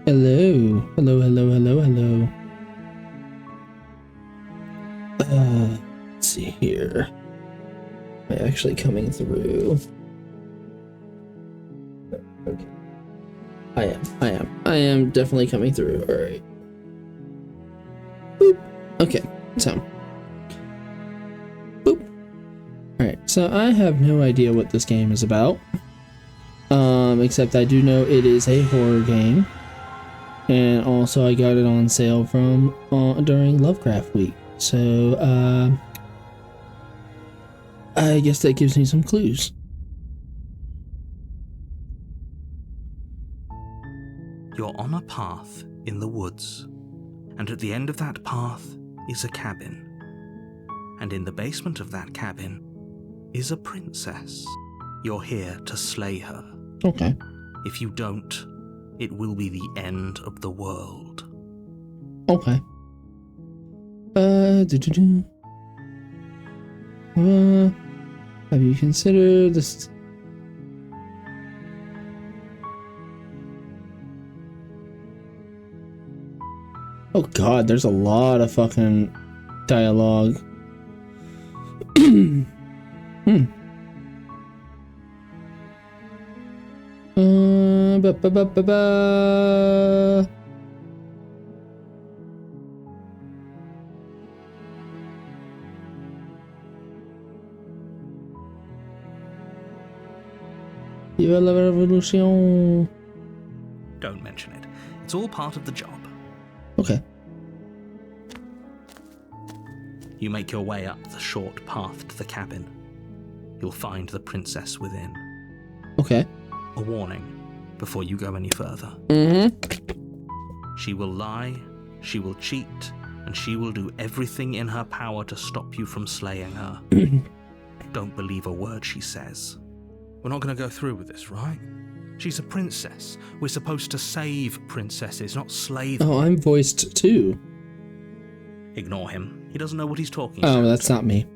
Hello, hello, hello, hello, hello. Let's see here. Am I actually coming through? Okay. I am definitely coming through. Alright. Boop. Okay, so. Boop. Alright, so I have no idea what this game is about. Except I do know it is a horror game. And also I got it on sale from during Lovecraft Week. So I guess that gives me some clues. You're on a path in the woods, and at the end of that path is a cabin. And in the basement of that cabin is a princess. You're here to slay her. Okay. If you don't, it will be the end of the world. Okay. Have you considered this? Oh god, there's a lot of fucking dialogue. Ba, ba, ba, ba, ba. Viva la revolution. Don't mention it. It's all part of the job. Okay. You make your way up the short path to the cabin. You'll find the princess within. Okay. A warning before you go any further. She will lie, she will cheat, and she will do everything in her power to stop you from slaying her. Don't believe a word she says. We're not going to go through with this, right? She's a princess. We're supposed to save princesses, not slay them. Oh, I'm voiced too. Ignore him. He doesn't know what he's talking about. Oh, that's not me.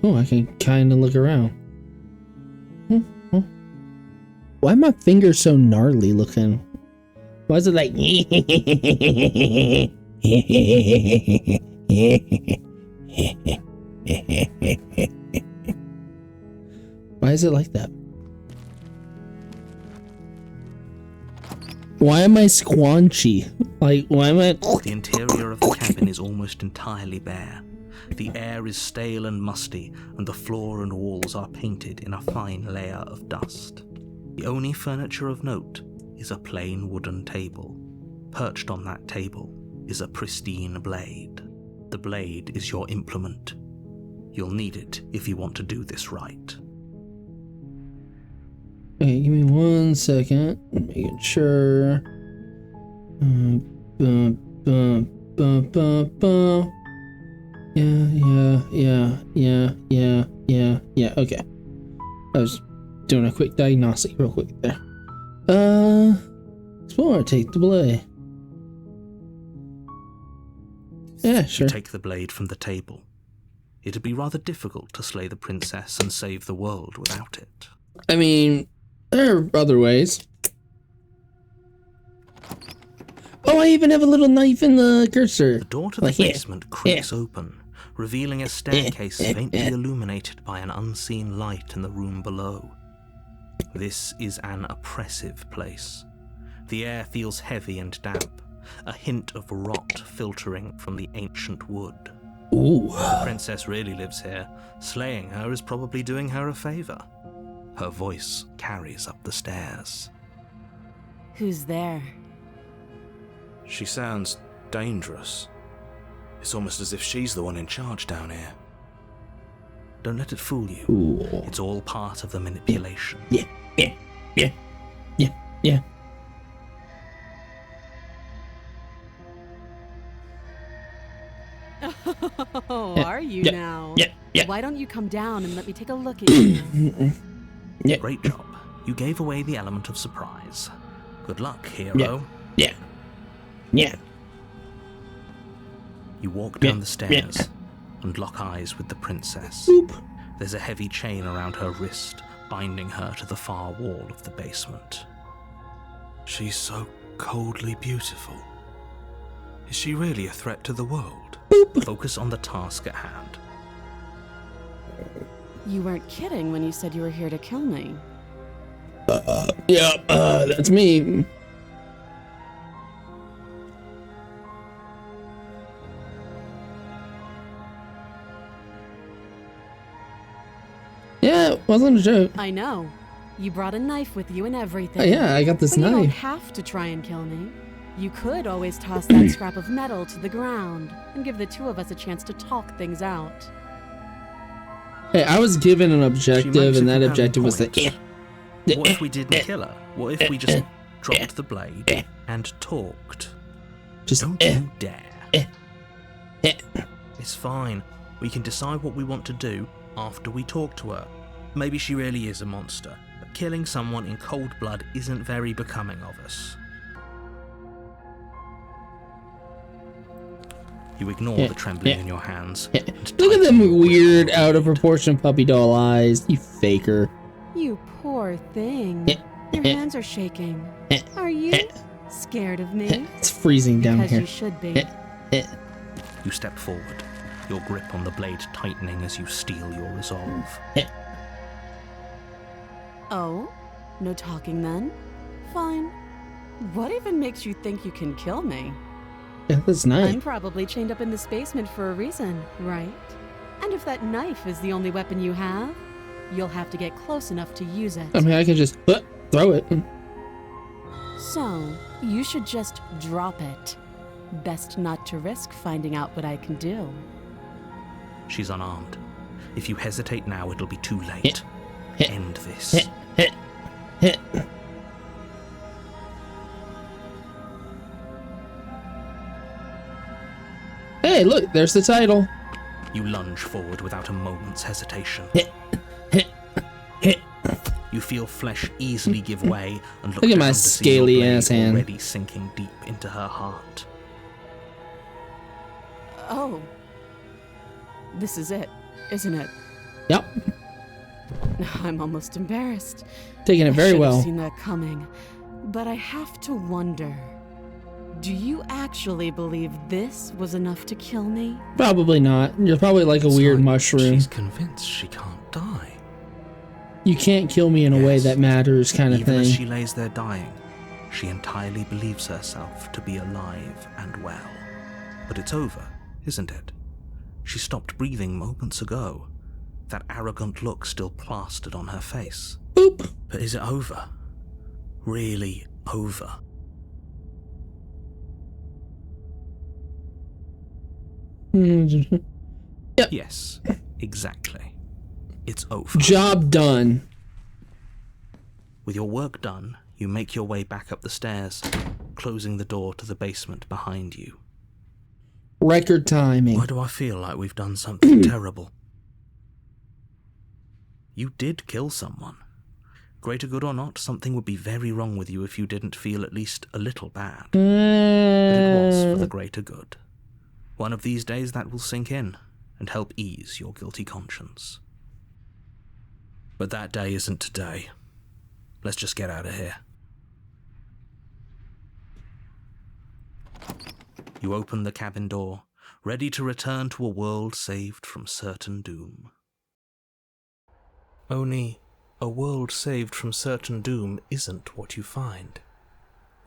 Oh, I can kind of look around. Why are my fingers so gnarly looking? Why is it like... Why is it like that? Why am I squanchy? Like, why am I... The interior of the cabin is almost entirely bare. The air is stale and musty, and the floor and walls are painted in a fine layer of dust. The only furniture of note is a plain wooden table. Perched on that table is a pristine blade. The blade is your implement. You'll need it if you want to do this right. Okay, give me 1 second. Making sure. Yeah, okay. I was doing a quick diagnostic real quick there. Explore, take the blade. Yeah, sure. You take the blade from the table. It'd be rather difficult to slay the princess and save the world without it. I mean, there are other ways. Oh, I even have a little knife in the cursor. The door to the basement creaks open, revealing a staircase faintly illuminated by an unseen light in the room below. This is an oppressive place. The air feels heavy and damp, a hint of rot filtering from the ancient wood. Ooh. The princess really lives here. Slaying her is probably doing her a favor. Her voice carries up the stairs. Who's there? She sounds dangerous. It's almost as if she's the one in charge down here. Don't let it fool you. Ooh. It's all part of the manipulation. Yeah. Oh, are you Yeah. now? Yeah. Why don't you come down and let me take a look at you? Yeah. Great job. You gave away the element of surprise. Good luck, hero. Yeah. You walk down the stairs and lock eyes with the princess. Boop. There's a heavy chain around her wrist, binding her to the far wall of the basement. She's so coldly beautiful. Is she really a threat to the world? Boop. Focus on the task at hand. You weren't kidding when you said you were here to kill me. That's me. Yeah, it wasn't a joke. I know. You brought a knife with you and everything. Oh, yeah, I got this But you don't knife. have to try and kill me. You could always toss that scrap of metal to the ground and give the two of us a chance to talk things out. Hey, I was given an She objective, makes a and that compelling objective was point. the. What if we didn't kill her? What if we just dropped the blade and talked? Just Don't you dare. It's fine. We can decide what we want to do after we talk to her. Maybe she really is a monster, but killing someone in cold blood isn't very becoming of us. You ignore the trembling in your hands. And Look at tighten your them grip weird, on the out of blade. proportion puppy doll eyes. You faker. You poor thing. Your hands are shaking. Are you scared of me? It's freezing down Because here. you should be. You step forward, your grip on the blade tightening as you steel your resolve. Oh? No talking then? Fine. What even makes you think you can kill me? Yeah, that's nice. I'm probably chained up in this basement for a reason, right? And if that knife is the only weapon you have, you'll have to get close enough to use it. I mean, I can just throw it. So, you should just drop it. Best not to risk finding out what I can do. She's unarmed. If you hesitate now, it'll be too late. End this. Hey, look, there's the title. You lunge forward without a moment's hesitation. You feel flesh easily give way and look Look at down my to see your scaly blade ass hand. already sinking deep into her heart. Oh. This is it, isn't it? Yep, I'm almost embarrassed. taking it I very should have well. seen that coming. But I have to wonder, do you actually believe this was enough to kill me? Probably not. You're probably like a It's weird like mushroom. She's convinced she can't die. You can't kill me in a way Yes. that matters, kind of Even as thing. she lays there dying, she entirely believes herself to be alive and well. But it's over, isn't it? She stopped breathing moments ago. That arrogant look still plastered on her face. Boop. But is it over? Really over? Yes, exactly. It's over. Job done. With your work done, you make your way back up the stairs, closing the door to the basement behind you. Record timing. Why do I feel like we've done something terrible? You did kill someone. Greater good or not, something would be very wrong with you if you didn't feel at least a little bad. But it was for the greater good. One of these days that will sink in and help ease your guilty conscience. But that day isn't today. Let's just get out of here. You open the cabin door, ready to return to a world saved from certain doom. Only, a world saved from certain doom isn't what you find.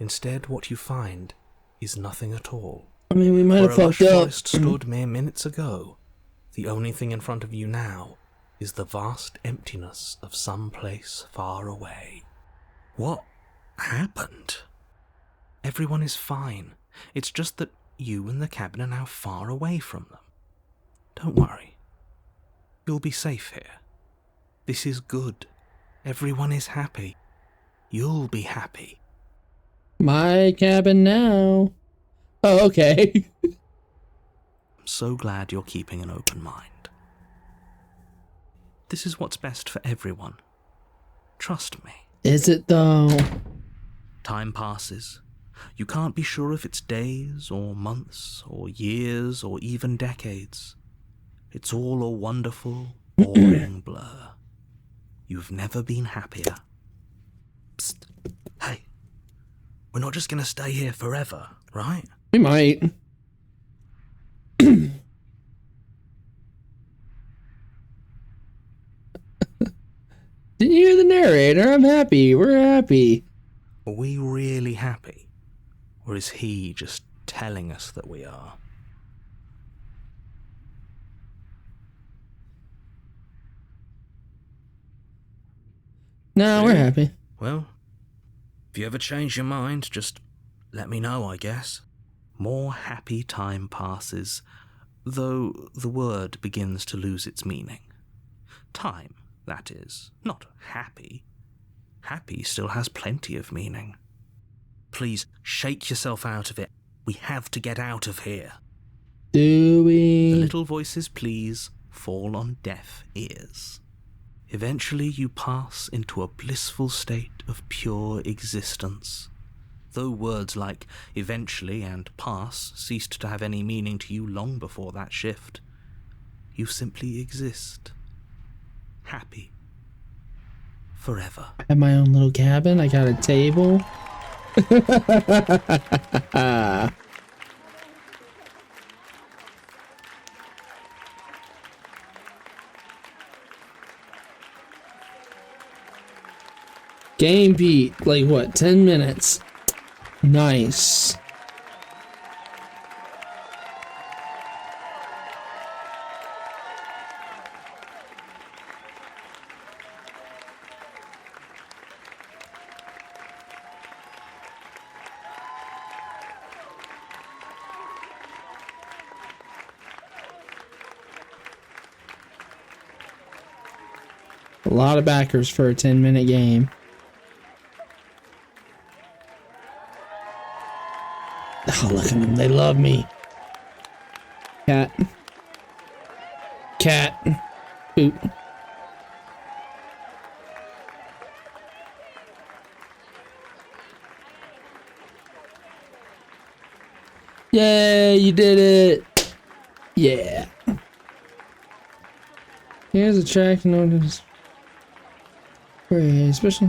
Instead, what you find is nothing at all. I mean, we might have Where a lush fucked up. forest stood mere minutes ago, the only thing in front of you now is the vast emptiness of some place far away. What happened? Everyone is fine. It's just that you and the cabin are now far away from them. Don't worry. You'll be safe here. This is good. Everyone is happy. You'll be happy. My cabin now. Oh, okay. I'm so glad you're keeping an open mind. This is what's best for everyone. Trust me. Is it though? Time passes. You can't be sure if it's days or months or years or even decades. It's all a wonderful, boring blur. You've never been happier. Psst. Hey. We're not just gonna stay here forever, right? We might. Didn't you hear the narrator? I'm happy. We're happy. Are we really happy? Or is he just telling us that we are? No, we're happy. Well, if you ever change your mind, just let me know, I guess. More happy time passes, though the word begins to lose its meaning. Time, that is, not happy. Happy still has plenty of meaning. Please, shake yourself out of it. We have to get out of here. Do we? The little voices, please, fall on deaf ears. Eventually you pass into a blissful state of pure existence. Though words like eventually and pass ceased to have any meaning to you long before that shift, you simply exist. Happy. Forever. I have my own little cabin. I got a table. Game beat, like what, 10 minutes? Nice. A lot of backers for a 10-minute game. Oh, look at them. They love me. Cat. Cat. Oop. Yay, you did it. Yeah. Here's a track notice. Special.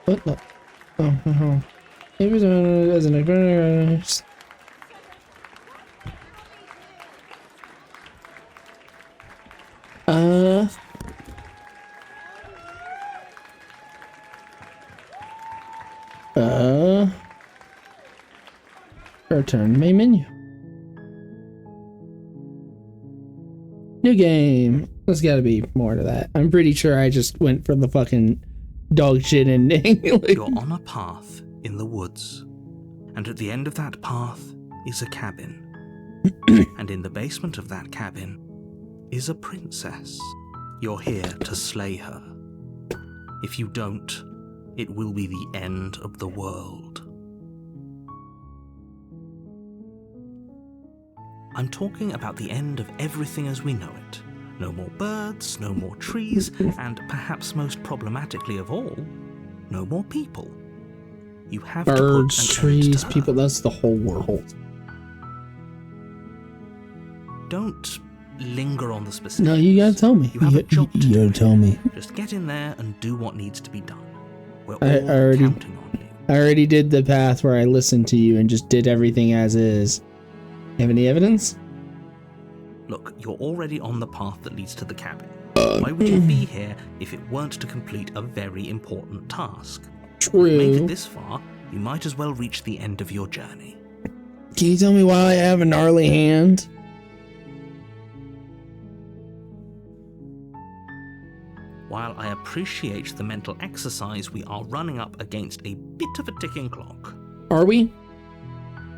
What the? Oh. It was as an advantage. Return to main menu. New game. There's gotta be more to that. I'm pretty sure I just went for the fucking dog shit ending. Like, you're on a path in the woods, and at the end of that path is a cabin. And in the basement of that cabin is a princess. You're here to slay her. If you don't, it will be the end of the world. I'm talking about the end of everything as we know it. No more birds, no more trees, and perhaps most problematically of all, no more people. You have birds, to put an trees, end to her. people, that's the whole world. Don't linger on the specifics. No, you gotta tell me. You have a job to do. Tell me. Just get in there and do what needs to be done. We're I all already- counting on you. I already did the path where I listened to you and just did everything as is. You have any evidence? Look, you're already on the path that leads to the cabin. Why would you be here if it weren't to complete a very important task? True. If you make it this far, you might as well reach the end of your journey. Can you tell me why I have a gnarly hand? While I appreciate the mental exercise, we are running up against a bit of a ticking clock. Are we?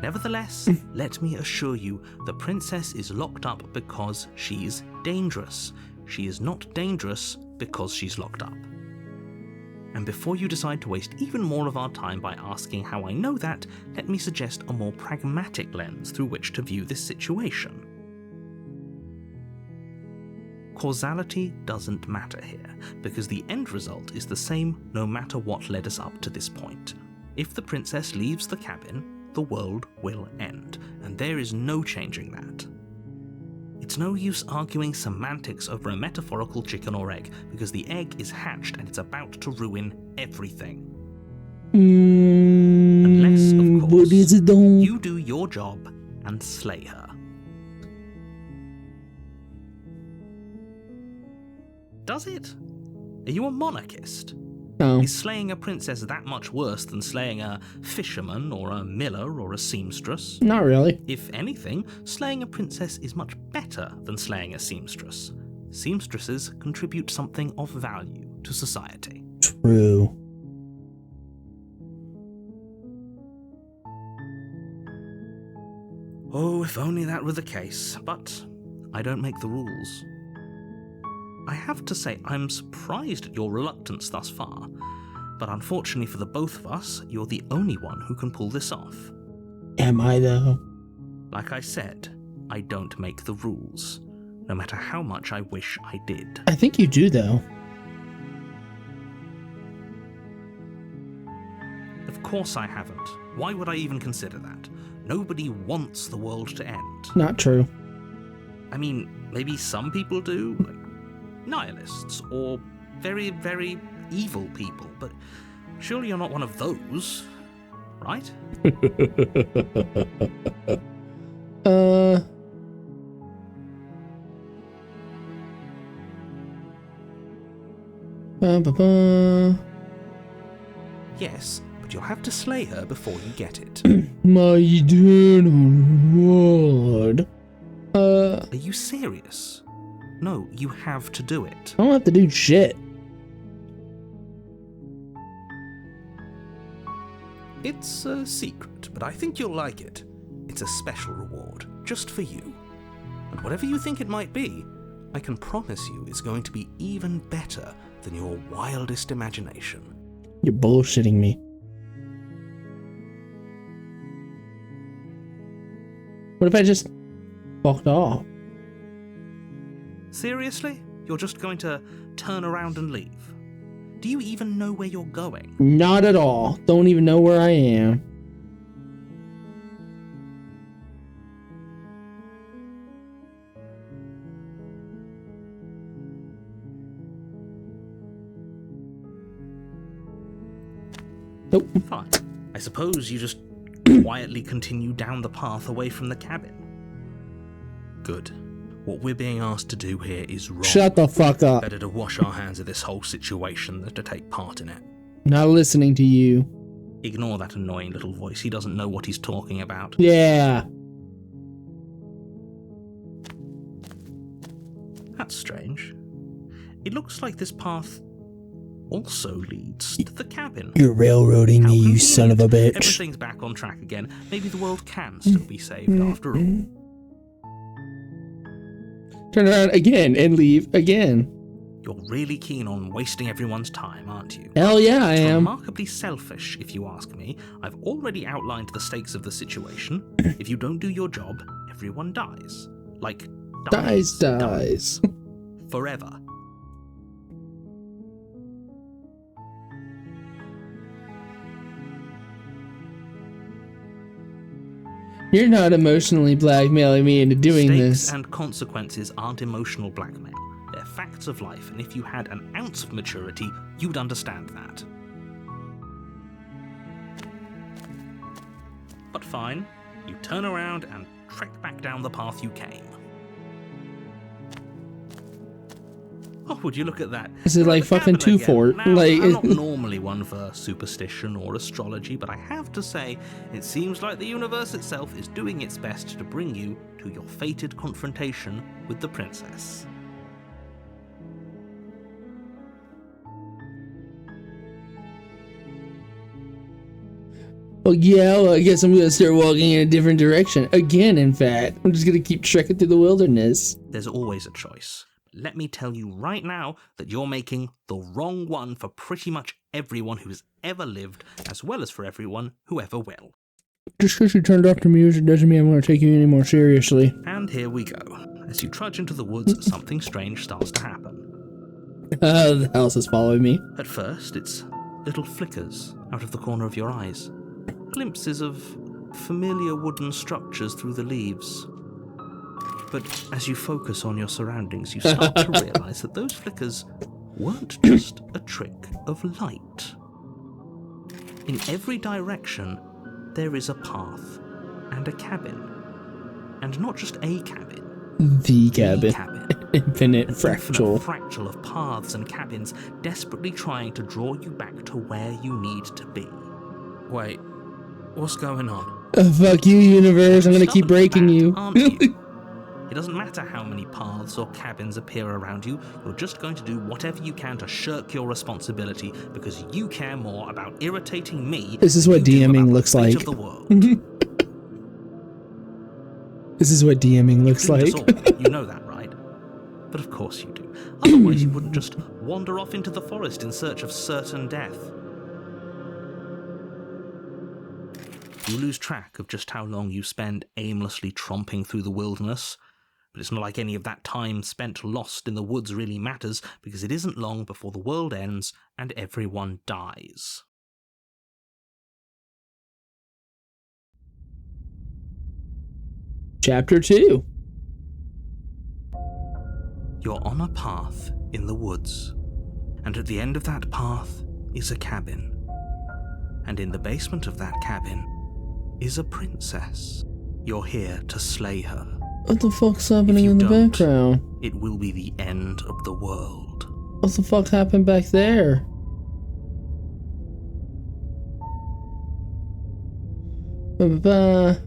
Nevertheless, let me assure you, the princess is locked up because she's dangerous. She is not dangerous because she's locked up. And before you decide to waste even more of our time by asking how I know that, let me suggest a more pragmatic lens through which to view this situation. Causality doesn't matter here, because the end result is the same no matter what led us up to this point. If the princess leaves the cabin, the world will end, and there is no changing that. It's no use arguing semantics over a metaphorical chicken or egg, because the egg is hatched and it's about to ruin everything. Unless, of course, what is it though? you do your job and slay her. Does it? Are you a monarchist? No. Is slaying a princess that much worse than slaying a fisherman or a miller or a seamstress? Not really. If anything, slaying a princess is much better than slaying a seamstress. Seamstresses contribute something of value to society. True. Oh, if only that were the case, but I don't make the rules. I have to say, I'm surprised at your reluctance thus far, but unfortunately for the both of us, you're the only one who can pull this off. Am I though? Like I said, I don't make the rules, no matter how much I wish I did. I think you do though. Of course I haven't. Why would I even consider that? Nobody wants the world to end. Not true. I mean, maybe some people do, like nihilists, or very, very evil people, but surely you're not one of those, right? Yes, but you'll have to slay her before you get it. My eternal reward. Are you serious? No, you have to do it. I don't have to do shit. It's a secret, but I think you'll like it. It's a special reward, just for you. And whatever you think it might be, I can promise you it's going to be even better than your wildest imagination. You're bullshitting me. What if I just walked off? Seriously? You're just going to turn around and leave? Do you even know where you're going? Not at all. Don't even know where I am. Nope. Fine. I suppose you just quietly continue down the path away from the cabin. Good. What we're being asked to do here is wrong. Shut the fuck up. Better to wash our hands of this whole situation than to take part in it. Not listening to you. Ignore that annoying little voice. He doesn't know what he's talking about. Yeah. That's strange. It looks like this path also leads to the cabin. You're railroading How me, you convenient. son of a bitch. Everything's back on track again. Maybe the world can still be saved after all. Turn around again and leave again. You're really keen on wasting everyone's time, aren't you? Hell yeah, I It's am. remarkably selfish, if you ask me. I've already outlined the stakes of the situation. If you don't do your job, everyone dies. Like, Dies. Forever. You're not emotionally blackmailing me into doing Stakes this. and consequences aren't emotional blackmail. They're facts of life, and if you had an ounce of maturity, you'd understand that. But fine, you turn around and trek back down the path you came. Oh, would you look at that? Is it like fucking Two Fort? Now, Like, I'm not normally one for superstition or astrology, but I have to say, it seems like the universe itself is doing its best to bring you to your fated confrontation with the princess. well, yeah, well, I guess I'm gonna start walking in a different direction. Again, in fact. I'm just gonna keep trekking through the wilderness. There's always a choice. Let me tell you right now that you're making the wrong one for pretty much everyone who has ever lived, as well as for everyone who ever will. Just because you turned off the music doesn't mean I'm gonna take you any more seriously. And here we go. As you trudge into the woods, something strange starts to happen. The house is following me. At first, it's little flickers out of the corner of your eyes. Glimpses of familiar wooden structures through the leaves. But as you focus on your surroundings, you start to realize that those flickers weren't just a trick of light. In every direction, there is a path and a cabin. And not just a cabin. The cabin. The cabin. Infinite An fractal. infinite fractal of paths and cabins desperately trying to draw you back to where you need to be. Wait, what's going on? Fuck you, universe. I'm gonna keep Stubborn breaking bat, you. aren't you? It doesn't matter how many paths or cabins appear around you, you're just going to do whatever you can to shirk your responsibility because you care more about irritating me. This is what than you do DMing about looks the fate like. of the world. This is what DMing looks Doomed us like. all, you know that, right? But of course you do. Otherwise you wouldn't just wander off into the forest in search of certain death. You lose track of just how long you spend aimlessly tromping through the wilderness. But it's not like any of that time spent lost in the woods really matters, because it isn't long before the world ends and everyone dies. Chapter 2. You're on a path in the woods, and at the end of that path is a cabin. And in the basement of that cabin is a princess. You're here to slay her. What the fuck's happening in the don't, background? It will be the end of the world. What the fuck happened back there? Ba-ba-ba.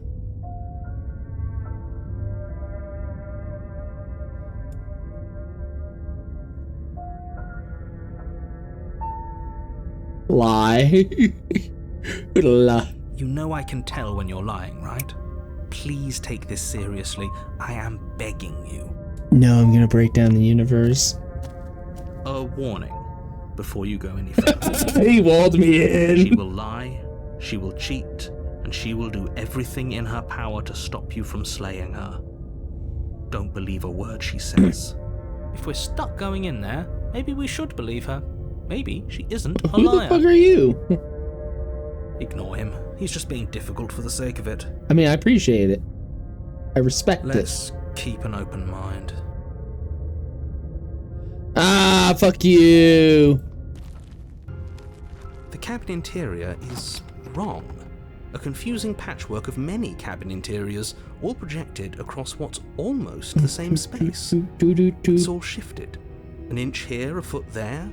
Lie. Lie. You know I can tell when you're lying, right? Please take this seriously. I am begging you. No, I'm gonna break down the universe. A warning before you go any further. He walled me She in. will lie, she will cheat, and she will do everything in her power to stop you from slaying her. Don't believe a word she says. If we're stuck going in there, maybe we should believe her. Maybe she isn't a Who the liar. fuck are you? Ignore him. He's just being difficult for the sake of it. I mean, I appreciate it. I respect it. Let's keep an open mind. Ah, fuck you. The cabin interior is wrong. A confusing patchwork of many cabin interiors, all projected across what's almost the same space. It's all shifted. An inch here, a foot there,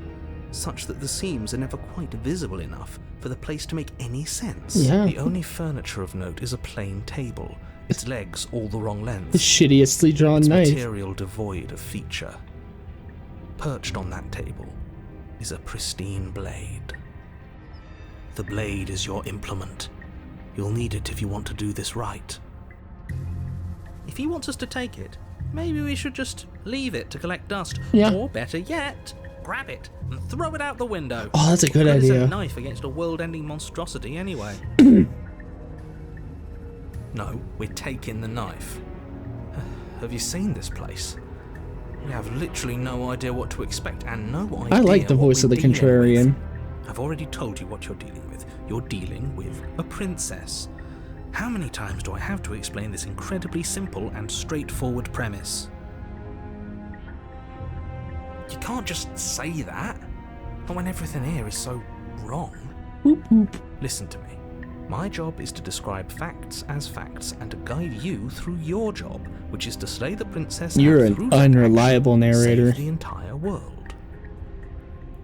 such that the seams are never quite visible enough for the place to make any sense. Yeah. The only furniture of note is a plain table, its legs all the wrong The length, shittiestly drawn its knife. material devoid of feature. Perched on that table is a pristine blade. The blade is your implement. You'll need it if you want to do this right. If he wants us to take it, maybe we should just leave it to collect dust. Yeah. Or better yet, grab it and throw it out the window. Oh, that's a good What is idea. a knife against a world-ending monstrosity anyway? No, we're taking the knife. Have you seen this place? We have literally no idea what to expect and no idea I like the what voice of we're the dealing contrarian. with. I've already told you what you're dealing with. You're dealing with a princess. How many times do I have to explain this incredibly simple and straightforward premise? You can't just say that. Not when everything here is so wrong. Whoop, whoop. Listen to me. My job is to describe facts as facts and to guide you through your job, which is to slay the princess. You're and an through unreliable narrator. save the entire world.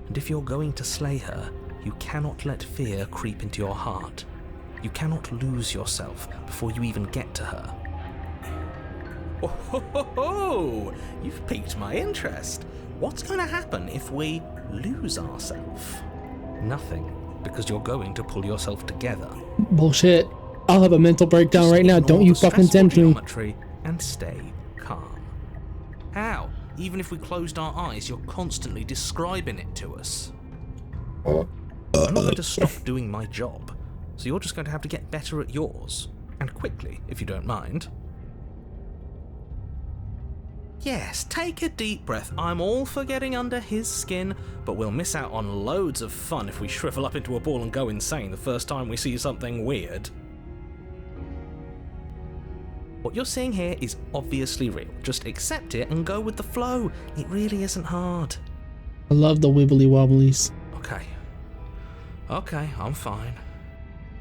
And if you're going to slay her, you cannot let fear creep into your heart. You cannot lose yourself before you even get to her. Oh, ho, ho, ho. You've piqued my interest. What's going to happen if we lose ourselves? Nothing, because you're going to pull yourself together. Bullshit. I'll have a mental breakdown Just right now. ignore Don't you the fucking stressful tempt me. geometry and stay calm. How? Even if we closed our eyes, you're constantly describing it to us. I'm not going to stop doing my job, so you're just going to have to get better at yours. And quickly, if you don't mind. Yes, take a deep breath. I'm all for getting under his skin, but we'll miss out on loads of fun if we shrivel up into a ball and go insane the first time we see something weird. What you're seeing here is obviously real. Just accept it and go with the flow. It really isn't hard. I love the wibbly wobblies. Okay, I'm fine.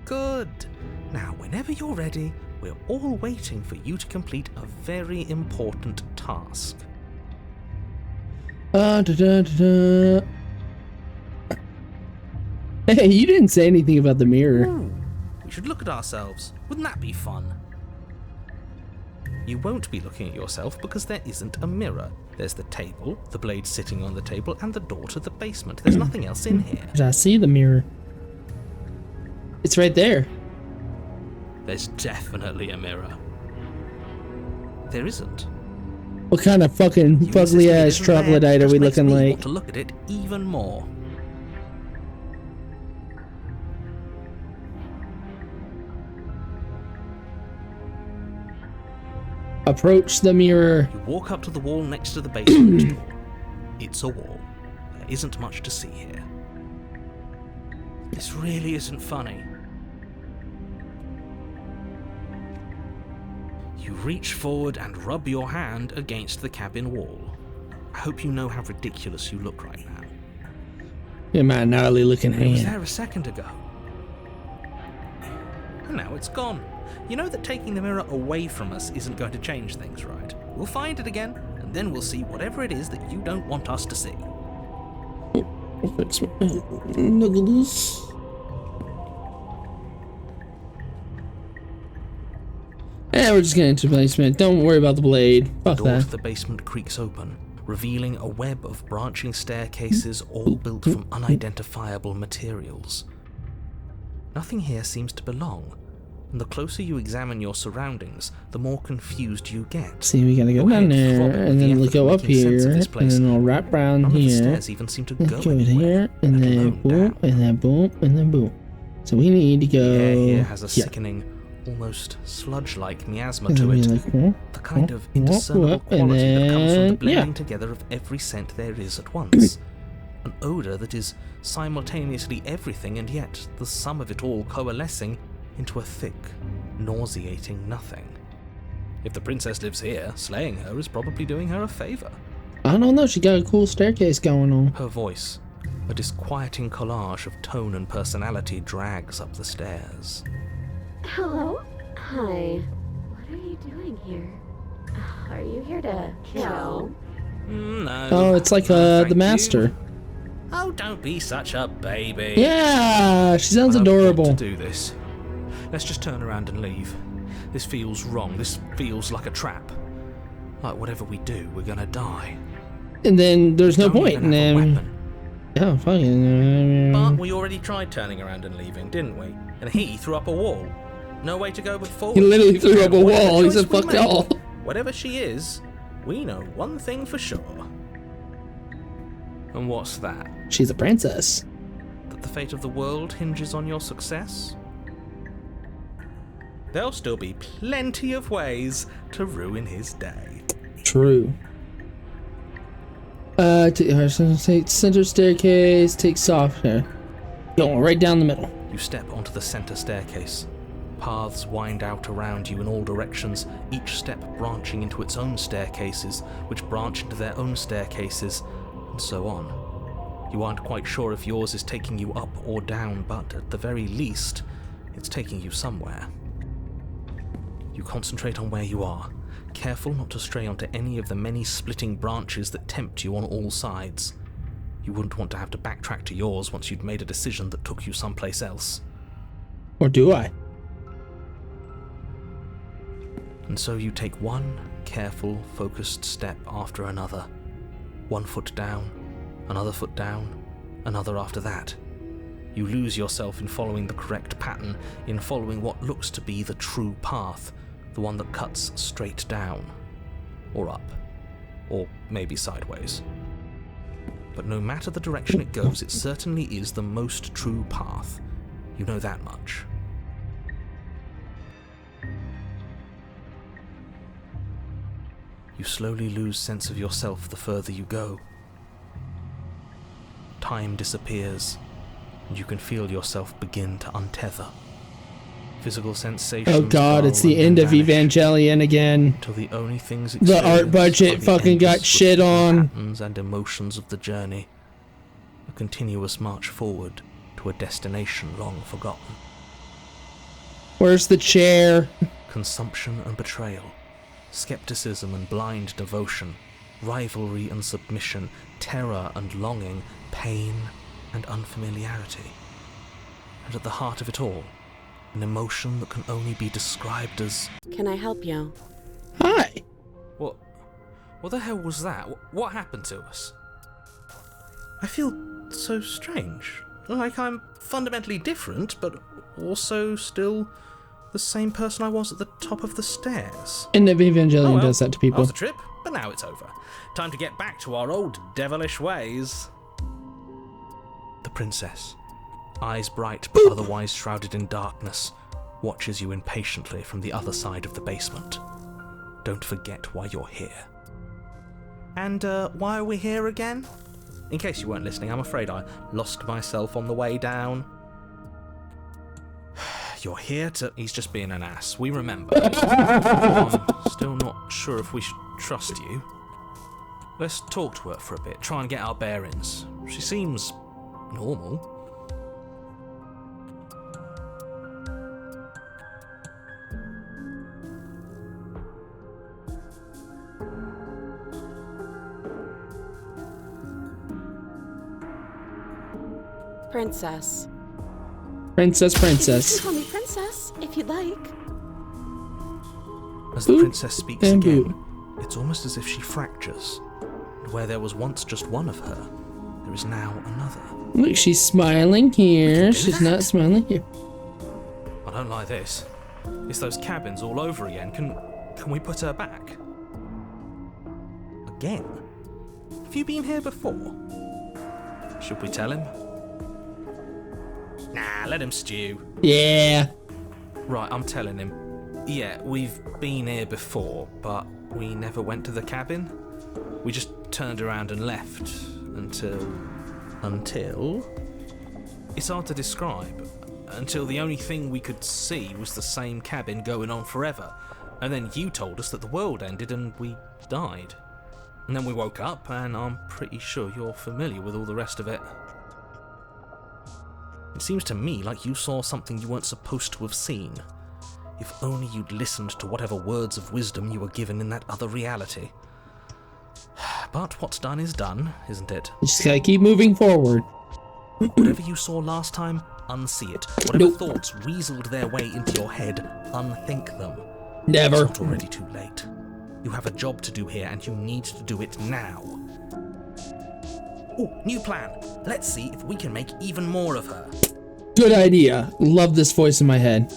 Good. Now, whenever you're ready, we're all waiting for you to complete a very important task. Da, da, da, da. Hey, you didn't say anything about the mirror. Ooh, we should look at ourselves. Wouldn't that be fun? You won't be looking at yourself because there isn't a mirror. There's the table, the blade sitting on the table, and the door to the basement. There's nothing else in here. Did I see the mirror? It's right there. There's definitely a mirror. There isn't. What kind of fucking You insist fugly it ass isn't there, troglodyte are just we makes looking me like? want to look at it even more. Approach the mirror. You walk up to the wall next to the basement door. It's a wall. There isn't much to see here. This really isn't funny. You reach forward and rub your hand against the cabin wall. I hope you know how ridiculous you look right now. Yeah, my gnarly looking It was hand. there a second ago. And now it's gone. You know that taking the mirror away from us isn't going to change things, right? We'll find it again, and then we'll see whatever it is that you don't want us to see. Fix my knuckles. And we're just getting into the basement. Don't worry about the blade. The Fuck door to that. the basement creaks open, revealing a web of branching staircases all built from unidentifiable materials. Nothing here seems to belong, and the closer you examine your surroundings, the more confused you get. See, we gotta go Your down head there, throbbing with and the then effort we'll of go up making sense here, of this and place. then we'll wrap around None of the here. stairs even seem to Let's go go in anywhere, here, and let then alone boom, down. and then boom, and then boom. So we need to go The air here has a here. sickening, almost sludge-like miasma And to then we it. like, whoop, The kind whoop, of indiscernible whoop, and quality that comes from the then, blending yeah. together of every scent there is at once. An odour that is simultaneously everything and yet the sum of it all coalescing into a thick, nauseating nothing. If the princess lives here, slaying her is probably doing her a favour. I don't know, she got a cool staircase going on. Her voice, a disquieting collage of tone and personality, drags up the stairs. Hello? Hi. What are you doing here? Are you here to kill? No. Oh, it's like no, the thank master. you. Oh, don't be such a baby. Yeah, she sounds I don't adorable. want to do this. Let's just turn around and leave. This feels wrong. This feels like a trap. Like whatever we do, we're gonna die. And then there's no Don't point. even And have a then, weapon. yeah, fucking. But we already tried turning around and leaving, didn't we? And he threw up a wall. No way to go but forward. He literally threw up a And whatever wall. He choice said, we "Fuck make, y'all." Whatever she is, we know one thing for sure. And what's that? She's a princess. That the fate of the world hinges on your success? There'll still be plenty of ways to ruin his day. True. Take center staircase. Take soft hair. Going right down the middle. You step onto the center staircase. Paths wind out around you in all directions, each step branching into its own staircases, which branch into their own staircases, and so on. You aren't quite sure if yours is taking you up or down, but at the very least, It's taking you somewhere. You concentrate on where you are, careful not to stray onto any of the many splitting branches that tempt you on all sides. You wouldn't want to have to backtrack to yours once you'd made a decision that took you someplace else. Or do I? And so you take one careful, focused step after another. One foot down, another foot down, another after that. You lose yourself in following the correct pattern, in following what looks to be the true path, the one that cuts straight down, or up, or maybe sideways. But no matter the direction it goes, it certainly is the most true path. You know that much. You slowly lose sense of yourself the further you go. Time disappears, and you can feel yourself begin to untether. Physical sensations. Oh god, it's the dull end and of vanish, Evangelion again. till the only things The art experienced budget are the fucking got endless shit whispering on. patterns and emotions of the journey. A continuous march forward to a destination long forgotten. Where's the chair? Consumption and betrayal, skepticism and blind devotion, rivalry and submission, terror and longing, pain and unfamiliarity. And at the heart of it all, an emotion that can only be described as... Can I help you? Hi. What the hell was that? What happened to us? I feel so strange. Like I'm fundamentally different, but also still the same person I was at the top of the stairs. End of Evangelion Oh well, does that to people. That was a trip, but now it's over. Time to get back to our old devilish ways. The princess, eyes bright but otherwise shrouded in darkness, watches you impatiently from the other side of the basement. Don't forget why you're here. And why are we here again? In case you weren't listening, I'm afraid I lost myself on the way down. You're here to... He's just being an ass. We remember. I'm still not sure if we should trust you. Let's talk to her for a bit, try and get our bearings. She seems normal. Princess. Princess. You can call me Princess, if you'd like. As the Boop princess speaks and again, boop. it's almost as if she fractures. And where there was once just one of her, there is now another. Look, she's smiling here. do She's that? not smiling here. I don't like this. It's those cabins all over again. Can we put her back? Again? Have you been here before? Should we tell him? Nah, let him stew. Yeah. Right, I'm telling him. Yeah, we've been here before, but we never went to the cabin. We just turned around and left until... It's hard to describe. Until the only thing we could see was the same cabin going on forever. And then you told us that the world ended and we died. And then we woke up, and I'm pretty sure you're familiar with all the rest of it. It seems to me like you saw something you weren't supposed to have seen. If only you'd listened to whatever words of wisdom you were given in that other reality. But what's done is done, isn't it? You just gotta keep moving forward. Whatever you saw last time, unsee it. Whatever Nope. thoughts weaseled their way into your head, unthink them. Never. It's not already too late. You have a job to do here, and you need to do it now. Oh, new plan. Let's see if we can make even more of her. Good idea. Love this voice in my head.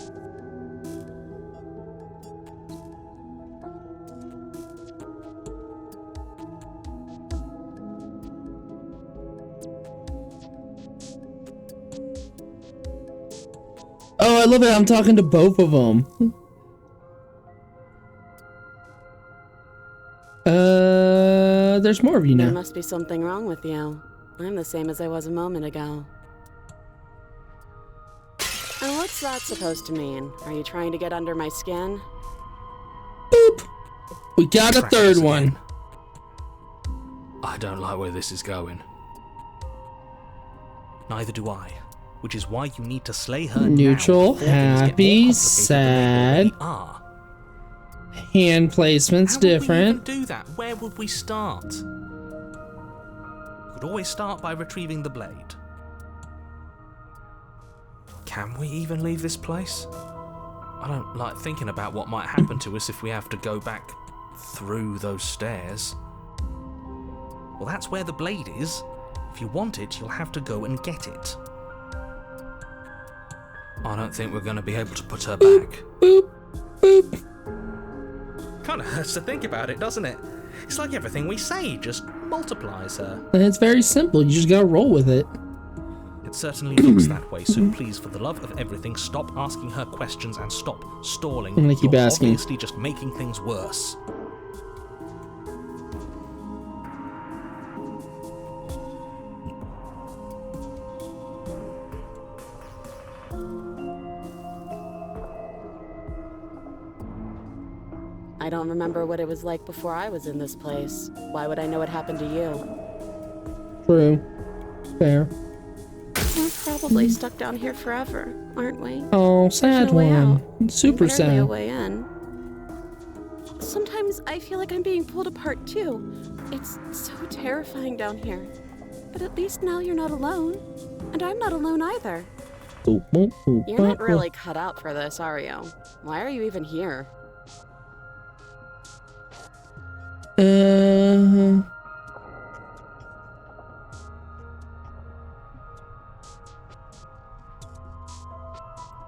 Oh, I love it. I'm talking to both of them. There's more of you There now. must be something wrong with you. I'm the same as I was a moment ago. And what's that supposed to mean? Are you trying to get under my skin? Boop. We got a third one. I don't like where this is going. Neither do I. which is why you need to slay her Neutral, now before things get more happy, complicated sad. than they already are. Hand placement's How would we different. even do that? Where would we start? We could always start by retrieving the blade. Can we even leave this place? I don't like thinking about what might happen to us if we have to go back through those stairs. Well, that's where the blade is. If you want it, you'll have to go and get it. I don't think we're going to be able to put her back. Boop, boop. Kind of hurts to think about it, doesn't it? It's like everything we say just multiplies her. And it's very simple. You just gotta roll with it. It certainly looks that way, so please, for the love of everything, stop asking her questions and stop stalling. I'm gonna keep You're asking. obviously just making things worse. I don't remember what it was like before I was in this place. Why would I know what happened to you? True. Fair. We're probably stuck down here forever, aren't we? Oh, sad no way one. out. Super Barely a sad. way in. Sometimes I feel like I'm being pulled apart too. It's so terrifying down here. But at least now you're not alone. And I'm not alone either. Boop, boop, boop, You're not boop, really cut out for this, are you? Why are you even here? boop.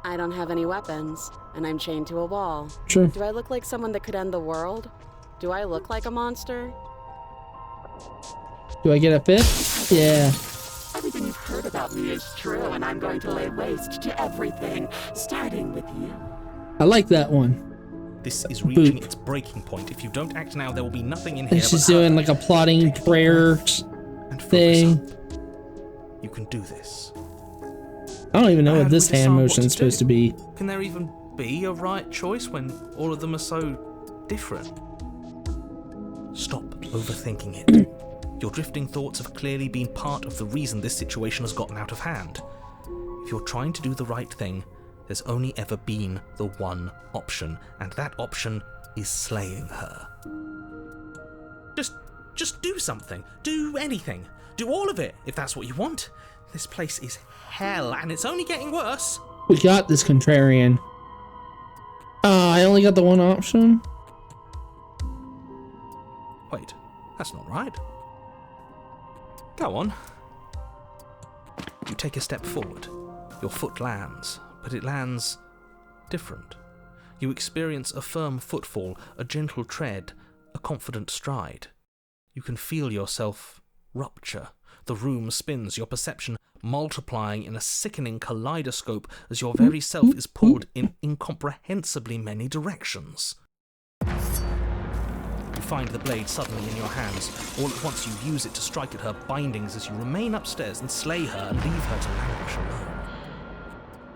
I don't have any weapons, and I'm chained to a wall. Sure. Do I look like someone that could end the world? Do I look like a monster? Do I get a fifth? Yeah. Everything you've heard about me is true, and I'm going to lay waste to everything, starting with you. I like that one. This is reaching Boop. its breaking point. If you don't act now, there will be nothing in here And she's but her. doing like a plotting prayer And focus thing. up. You can do this. I don't even know How what do this we hand decide what motion's to supposed do? to be. Can there even be a right choice when all of them are so different? Stop overthinking it. Your drifting thoughts have clearly been part of the reason this situation has gotten out of hand. If you're trying to do the right thing, there's only ever been the one option, and that option is slaying her. Just do something. Do anything. Do all of it, if that's what you want. This place is hell, and it's only getting worse. We got this, contrarian. I only got the one option? Wait, that's not right. Go on. You take a step forward. Your foot lands, but it lands different. You experience a firm footfall, a gentle tread, a confident stride. You can feel yourself rupture. The room spins, your perception multiplying in a sickening kaleidoscope as your very self is pulled in incomprehensibly many directions. You find the blade suddenly in your hands. All at once you use it to strike at her bindings as you remain upstairs and slay her and leave her to languish alone.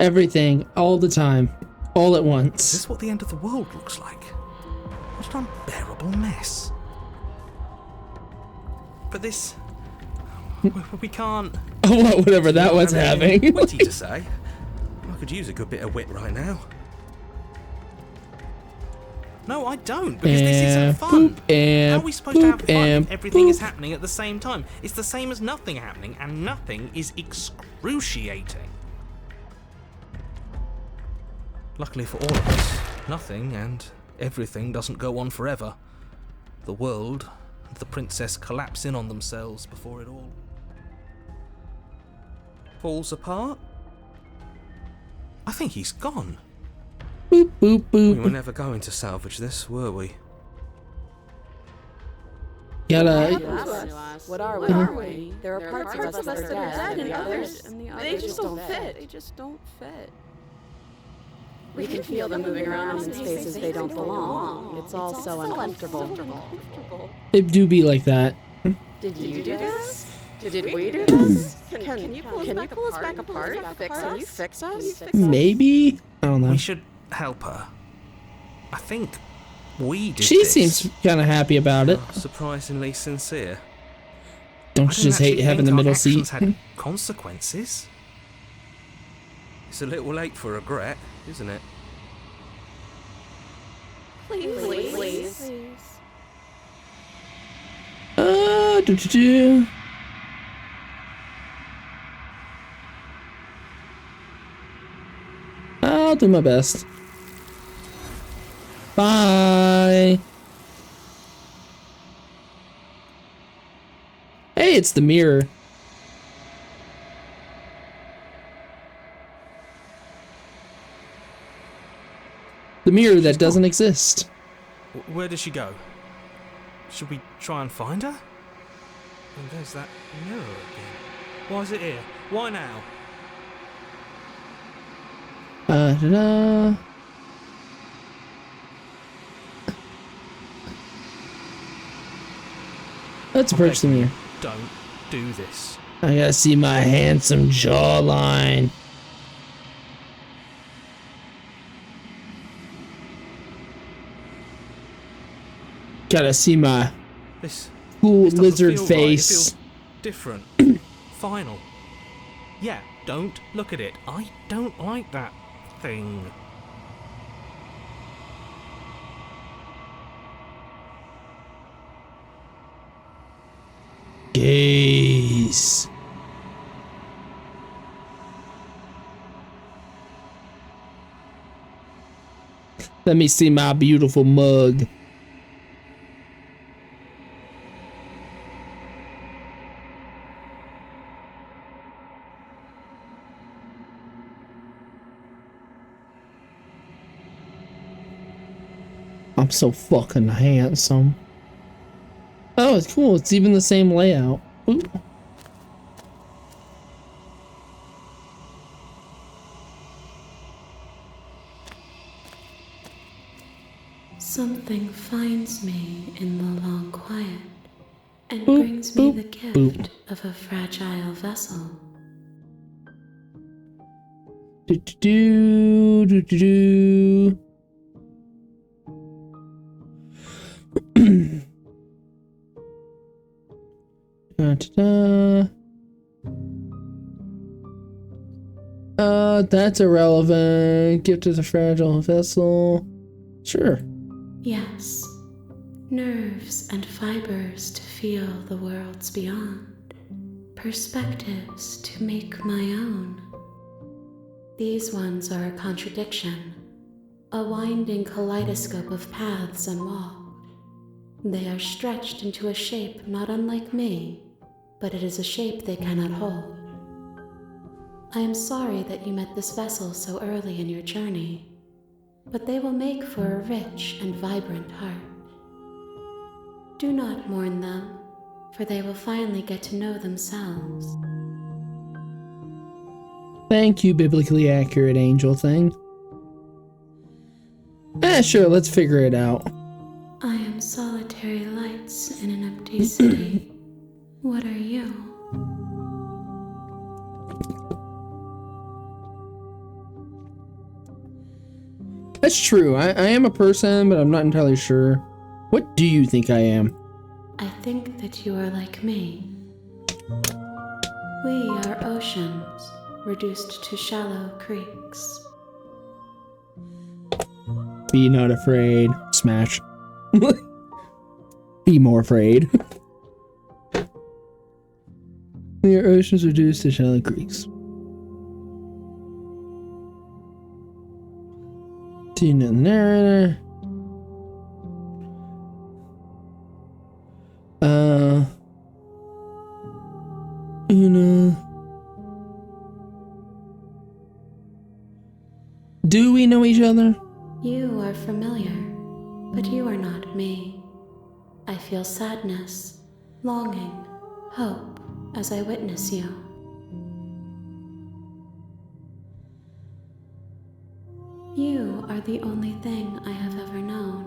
Everything, all the time, all at Is once. this what the end of the world looks like? What an unbearable mess. But this... we can't... Oh, whatever that was I don't have anything having. witty to say. I could use a good bit of wit right now. No, I don't, because this isn't fun. How are we supposed to have fun if everything is happening at the same time? It's the same as nothing happening, and nothing is excruciating. Luckily for all of us, nothing and everything doesn't go on forever. The world and the princess collapse in on themselves before it all falls apart. I think he's gone. Boop, boop, We were boop. never going to salvage this, were we? Gotta. What are we? There are parts of us that are dead, and others, they just don't fit. They just don't fit. We can feel them moving around in spaces they don't belong. It's all so uncomfortable. It do be like that. Did you do this? Did we do this? Can you pull us back apart? Can you fix us? Maybe? I don't know. We should help her. I think we did She this. seems kind of happy about it. Surprisingly sincere. Don't I you just didn't hate actually having the think our middle actions seat? had consequences. It's a little late for regret, isn't it? Please. Do. I'll do my best. Bye. Hey, it's the mirror. The mirror that doesn't exist. Where did she go? Should we try and find her? And there's that mirror again. Why is it here? Why now? Da-da. Let's approach the mirror. Don't do this. I gotta see my handsome jawline. Gotta see my This cool doesn't lizard feel right. It face. feels different. Final. Yeah, don't look at it. I don't like that thing. Gaze. Let me see my beautiful mug. I'm so fucking handsome. Oh, it's cool. It's even the same layout. Ooh. Something finds me in the long quiet and brings me the gift of a fragile vessel. Do. That's irrelevant. Gift is a fragile vessel. Sure. Yes, nerves and fibers to feel the worlds beyond, perspectives to make my own. These ones are a contradiction, a winding kaleidoscope of paths and walk. They are stretched into a shape not unlike me, but it is a shape they cannot hold. I am sorry that you met this vessel so early in your journey, but they will make for a rich and vibrant heart. Do not mourn them, for they will finally get to know themselves. Thank you, biblically accurate angel thing. Sure, let's figure it out. I am solitary lights in an empty city. What are you? That's true. I am a person, but I'm not entirely sure. What do you think I am? I think that you are like me. We are oceans, reduced to shallow creeks. Be not afraid. Smash. Be more afraid. We are oceans reduced to shallow creeks. Do you know the narrator? You know. Do we know each other? You are familiar, but you are not me. I feel sadness, longing, hope as I witness you. You are the only thing I have ever known.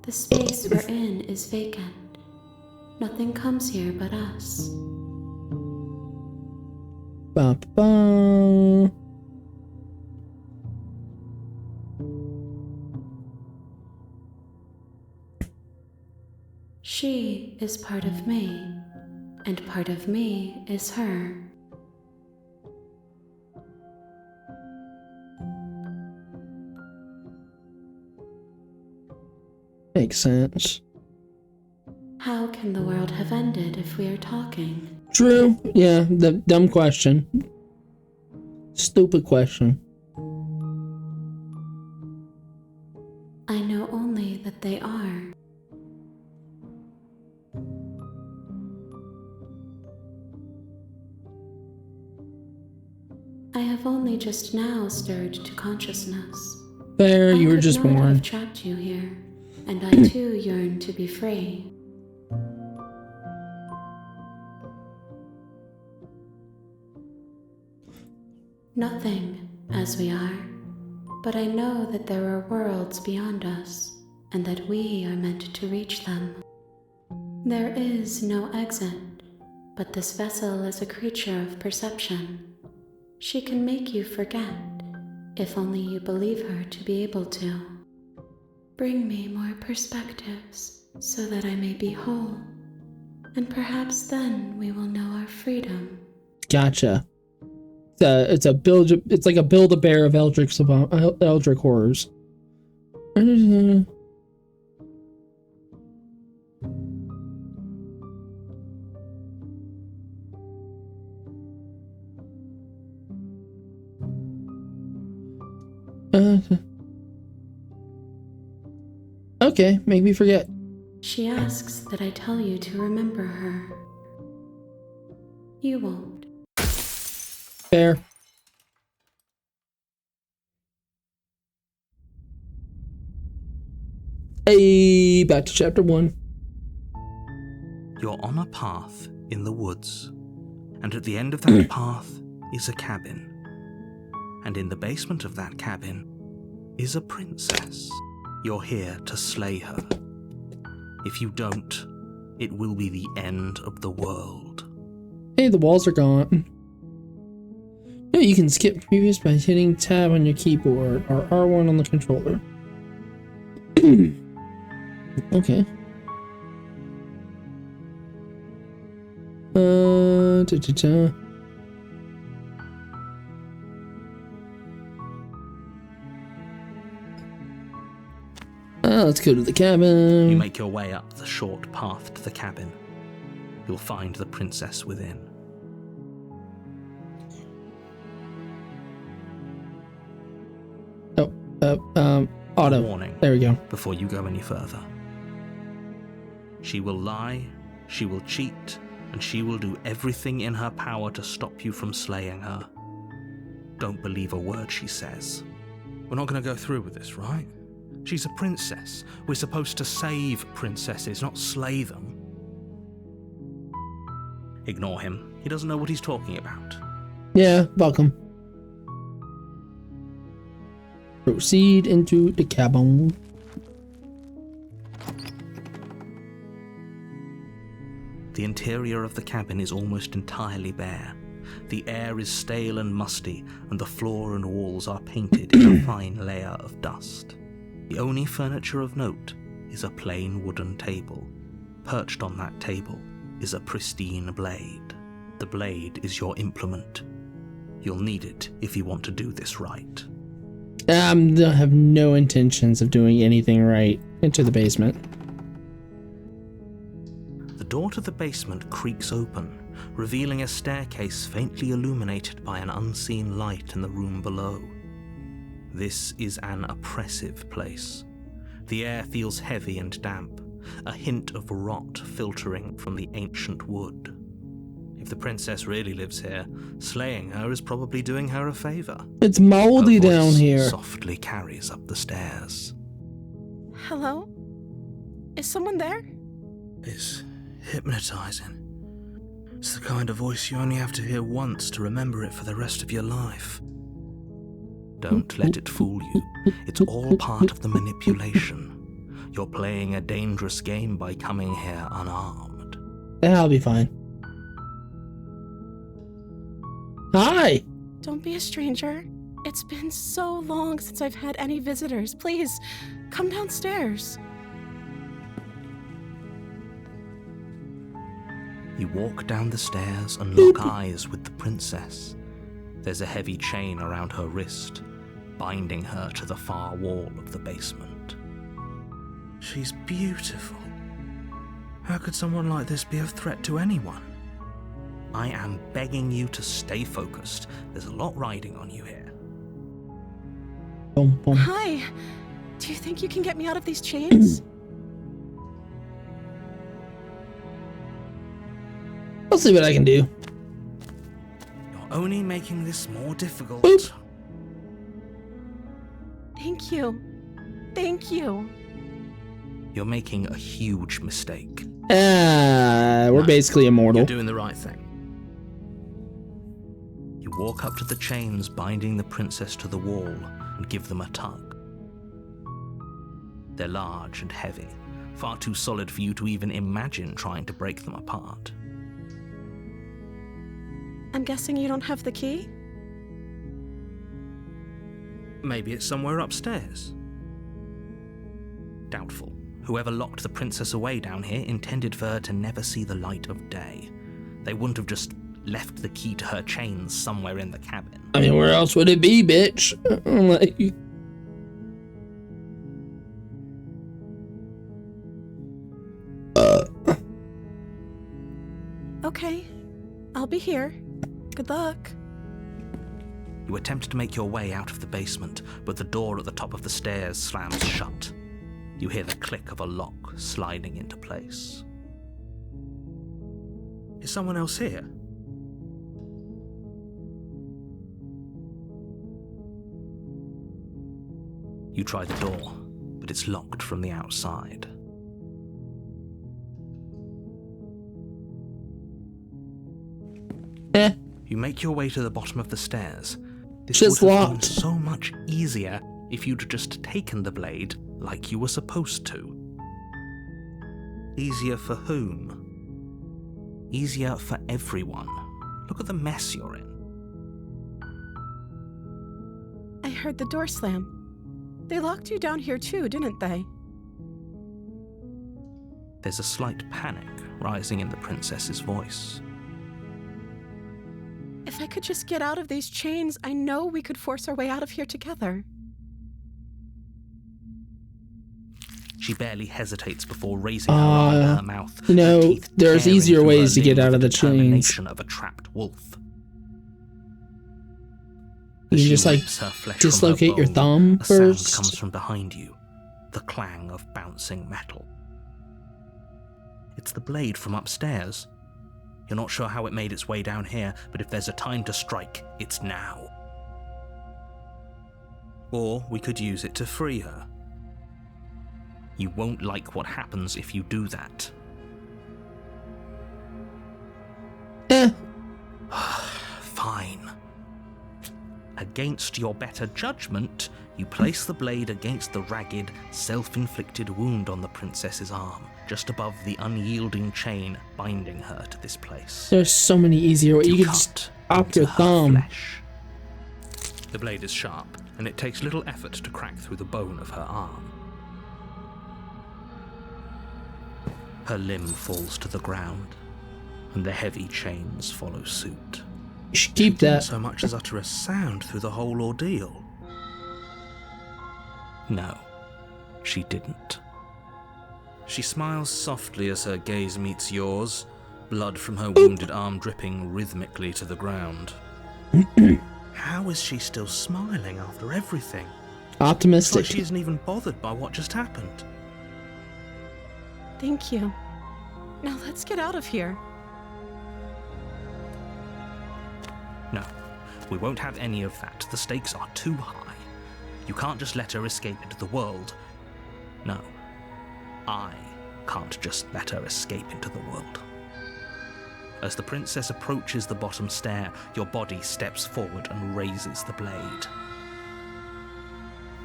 The space we're in is vacant. Nothing comes here but us. Ba-ba. She is part of me, and part of me is her. makes sense. How can the world have ended if we are talking? True. Yeah, the dumb question. Stupid question. I know only that they are. I have only just now stirred to consciousness. Fair, you were just I could not born. have trapped you here, and I too yearn to be free. Nothing, as we are, but I know that there are worlds beyond us, and that we are meant to reach them. There is no exit, but this vessel is a creature of perception. She can make you forget, if only you believe her to be able to. Bring me more perspectives, so that I may be whole, and perhaps then we will know our freedom. Gotcha. It's like a Build-A-Bear of Eldritch horrors. Okay, make me forget. She asks that I tell you to remember her. You won't. Fair. Hey, back to chapter 1. You're on a path in the woods, and at the end of that path is a cabin. And in the basement of that cabin is a princess. You're here to slay her. If you don't, it will be the end of the world. Hey, the walls are gone. No, you can skip previous by hitting tab on your keyboard or R1 on the controller. Okay. Let's go to the cabin. You make your way up the short path to the cabin. You'll find the princess within. Auto. A warning. There we go. Before you go any further. She will lie, she will cheat, and she will do everything in her power to stop you from slaying her. Don't believe a word she says. We're not going to go through with this, right? She's a princess. We're supposed to save princesses, not slay them. Ignore him. He doesn't know what he's talking about. Yeah, welcome. Proceed into the cabin. The interior of the cabin is almost entirely bare. The air is stale and musty, and the floor and walls are painted in a fine layer of dust. The only furniture of note is a plain wooden table. Perched on that table is a pristine blade. The blade is your implement. You'll need it if you want to do this right. I have no intentions of doing anything right. Into the basement. The door to the basement creaks open, revealing a staircase faintly illuminated by an unseen light in the room below. This is an oppressive place. The air feels heavy and damp, a hint of rot filtering from the ancient wood. If the princess really lives here, slaying her is probably doing her a favor. It's moldy Her voice down here. softly carries up the stairs. Hello? Is someone there? It's hypnotizing. It's the kind of voice you only have to hear once to remember it for the rest of your life. Don't let it fool you. It's all part of the manipulation. You're playing a dangerous game by coming here unarmed. I'll be fine. Hi! Don't be a stranger. It's been so long since I've had any visitors. Please, come downstairs. You walk down the stairs and lock eyes with the princess. There's a heavy chain around her wrist, binding her to the far wall of the basement. She's beautiful. How could someone like this be a threat to anyone? I am begging you to stay focused. There's a lot riding on you here. Boom, boom. Hi. Do you think you can get me out of these chains? I'll see what I can do. You're only making this more difficult. Boop. Thank you. Thank you. You're making a huge mistake. We're basically immortal. You're doing the right thing. You walk up to the chains binding the princess to the wall and give them a tug. They're large and heavy, far too solid for you to even imagine trying to break them apart. I'm guessing you don't have the key? Maybe it's somewhere upstairs. Doubtful. Whoever locked the princess away down here intended for her to never see the light of day. They wouldn't have just left the key to her chains somewhere in the cabin. I mean, where else would it be, bitch? Like... Okay. I'll be here. Good luck. You attempt to make your way out of the basement, but the door at the top of the stairs slams shut. You hear the click of a lock sliding into place. Is someone else here? You try the door, but it's locked from the outside. You make your way to the bottom of the stairs. This Just would have been locked. so much easier if you'd just taken the blade like you were supposed to. Easier for whom? Easier for everyone. Look at the mess you're in. I heard the door slam. They locked you down here too, didn't they? There's a slight panic rising in the princess's voice. If I could just get out of these chains, I know we could force our way out of here together. She barely hesitates before raising her arm to her mouth. You know, her teeth there's tearing easier through ways her to get limb out of with the chains. determination of a trapped wolf. You As she just, like, rips her flesh from her dislocate your bone, thumb a sound first. comes from behind you, the clang of bouncing metal. It's the blade from upstairs. You're not sure how it made its way down here, but if there's a time to strike, it's now. Or we could use it to free her. You won't like what happens if you do that. Fine. Against your better judgment, you place the blade against the ragged, self-inflicted wound on the princess's arm, just above the unyielding chain binding her to this place. There's so many easier ways. You could cut just chop into your her thumb. flesh. The blade is sharp, and it takes little effort to crack through the bone of her arm. Her limb falls to the ground, and the heavy chains follow suit. You should keep She didn't that. so much as utter a sound through the whole ordeal. No, she didn't. She smiles softly as her gaze meets yours, blood from her wounded arm dripping rhythmically to the ground. How is she still smiling after everything? It's like Optimistic. she isn't even bothered by what just happened. Thank you. Now let's get out of here. No, we won't have any of that. The stakes are too high. You can't just let her escape into the world. No, I can't just let her escape into the world. As the princess approaches the bottom stair, your body steps forward and raises the blade.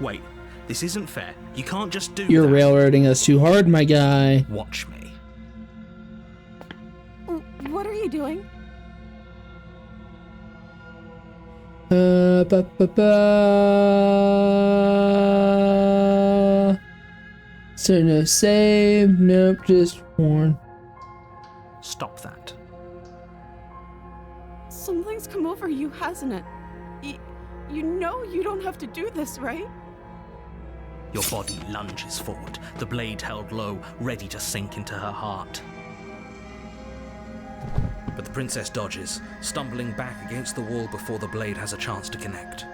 Wait, this isn't fair. You can't just do You're that. railroading us too hard, my guy. Watch me. What are you doing? So no save, nope, just warn. Stop that. Something's come over you, hasn't it? You know you don't have to do this, right? Your body lunges forward, the blade held low, ready to sink into her heart. But the princess dodges, stumbling back against the wall before the blade has a chance to connect.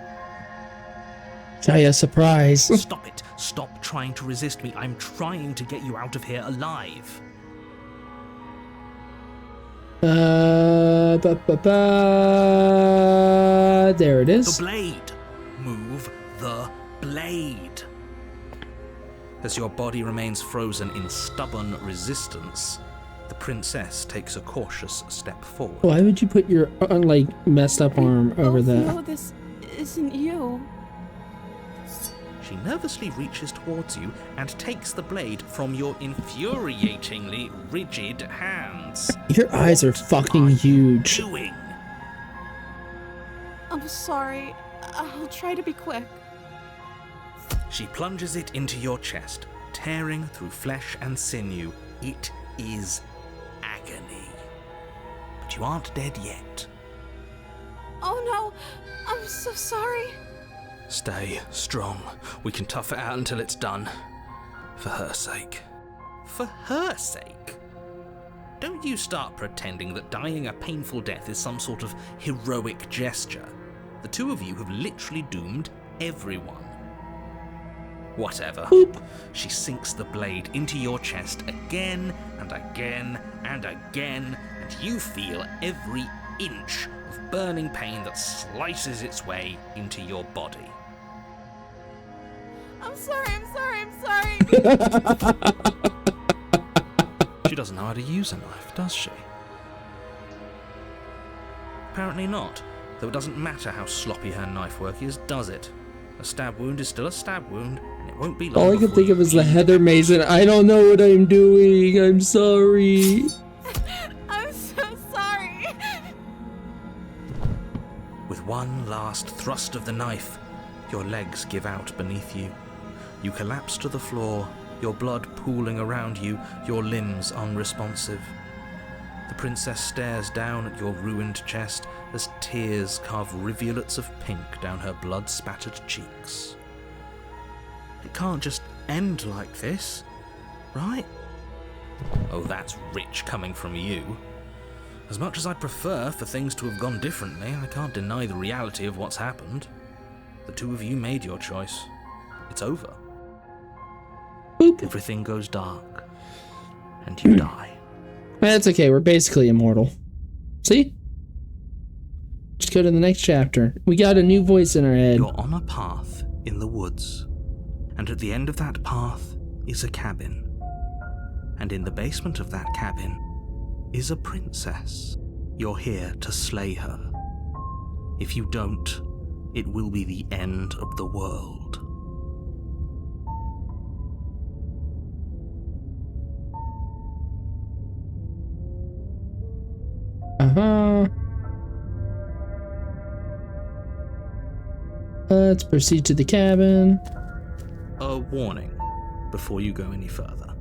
Jaya, surprise. Stop it. Stop trying to resist me. I'm trying to get you out of here alive. There it is. The blade. Move the blade. As your body remains frozen in stubborn resistance, the princess takes a cautious step forward. Why would you put your messed up arm over that? No, this isn't you. She nervously reaches towards you and takes the blade from your infuriatingly rigid hands. Your eyes are fucking huge. Doing? I'm sorry. I'll try to be quick. She plunges it into your chest, tearing through flesh and sinew. It is agony. But you aren't dead yet. Oh no, I'm so sorry. Stay strong. We can tough it out until it's done. For her sake. For her sake? Don't you start pretending that dying a painful death is some sort of heroic gesture. The two of you have literally doomed everyone. Whatever. Boop. She sinks the blade into your chest again and again and again, and you feel every inch of burning pain that slices its way into your body. I'm sorry. She doesn't know how to use a knife, does she? Apparently not, though it doesn't matter how sloppy her knife work is, does it? A stab wound is still a stab wound, and it won't be long. All I can before think you of is the bleed. Heather Mason. I don't know what I'm doing. I'm sorry. I'm so sorry. With one last thrust of the knife, your legs give out beneath you. You collapse to the floor, your blood pooling around you, your limbs unresponsive. The princess stares down at your ruined chest as tears carve rivulets of pink down her blood-spattered cheeks. It can't just end like this, right? Oh, that's rich coming from you. As much as I'd prefer for things to have gone differently, I can't deny the reality of what's happened. The two of you made your choice. It's over. Boop. Everything goes dark, and you die. That's okay. We're basically immortal. See? Just go to the next chapter. We got a new voice in our head. You're on a path in the woods, and at the end of that path is a cabin. And in the basement of that cabin is a princess. You're here to slay her. If you don't, it will be the end of the world. Let's proceed to the cabin. A warning before you go any further.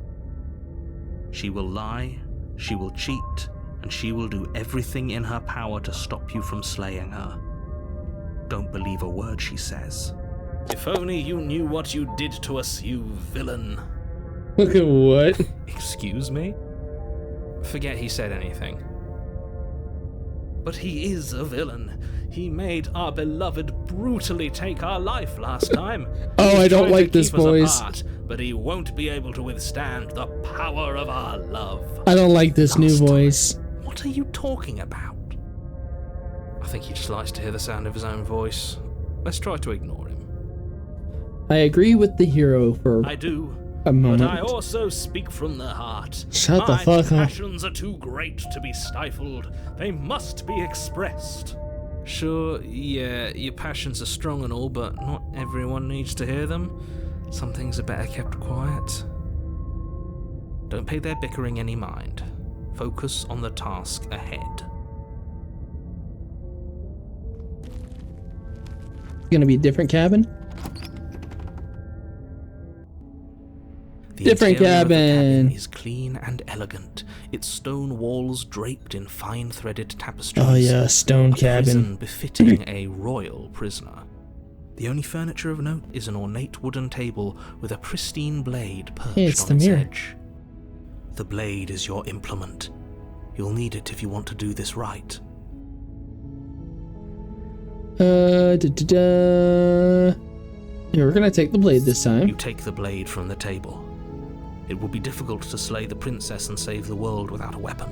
She will lie, she will cheat, and she will do everything in her power to stop you from slaying her. Don't believe a word she says. If only you knew what you did to us, you villain. Look at what? Excuse me? Forget he said anything. But he is a villain. He made our beloved brutally take our life last time. Oh, I don't He's like tried to this keep us voice. apart, but he won't be able to withstand the power of our love. I don't like this new Last time. voice. What are you talking about? I think he just likes to hear the sound of his own voice. Let's try to ignore him. I agree with the hero for I do. a moment. But I also speak from the heart. Shut the My fuck up. passions are too great to be stifled. They must be expressed. Sure, yeah, your passions are strong and all, but not everyone needs to hear them. Some things are better kept quiet. Don't pay their bickering any mind. Focus on the task ahead. Gonna be a different cabin? The Different interior of the cabin. is clean and elegant, its stone walls draped in fine threaded tapestries. Oh yeah, stone A cabin. prison befitting a royal prisoner. The only furniture of note is an ornate wooden table with a pristine blade perched Hey, it's on the its mirror. edge. The blade is your implement. You'll need it if you want to do this right. Yeah, we're gonna take the blade this time. You take the blade from the table. It will be difficult to slay the princess and save the world without a weapon.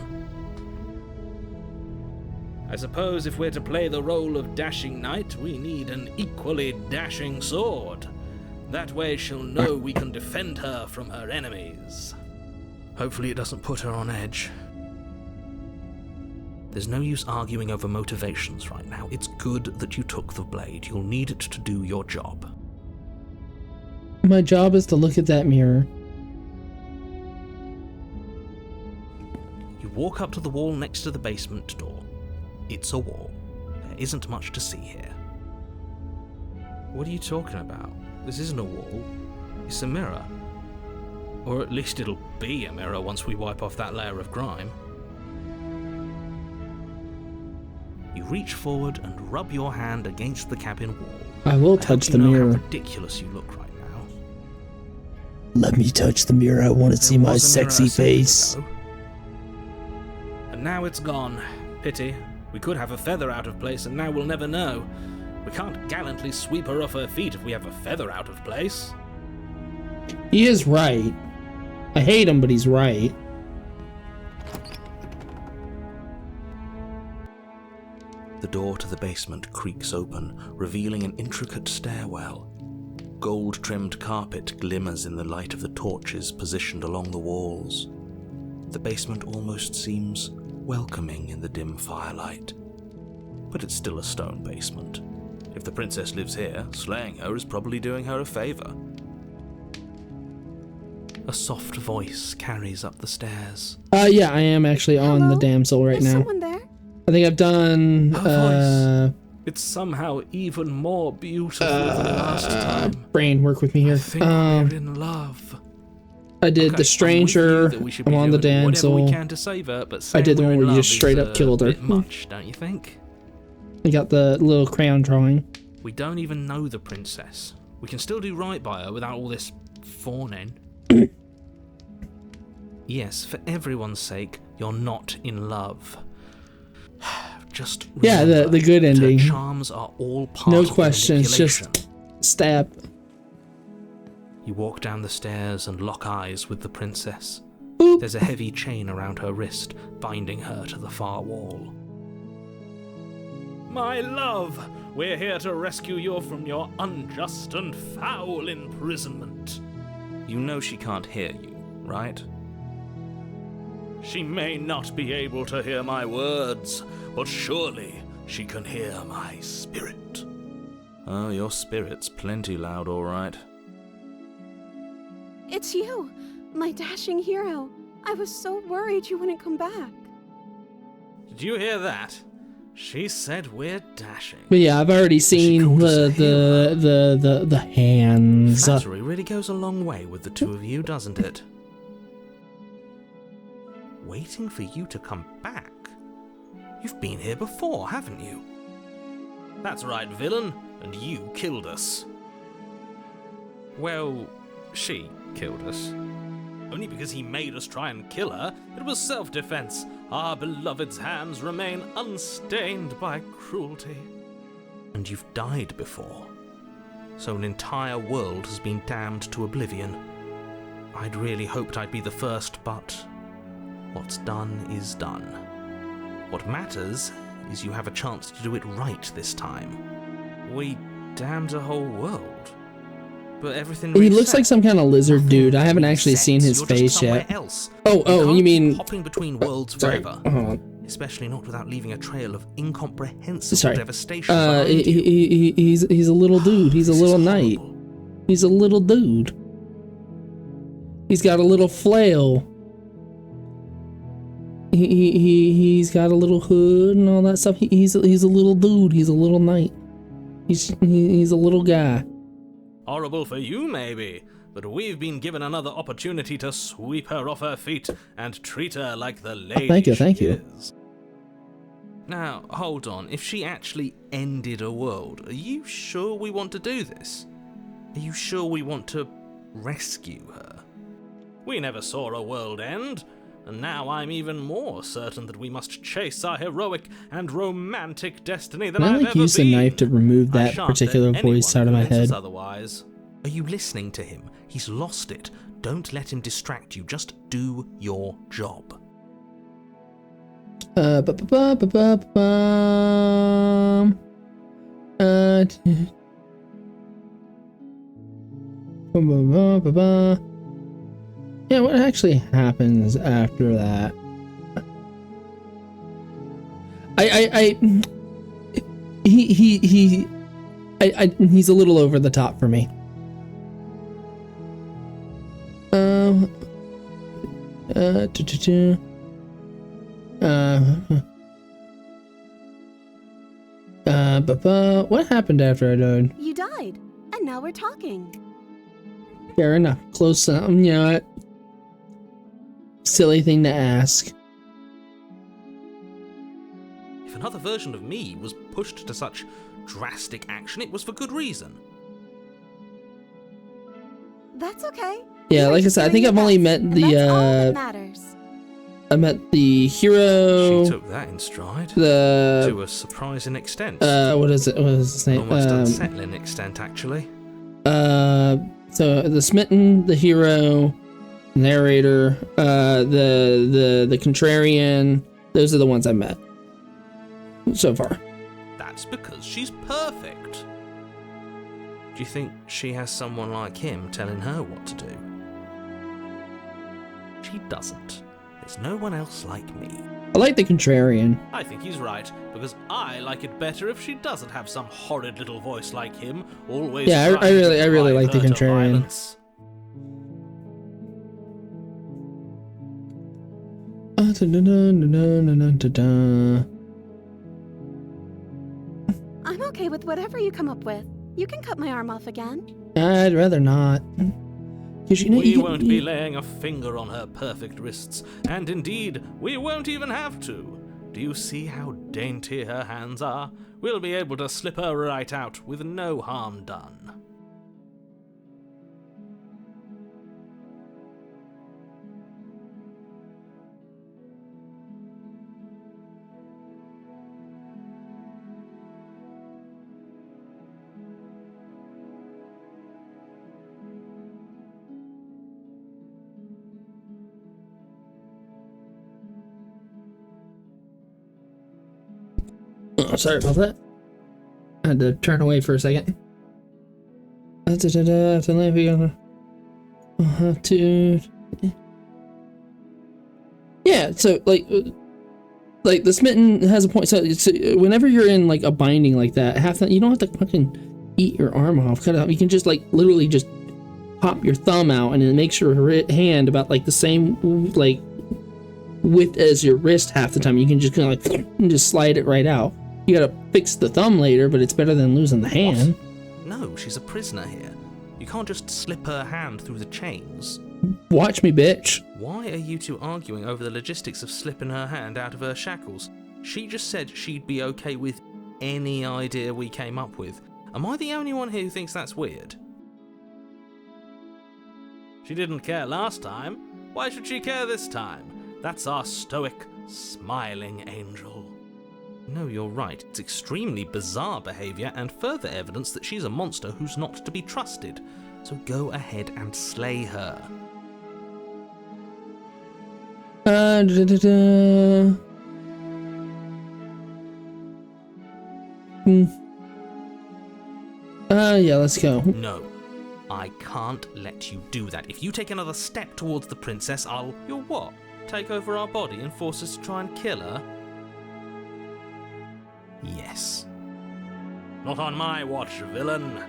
I suppose if we're to play the role of dashing knight, we need an equally dashing sword. That way she'll know we can defend her from her enemies. Hopefully it doesn't put her on edge. There's no use arguing over motivations right now. It's good that you took the blade. You'll need it to do your job. My job is to look at that mirror. You walk up to the wall next to the basement door. It's a wall. There isn't much to see here. What are you talking about? This isn't a wall. It's a mirror. Or at least it'll be a mirror once we wipe off that layer of grime. You reach forward and rub your hand against the cabin wall. I will touch the You know mirror. how ridiculous you look right now. Let me touch the mirror. I want to see There my was a mirror sexy a second face. ago. And now it's gone. Pity. We could have a feather out of place and now we'll never know. We can't gallantly sweep her off her feet if we have a feather out of place. He is right. I hate him, but he's right. The door to the basement creaks open, revealing an intricate stairwell. Gold-trimmed carpet glimmers in the light of the torches positioned along the walls. The basement almost seems welcoming in the dim firelight. But it's still a stone basement. If the princess lives here, slaying her is probably doing her a favor. A soft voice carries up the stairs. Yeah, I am actually on the Hello? damsel right Is now. someone there? I think I've done, Her voice. It's somehow even more beautiful than last time. brain, work with me I here. think we're in love. I did Okay, the stranger, I'm on the damsel. Whatever we can to save her, but I did the saying one we're where in you just love straight is up killed her. a bit much, don't you think? I got the little crayon drawing. We don't even know the princess. We can still do right by her without all this fawning. Yes, for everyone's sake, you're not in love. Just Yeah, remember, the good ending. her charms are all part No of the questions, just manipulation. stab. You walk down the stairs and lock eyes with the princess. Boop. There's a heavy chain around her wrist, binding her to the far wall. My love, we're here to rescue you from your unjust and foul imprisonment. You know she can't hear you, right? She may not be able to hear my words, but surely she can hear my spirit. Oh, your spirit's plenty loud, all right. It's you, my dashing hero. I was so worried you wouldn't come back. Did you hear that? She said we're dashing. But yeah, I've already seen called us a the hands. Flattery really goes a long way with the two of you, doesn't it? Waiting for you to come back? You've been here before, haven't you? That's right, villain, and you killed us. Well, she killed us. Only because he made us try and kill her. It was self-defense. Our beloved's hands remain unstained by cruelty. And you've died before. So an entire world has been damned to oblivion. I'd really hoped I'd be the first, but what's done is done. What matters is you have a chance to do it right this time. We damned a whole world. But everything He looks reset. like some kind of lizard dude. I haven't actually Resets. seen his You're just face somewhere yet. Else. Oh, You you can't keep mean... hopping between worlds Sorry. forever. Hold on. Especially not without leaving a trail of incomprehensible Sorry. devastation behind you. He's a little dude. He's a This is little knight. horrible. He's a little dude. He's got a little flail. He's got a little hood and all that stuff. He's a little dude. He's a little knight. He's a little guy. Horrible for you, maybe, but we've been given another opportunity to sweep her off her feet and treat her like the lady Thank you. she is. Now, hold on. If she actually ended a world, are you sure we want to do this? Are you sure we want to rescue her? We never saw a world end, and now I'm even more certain that we must chase our heroic and romantic destiny than Can I I've like ever use the been. knife to remove I that shan't particular let voice anyone out of my convince us head? Otherwise. Are you listening to him? He's lost it. Don't let him distract you. Just do your job. Ba-ba-ba-ba-ba-bum. Ba-ba-ba-ba-ba. Yeah, what actually happens after that? He's a little over the top for me. What happened after I died? You died, and now we're talking. Fair enough. Close enough. You know what? Silly thing to ask. If another version of me was pushed to such drastic action, it was for good reason. That's okay. Yeah, You're like I just said, I doing think I've your only best, met and that's all that the matters. I met the hero. She took that in stride. The to a surprising extent. what is it? What is his name? Almost unsettling extent, actually. So the smitten, the hero, narrator, the contrarian. Those are the ones I met so far. That's because she's perfect. Do you think she has someone like him telling her what to do? She doesn't. There's no one else like me. I like the contrarian. I think he's right, because I like it better if she doesn't have some horrid little voice like him, always Yeah, I trying to really drive like the her to contrarian. violence. I'm okay with whatever you come up with. You can cut my arm off again. I'd rather not. 'Cause you know, We you- won't be laying a finger on her perfect wrists, and indeed, we won't even have to. Do you see how dainty her hands are? We'll be able to slip her right out with no harm done. Oh, sorry about that. I had to turn away for a second. Yeah, so like the smitten has a point. So it's, whenever you're in like a binding like that, you don't have to fucking eat your arm off. Cut it off. You can just like literally just pop your thumb out, and it makes your hand about like the same like width as your wrist half the time. You can just kind of like and just slide it right out. You gotta fix the thumb later, but it's better than losing the hand. What? No, she's a prisoner here. You can't just slip her hand through the chains. Watch me, bitch. Why are you two arguing over the logistics of slipping her hand out of her shackles? She just said she'd be okay with any idea we came up with. Am I the only one here who thinks that's weird? She didn't care last time. Why should she care this time? That's our stoic, smiling angel. No, you're right. It's extremely bizarre behaviour and further evidence that she's a monster who's not to be trusted. So go ahead and slay her. Yeah, let's go. No, I can't let you do that. If you take another step towards the princess, You'll what? Take over our body and force us to try and kill her? Yes. Not on my watch, villain.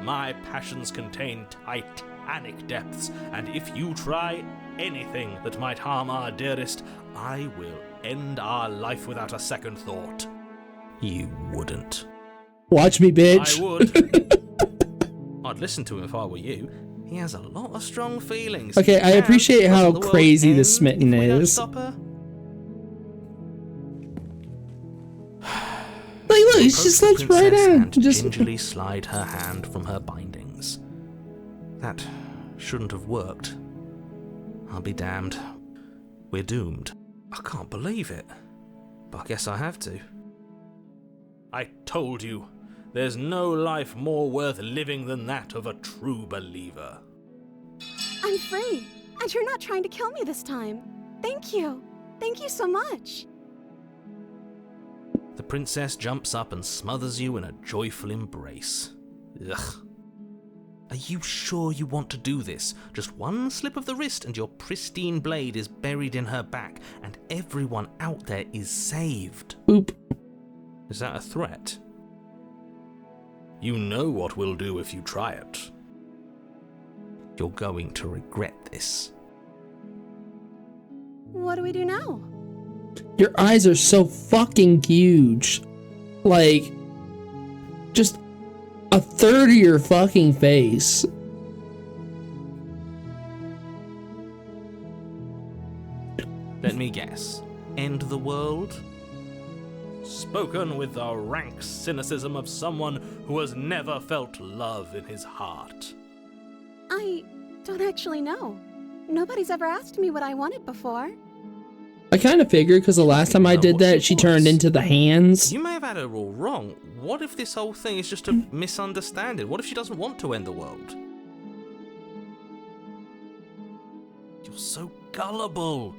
My passions contain titanic depths, and if you try anything that might harm our dearest, I will end our life without a second thought. You wouldn't. Watch me, bitch. I would. I'd listen to him if I were you. He has a lot of strong feelings. Okay, I And appreciate how doesn't the world crazy end the smitten if we don't is. stop her? Look, she slips right and out. Just gingerly slide her hand from her bindings. That shouldn't have worked. I'll be damned. We're doomed. I can't believe it. But I guess I have to. I told you, there's no life more worth living than that of a true believer. I'm free, and you're not trying to kill me this time. Thank you. Thank you so much. The princess jumps up and smothers you in a joyful embrace. Ugh. Are you sure you want to do this? Just one slip of the wrist and your pristine blade is buried in her back, and everyone out there is saved. boop. Is that a threat? You know what we'll do if you try it. You're going to regret this. What do we do now? Your eyes are so fucking huge. Like, just a third of your fucking face. Let me guess. End the world? Spoken with the rank cynicism of someone who has never felt love in his heart. I don't actually know. Nobody's ever asked me what I wanted before. I kind of figured because the last time I did that, she turned into the hands. You may have had her all wrong. What if this whole thing is just a misunderstanding? What if she doesn't want to end the world? You're so gullible.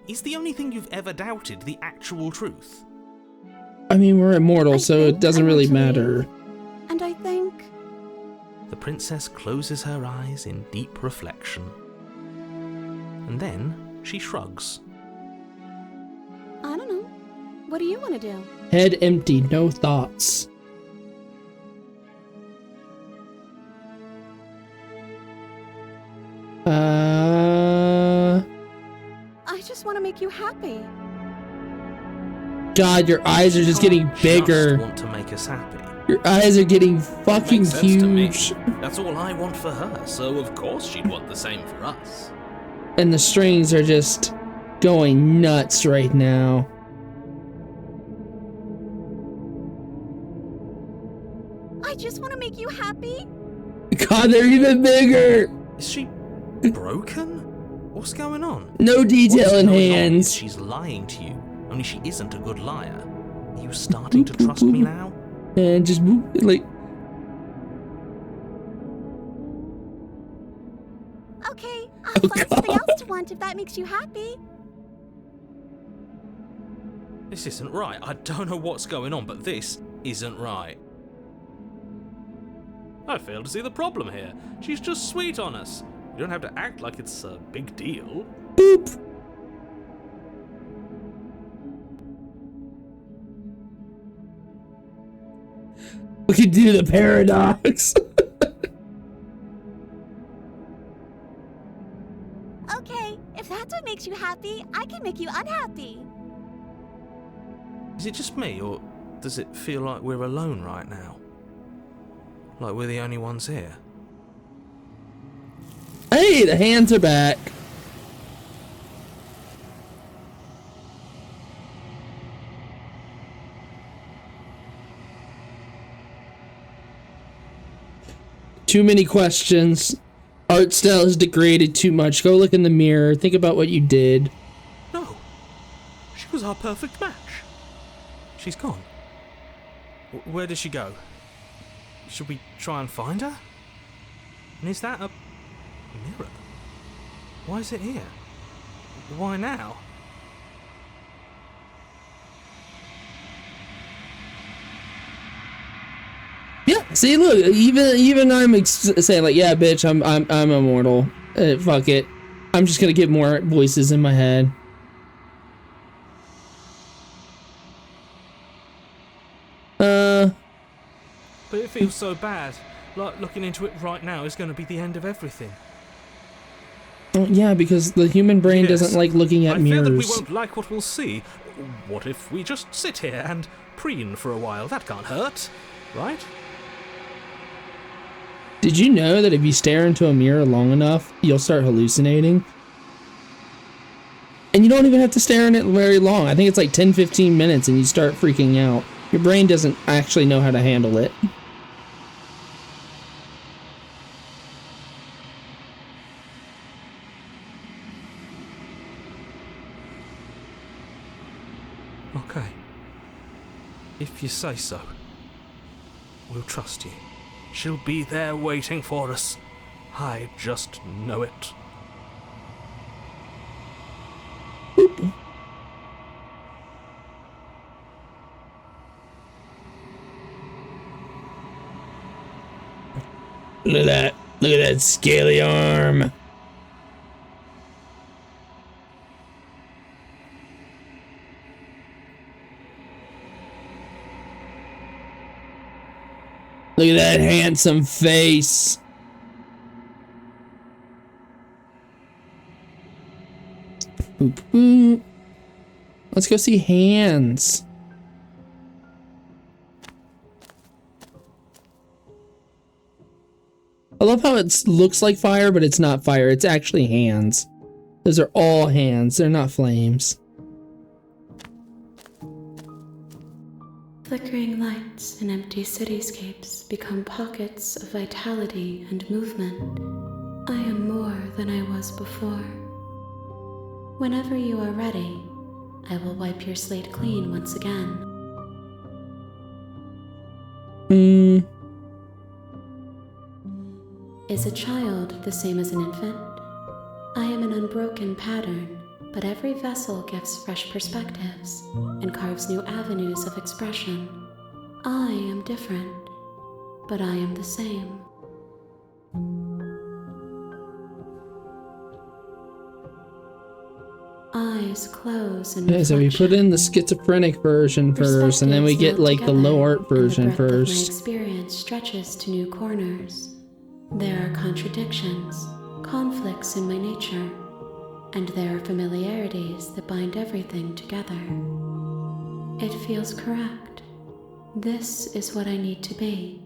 Is the only thing you've ever doubted the actual truth? I mean, we're immortal, so it doesn't really matter. And I think... The princess closes her eyes in deep reflection. And then she shrugs. I don't know. What do you want to do? Head empty, no thoughts. I just want to make you happy. God, your eyes are just getting bigger. Just want to make us happy. Your eyes are getting fucking Makes sense to me. huge. That's all I want for her, so of course she'd want the same for us. And the strings are just going nuts right now. I just want to make you happy. God, they're even bigger. Is she broken? What's going on? No detail What's in going on hands. is she's lying to you, only she isn't a good liar. Are you starting to trust me now? And just like, Okay, I'll find something else to want if that makes you happy. This isn't right. I don't know what's going on, but this isn't right. I fail to see the problem here. She's just sweet on us. You don't have to act like it's a big deal. boop. We could do the paradox. Okay, if that's what makes you happy, I can make you unhappy. Is it just me, or does it feel like we're alone right now? Like we're the only ones here? Hey, the hands are back. Too many questions. Art style has degraded too much. Go look in the mirror. Think about what you did. No. She was our perfect match. She's gone. Where did she go? Should we try and find her? And is that a mirror? Why is it here? Why now? Yeah. See, look. Even I'm saying like, yeah, bitch. I'm immortal. Fuck it. I'm just gonna get more voices in my head. But it feels so bad. Like looking into it right now is going to be the end of everything. Oh, yeah, because the human brain doesn't like looking at I fear that we mirrors. won't like what we'll see. What if we just sit here and preen for a while? That can't hurt, right? Did you know that if you stare into a mirror long enough, you'll start hallucinating? And you don't even have to stare in it very long. I think it's like 10-15 minutes and you start freaking out. Your brain doesn't actually know how to handle it. Okay. If you say so. We'll trust you. She'll be there waiting for us. I just know it. Look at that. Look at that scaly arm. Look at that handsome face. Boop, boop. Let's go see hands. I love how it looks like fire, but it's not fire. It's actually hands. Those are all hands. They're not flames. Flickering lights in empty cityscapes become pockets of vitality and movement. I am more than I was before. Whenever you are ready, I will wipe your slate clean once again. Is a child the same as an infant? I am an unbroken pattern, but every vessel gives fresh perspectives and carves new avenues of expression. I am different, but I am the same. Eyes close and Okay, so we put in the schizophrenic version first, and then we get like the low art version the breadth of my first. experience stretches to new corners. There are contradictions, conflicts in my nature, and there are familiarities that bind everything together. It feels correct. This is what I need to be.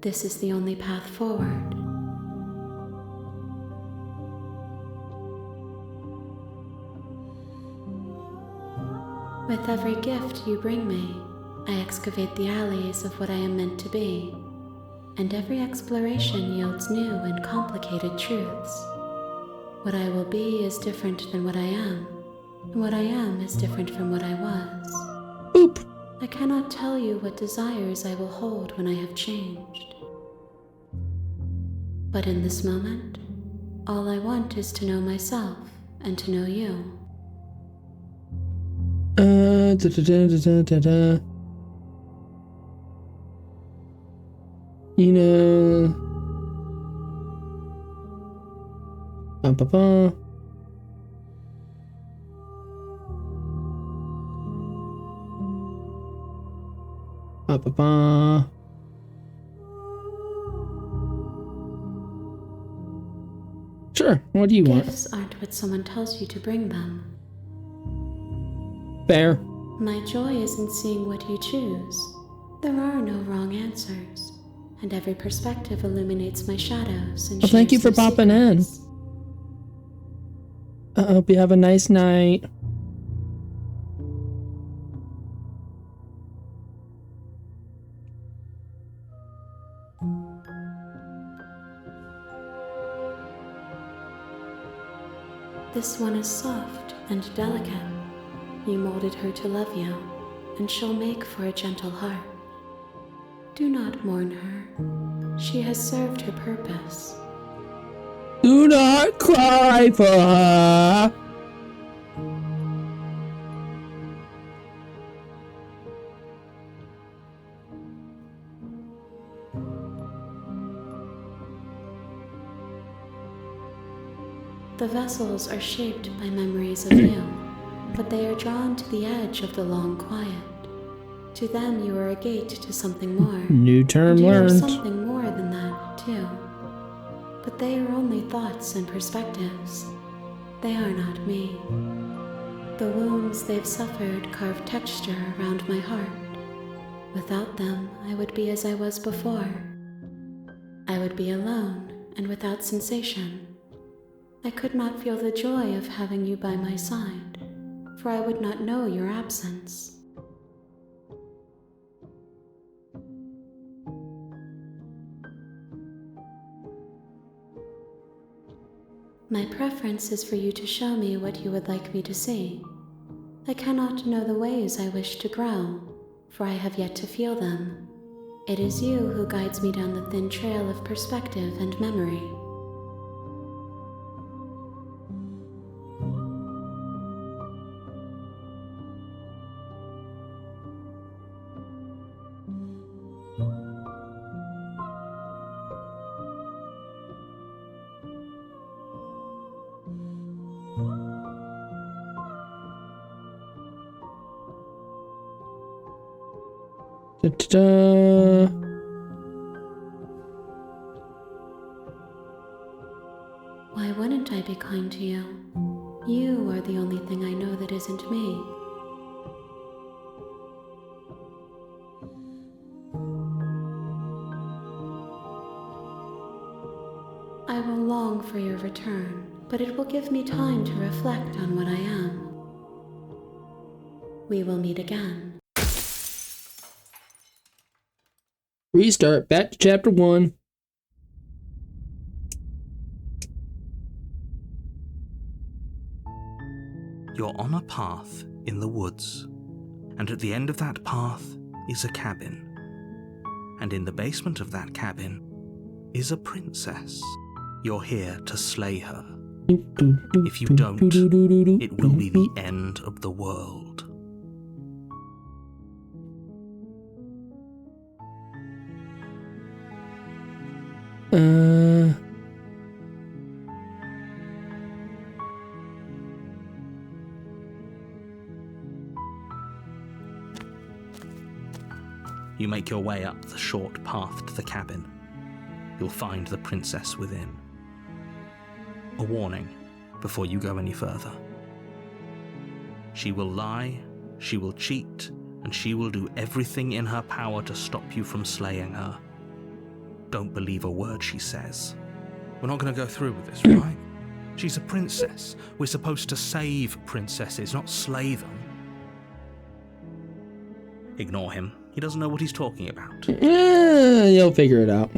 This is the only path forward. With every gift you bring me, I excavate the alleys of what I am meant to be, and every exploration yields new and complicated truths. What I will be is different than what I am, and what I am is different from what I was. Boop. I cannot tell you what desires I will hold when I have changed. But in this moment, all I want is to know myself and to know you. Da, da, da, da, da, da. You know. Ba-ba-ba. Ba-ba-ba. Sure, what do you want? Gifts aren't what someone tells you to bring them. Fair. My joy is in seeing what you choose. There are no wrong answers, and every perspective illuminates my shadows and Well, thank you shares for new popping in. secrets. I hope you have a nice night. This one is soft and delicate. You molded her to love you, and she'll make for a gentle heart. Do not mourn her. She has served her purpose. Do not cry for her. The vessels are shaped by memories of you, but they are drawn to the edge of the long quiet. To them you are a gate to something more. New term And you are learned. something more than that, too. But they are only thoughts and perspectives. They are not me. The wounds they've suffered carve texture around my heart. Without them, I would be as I was before. I would be alone and without sensation. I could not feel the joy of having you by my side, for I would not know your absence. My preference is for you to show me what you would like me to see. I cannot know the ways I wish to grow, for I have yet to feel them. It is you who guides me down the thin trail of perspective and memory. Da-da-da. Why wouldn't I be kind to you? You are the only thing I know that isn't me. I will long for your return, but it will give me time to reflect on what I am. We will meet again. Restart. Back to chapter 1. You're on a path in the woods, and at the end of that path is a cabin. And in the basement of that cabin is a princess. You're here to slay her. If you don't, it will be the end of the world. You make your way up the short path to the cabin. You'll find the princess within. A warning before you go any further. She will lie, she will cheat, and she will do everything in her power to stop you from slaying her. Don't believe a word she says. We're not going to go through with this, right? She's a princess. We're supposed to save princesses, not slay them. Ignore him. He doesn't know what he's talking about. You'll figure it out.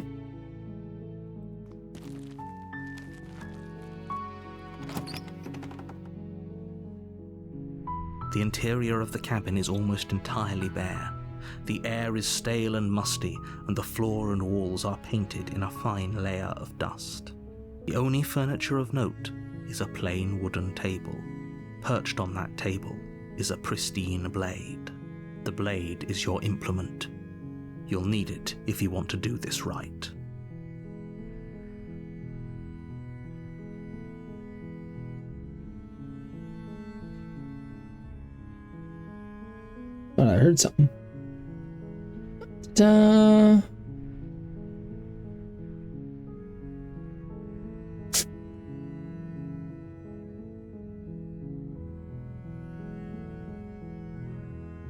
The interior of the cabin is almost entirely bare. The air is stale and musty, and the floor and walls are painted in a fine layer of dust. The only furniture of note is a plain wooden table. Perched on that table is a pristine blade. The blade is your implement. You'll need it if you want to do this right. But I heard something. Ta-da.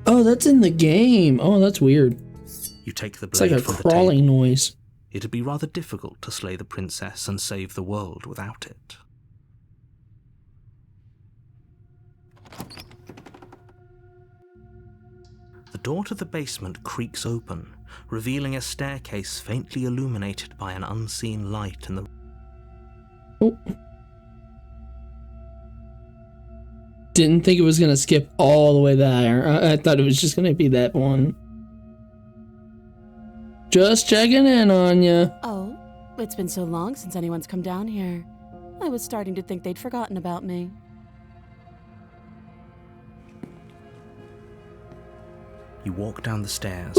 Oh, that's in the game. Oh, that's weird. You take the It's blade like a from the crawling table. noise. It'd be rather difficult to slay the princess and save the world without it. The door to the basement creaks open, revealing a staircase faintly illuminated by an unseen light in the... Oh. Didn't think it was gonna skip all the way there. I thought it was just gonna be that one. Just checking in on ya. Oh, it's been so long since anyone's come down here. I was starting to think they'd forgotten about me. You walk down the stairs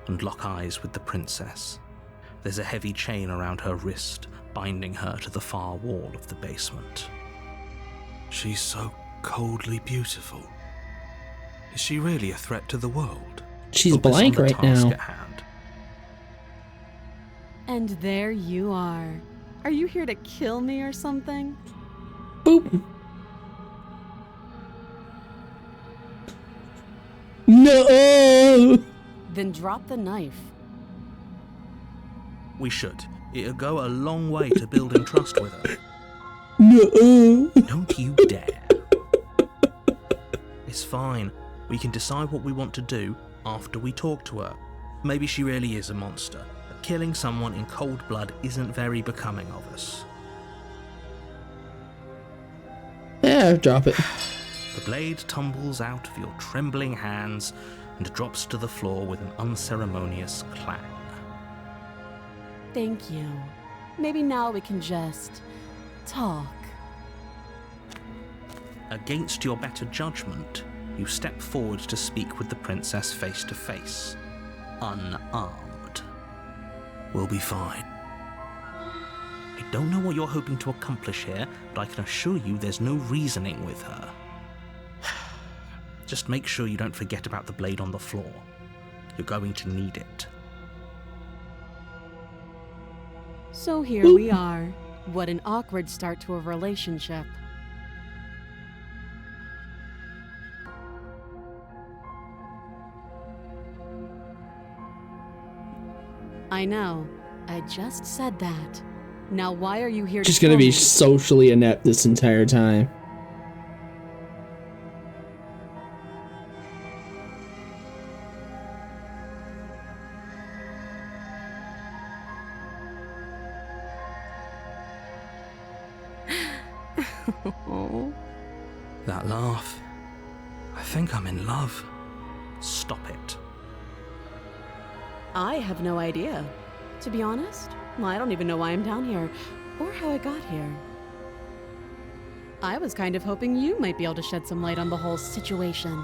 and lock eyes with the princess. There's a heavy chain around her wrist, binding her to the far wall of the basement. She's so coldly beautiful. Is she really a threat to the world? She's Focus blank on the right task now. at hand. And there you are. Are you here to kill me or something? Boop. No. Then drop the knife. We should. It'll go a long way to building trust with her. No. Don't you dare. It's fine. We can decide what we want to do after we talk to her. Maybe she really is a monster, but killing someone in cold blood isn't very becoming of us. Yeah, drop it. The blade tumbles out of your trembling hands and drops to the floor with an unceremonious clang. Thank you. Maybe now we can just talk. Against your better judgment, you step forward to speak with the princess face to face, unarmed. We'll be fine. I don't know what you're hoping to accomplish here, but I can assure you there's no reasoning with her. Just make sure you don't forget about the blade on the floor. You're going to need it. So here we are. What an awkward start to a relationship. I know. I just said that. Now why are you here She's to gonna kill be me? socially inept this entire time. That laugh. I think I'm in love. Stop it. I have no idea. To be honest, I don't even know why I'm down here, or how I got here. I was kind of hoping you might be able to shed some light on the whole situation.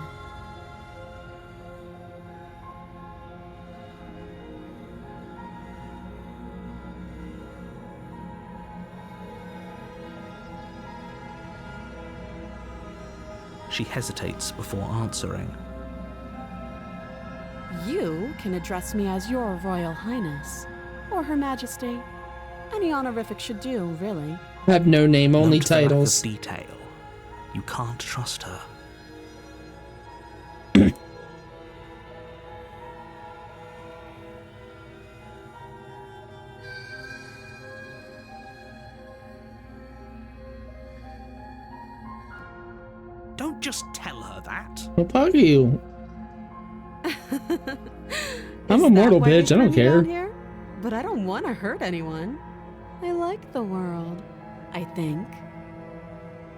She hesitates before answering. You can address me as Your Royal Highness, or Her Majesty. Any honorific should do, really. I have no name, only Note the lack of titles. detail. You can't trust her. Don't just tell her that. Well, fuck you. I'm Is a mortal that why bitch, they I don't threw me care. down here? But I don't want to hurt anyone. I like the world, I think.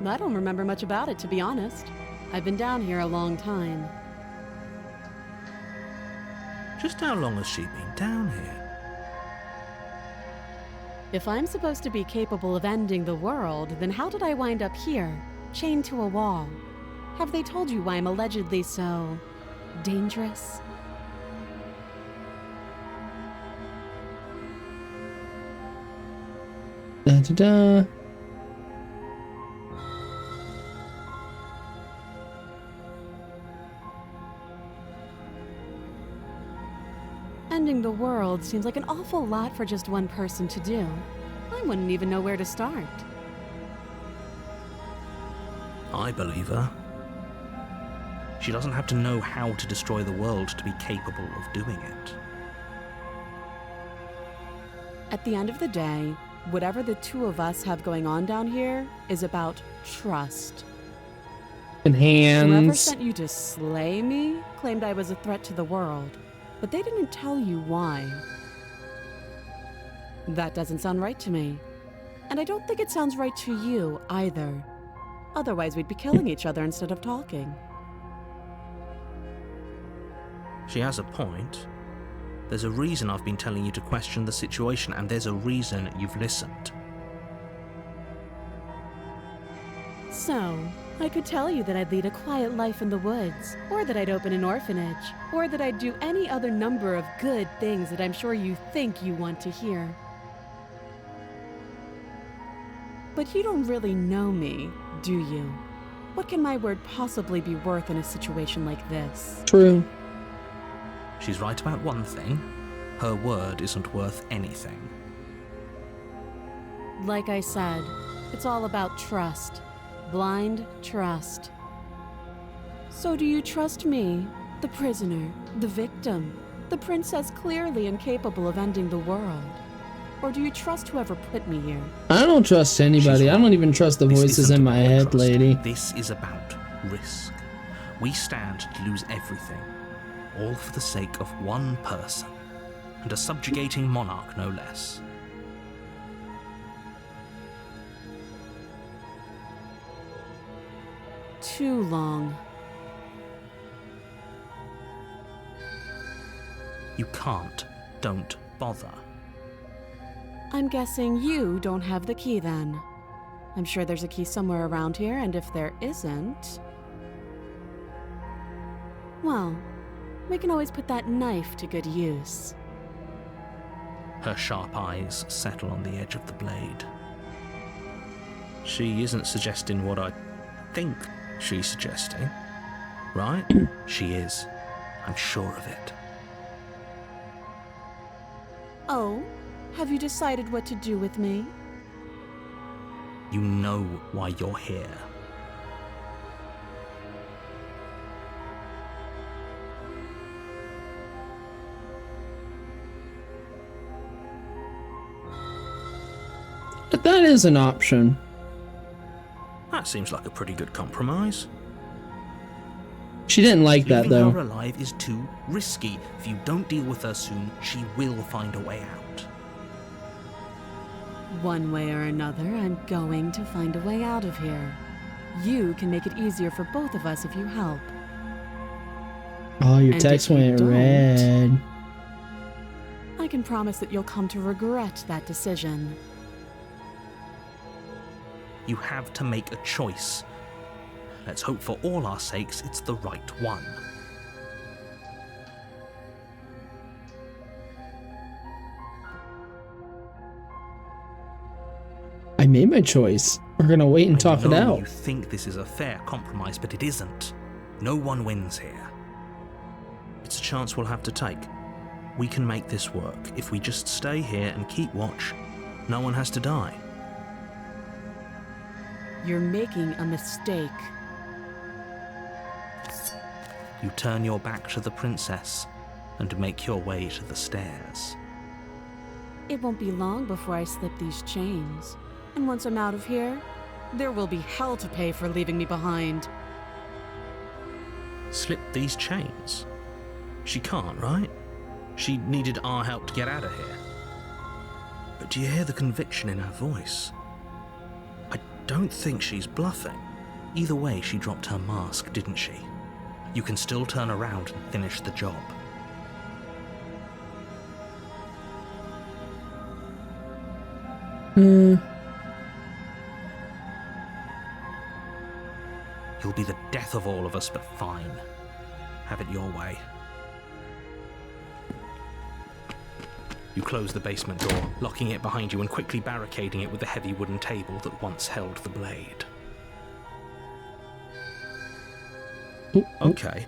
I don't remember much about it, to be honest. I've been down here a long time. Just how long has she been down here? If I'm supposed to be capable of ending the world, then how did I wind up here, chained to a wall? Have they told you why I'm allegedly so dangerous? Da da da. Ending the world seems like an awful lot for just one person to do. I wouldn't even know where to start. I believe her. She doesn't have to know how to destroy the world to be capable of doing it. At the end of the day, whatever the two of us have going on down here is about trust. And Whoever hands. sent you to slay me claimed I was a threat to the world, but they didn't tell you why. That doesn't sound right to me. And I don't think it sounds right to you either. Otherwise, we'd be killing each other instead of talking. She has a point. There's a reason I've been telling you to question the situation, and there's a reason you've listened. So, I could tell you that I'd lead a quiet life in the woods, or that I'd open an orphanage, or that I'd do any other number of good things that I'm sure you think you want to hear. But you don't really know me, do you? What can my word possibly be worth in a situation like this? True. She's right about one thing. Her word isn't worth anything. Like I said, it's all about trust. Blind trust. So do you trust me, the prisoner, the victim, the princess clearly incapable of ending the world? Or do you trust whoever put me here? I don't trust anybody. I don't even trust the This voices isn't in my about head, trust. lady. This is about risk. We stand to lose everything, all for the sake of one person, and a subjugating monarch no less. too long. You can't. Don't bother. I'm guessing you don't have the key then. I'm sure there's a key somewhere around here, and if there isn't... well, we can always put that knife to good use. Her sharp eyes settle on the edge of the blade. She isn't suggesting what I think she's suggesting, right? She is. I'm sure of it. Oh, have you decided what to do with me? You know why you're here. But that is an option. That seems like a pretty good compromise. She didn't like that, Leaving though. her alive is too risky. If you don't deal with her soon, she will find a way out. One way or another, I'm going to find a way out of here. You can make it easier for both of us if you help. Oh, your And text if you went don't- red. I can promise that you'll come to regret that decision. You have to make a choice. Let's hope for all our sakes it's the right one. I made my choice. We're gonna wait and talk I it know out. you think this is a fair compromise, but it isn't. No one wins here. It's a chance we'll have to take. We can make this work. If we just stay here and keep watch, no one has to die. You're making a mistake. You turn your back to the princess and make your way to the stairs. It won't be long before I slip these chains. And once I'm out of here, there will be hell to pay for leaving me behind. Slip these chains? She can't, right? She needed our help to get out of here. But do you hear the conviction in her voice? I don't think she's bluffing. Either way, she dropped her mask, didn't she? You can still turn around and finish the job. You'll be the death of all of us, but fine. Have it your way. You close the basement door, locking it behind you and quickly barricading it with the heavy wooden table that once held the blade. Okay,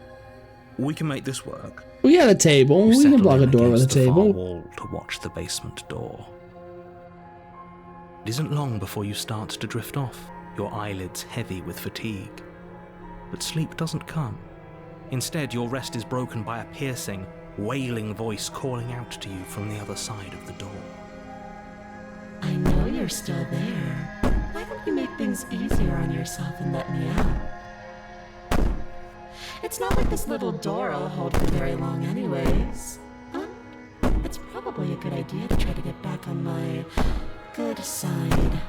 we can make this work. We got a table. You We can settle block a in door with a against the far table. wall to watch the basement door. It isn't long before you start to drift off, your eyelids heavy with fatigue. But sleep doesn't come. Instead, your rest is broken by a piercing, wailing voice calling out to you from the other side of the door. I know you're still there. Why don't you make things easier on yourself and let me out? It's not like this little door will hold for very long anyways. It's probably a good idea to try to get back on my good side.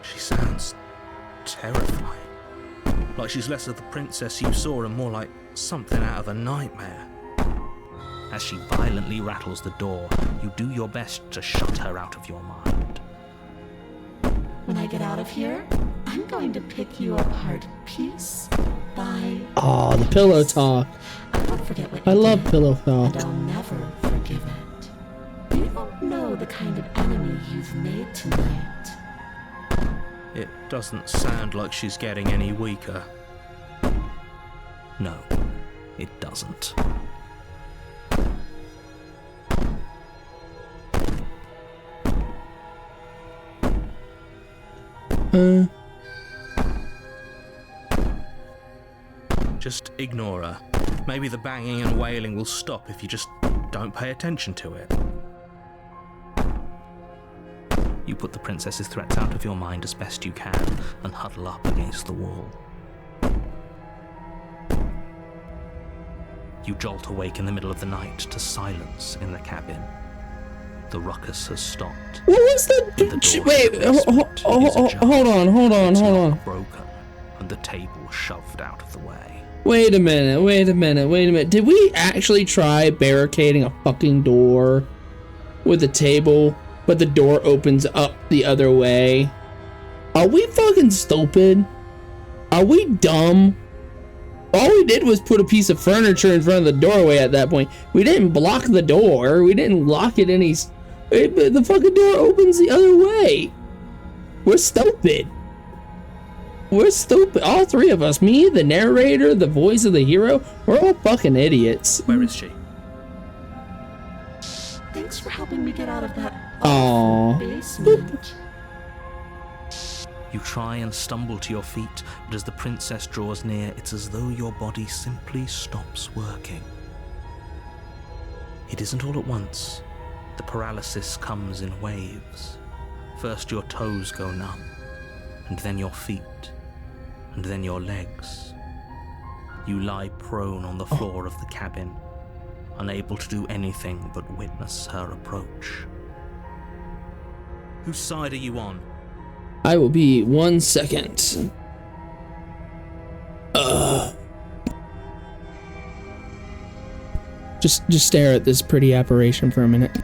She sounds terrifying. Like she's less of the princess you saw and more like something out of a nightmare. As she violently rattles the door, you do your best to shut her out of your mind. When I get out of here, I'm going to pick you apart piece by Oh, the pillow talk. I won't forget what I you love did, pillow talk. and I'll never forgive it. You don't know the kind of enemy you've made tonight. It doesn't sound like she's getting any weaker. No, it doesn't. Just ignore her. Maybe the banging and wailing will stop if you just don't pay attention to it. You put the princess's threats out of your mind as best you can and huddle up against the wall. You jolt awake in the middle of the night to silence in the cabin. The ruckus has stopped. What was The door the... to Wait, the basement is ajar. hold on. It's not broken. and the table shoved out of the way. Wait a minute. Did we actually try barricading a fucking door with a table, but the door opens up the other way? Are we fucking stupid? Are we dumb? All we did was put a piece of furniture in front of the doorway at that point. We didn't block the door. We didn't lock it any... The fucking door opens the other way. We're stupid. We're stupid. All three of us. Me, the narrator, the voice of the hero. We're all fucking idiots. Where is she? Thanks for helping me get out of that Aww. basement. You try and stumble to your feet, but as the princess draws near, it's as though your body simply stops working. It isn't all at once. The paralysis comes in waves. First your toes go numb, and then your feet, and then your legs. You lie prone on the floor of the cabin, unable to do anything but witness her approach. Whose side are you on? I will be 1 second. Just stare at this pretty apparition for a minute.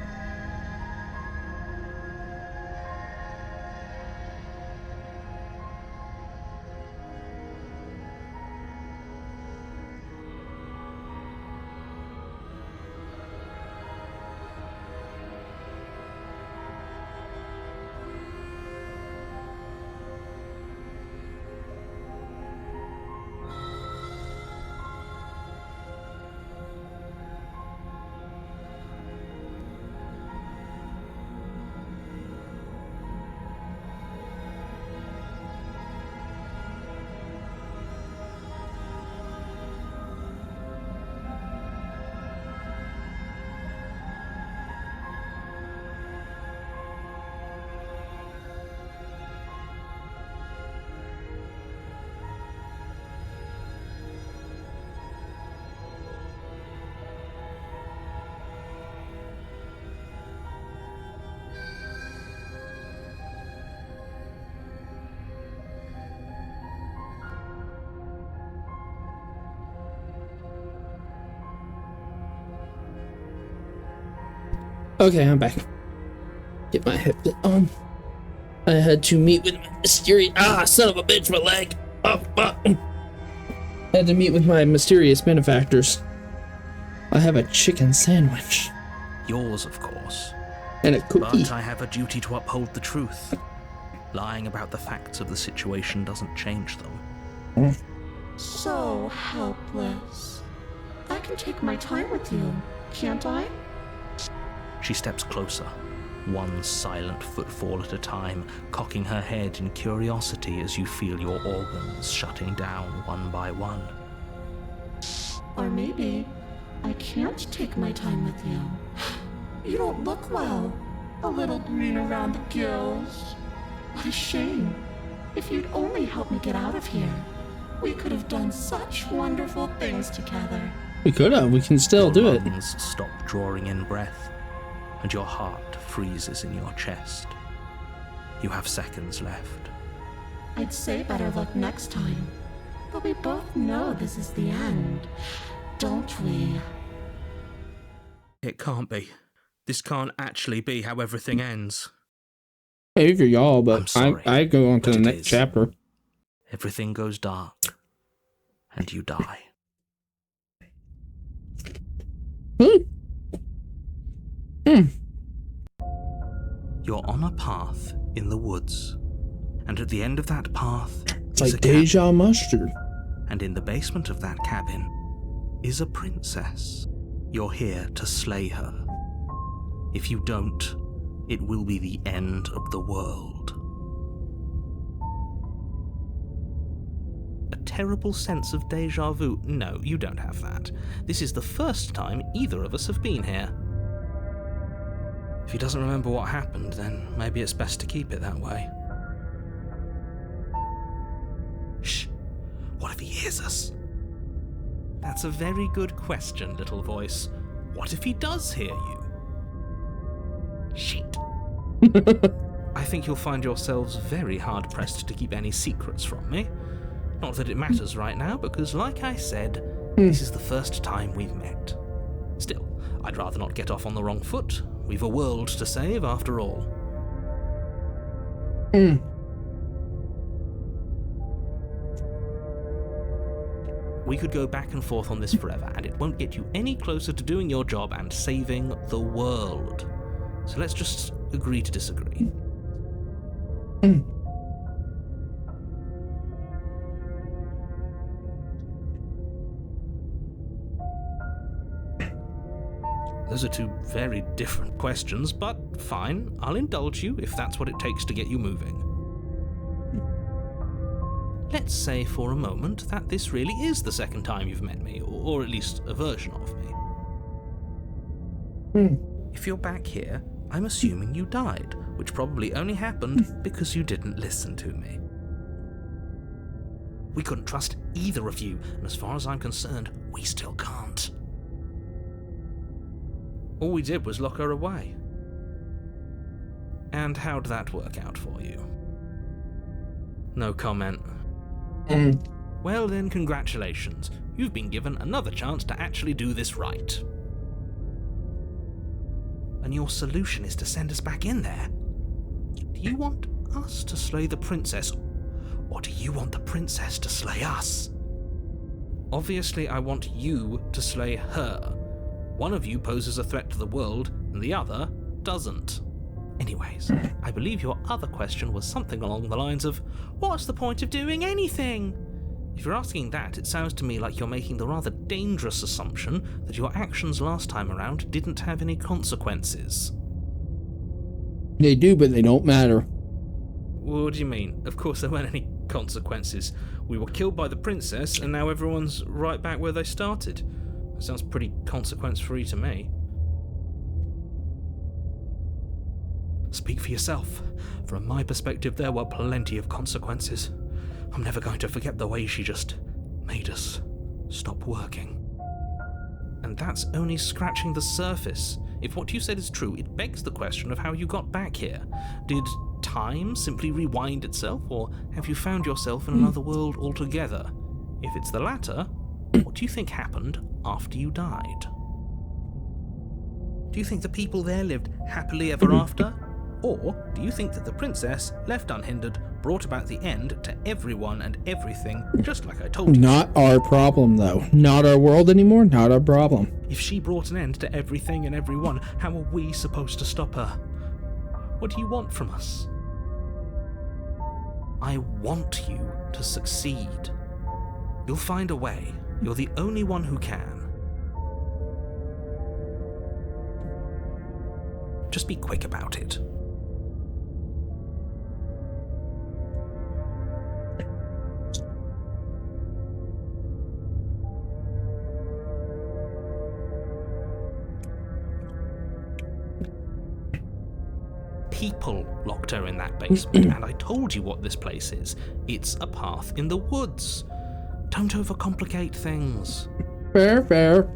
Okay, I'm back. Get my headset on. I had to meet with my mysterious... son of a bitch, my leg! Oh, fuck! I had to meet with my mysterious benefactors. I have a chicken sandwich. Yours, of course. And a cookie. But I have a duty to uphold the truth. Lying about the facts of the situation doesn't change them. So helpless. I can take my time with you, can't I? She steps closer, one silent footfall at a time, cocking her head in curiosity as you feel your organs shutting down one by one. Or maybe I can't take my time with you. You don't look well. A little green around the gills. What a shame. If you'd only help me get out of here, we could have done such wonderful things together. We could have. We can still do it. Your lungs stop drawing in breath, and your heart freezes in your chest. You have seconds left. I'd say better luck next time, but we both know this is the end, don't we? It can't be. This can't actually be how everything ends. Hey, for y'all, but sorry, I go on to the but it next is. chapter. Everything goes dark, and you die. You're on a path in the woods, and at the end of that path It's is like a cabin, Deja Mustard. and in the basement of that cabin is a princess. You're here to slay her. If you don't, it will be the end of the world. A terrible sense of déjà vu. No, you don't have that. This is the first time either of us have been here. If he doesn't remember what happened, then maybe it's best to keep it that way. Shh. What if he hears us? That's a very good question, little voice. What if he does hear you? Shit. I think you'll find yourselves very hard-pressed to keep any secrets from me. Not that it matters right now, because like I said, this is the first time we've met. Still, I'd rather not get off on the wrong foot. We've a world to save, after all. We could go back and forth on this forever, and it won't get you any closer to doing your job and saving the world. So let's just agree to disagree. Those are two very different questions, but fine, I'll indulge you if that's what it takes to get you moving. Let's say for a moment that this really is the second time you've met me, or at least a version of me. If you're back here, I'm assuming you died, which probably only happened because you didn't listen to me. We couldn't trust either of you, and as far as I'm concerned, we still can't. All we did was lock her away. And how'd that work out for you? No comment. Well then, congratulations. You've been given another chance to actually do this right. And your solution is to send us back in there? Do you want us to slay the princess, or do you want the princess to slay us? Obviously, I want you to slay her. One of you poses a threat to the world, and the other doesn't. Anyways, I believe your other question was something along the lines of, what's the point of doing anything? If you're asking that, it sounds to me like you're making the rather dangerous assumption that your actions last time around didn't have any consequences. They do, but they don't matter. What do you mean? Of course there weren't any consequences. We were killed by the princess, and now everyone's right back where they started. That sounds pretty consequence-free to me. Speak for yourself. From my perspective, there were plenty of consequences. I'm never going to forget the way she just made us stop working. And that's only scratching the surface. If what you said is true, it begs the question of how you got back here. Did time simply rewind itself, or have you found yourself in another world altogether? If it's the latter, what do you think happened after you died? Do you think the people there lived happily ever after? Or do you think that the princess, left unhindered, brought about the end to everyone and everything, just like I told you? Not our problem, though. Not our world anymore, not our problem. If she brought an end to everything and everyone, how are we supposed to stop her? What do you want from us? I want you to succeed. You'll find a way. You're the only one who can. Just be quick about it. People locked her in that basement, and I told you what this place is. It's a path in the woods. Don't overcomplicate things. Fair.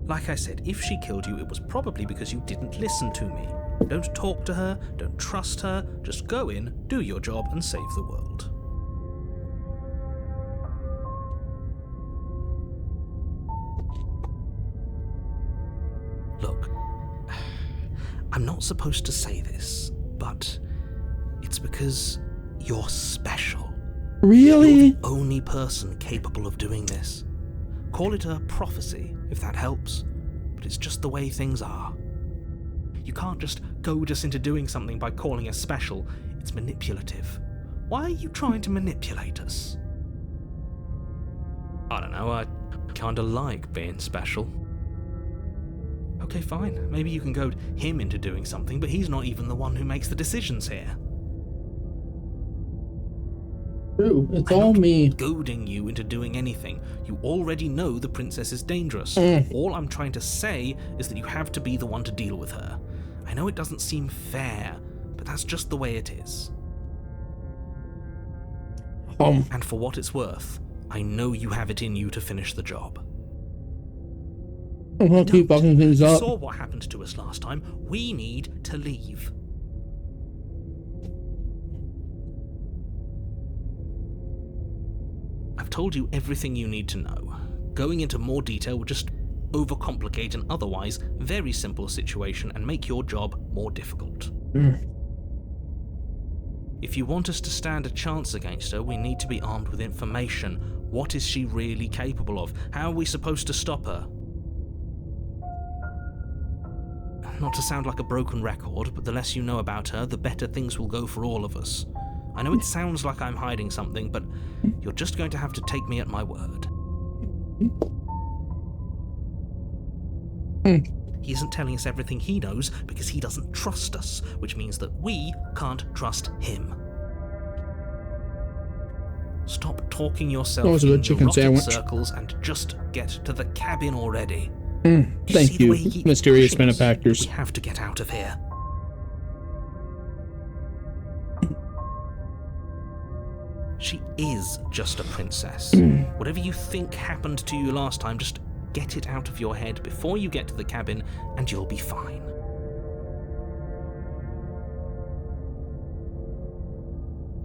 Like I said, if she killed you, it was probably because you didn't listen to me. Don't talk to her, don't trust her, just go in, do your job, and save the world. Look, I'm not supposed to say this, but it's because you're special. Really? You're the only person capable of doing this. Call it a prophecy, if that helps, but it's just the way things are. You can't just goad us into doing something by calling us special. It's manipulative. Why are you trying to manipulate us? I don't know, I kinda like being special. Okay, fine. Maybe you can goad him into doing something, but he's not even the one who makes the decisions here. True, it's all me. Goading you into doing anything. You already know the princess is dangerous. All I'm trying to say is that you have to be the one to deal with her. I know it doesn't seem fair, but that's just the way it is. And for what it's worth, I know you have it in you to finish the job. I'm gonna keep fucking things You up. saw what happened to us last time. We need to leave. told you everything you need to know. Going into more detail would just overcomplicate an otherwise very simple situation and make your job more difficult. If you want us to stand a chance against her, we need to be armed with information. What is she really capable of? How are we supposed to stop her? Not to sound like a broken record, but the less you know about her, the better things will go for all of us. I know it sounds like I'm hiding something, but you're just going to have to take me at my word. He isn't telling us everything he knows because he doesn't trust us, which means that we can't trust him. Stop talking yourself in neurotic circles and just get to the cabin already. Thank you, mysterious benefactors. We have to get out of here. She is just a princess. Whatever you think happened to you last time, just get it out of your head before you get to the cabin and you'll be fine.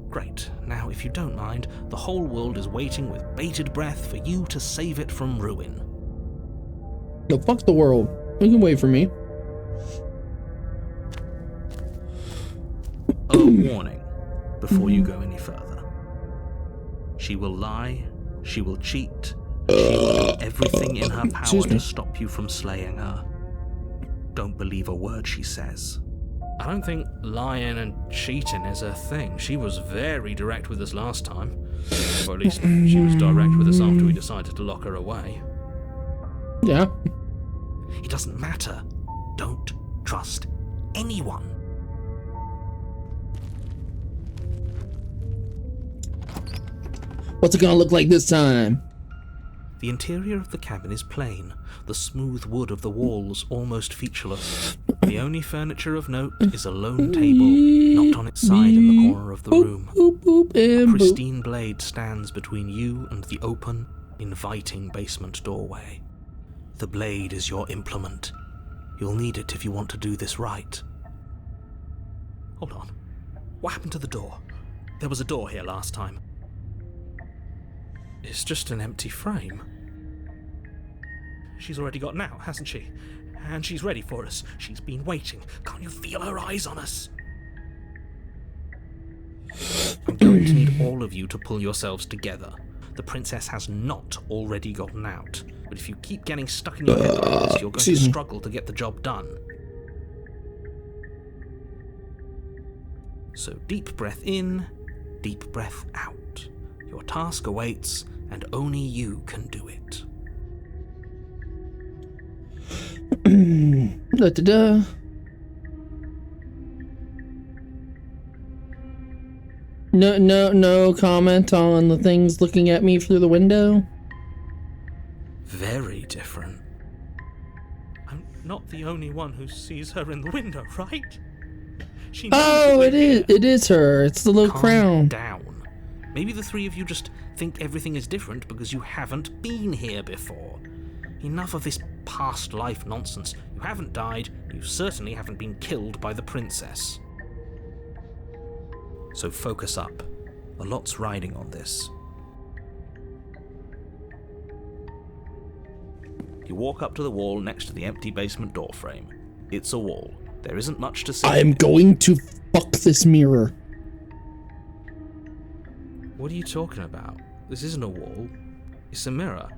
Great. Now, if you don't mind, the whole world is waiting with bated breath for you to save it from ruin. No, fuck the world. You can wait for me. A warning before you go any further. She will lie, she will cheat, and she will do everything in her power to stop you from slaying her. Don't believe a word she says. I don't think lying and cheating is her thing. She was very direct with us last time. Or at least she was direct with us after we decided to lock her away. Yeah. It doesn't matter. Don't trust anyone. What's it gonna look like this time? The interior of the cabin is plain, the smooth wood of the walls almost featureless. The only furniture of note is a lone table, knocked on its side in the corner of the room. A pristine blade stands between you and the open, inviting basement doorway. The blade is your implement. You'll need it if you want to do this right. Hold on. What happened to the door? There was a door here last time. It's just an empty frame. She's already gotten out, hasn't she? And she's ready for us. She's been waiting. Can't you feel her eyes on us? I'm going to need all of you to pull yourselves together. The princess has not already gotten out. But if you keep getting stuck in your head like this, you're going to struggle to get the job done. So deep breath in, deep breath out. Your task awaits, and only you can do it. Da-da-da. No comment on the things looking at me through the window? Very different. I'm not the only one who sees her in the window, right? She knows it is her. It's the little crown. Calm down. Maybe the three of you just think everything is different because you haven't been here before. Enough of this past life nonsense. You haven't died, you certainly haven't been killed by the princess. So focus up. A lot's riding on this. You walk up to the wall next to the empty basement door frame. It's a wall. There isn't much to see. I am going to fuck this mirror. What are you talking about? This isn't a wall. It's a mirror.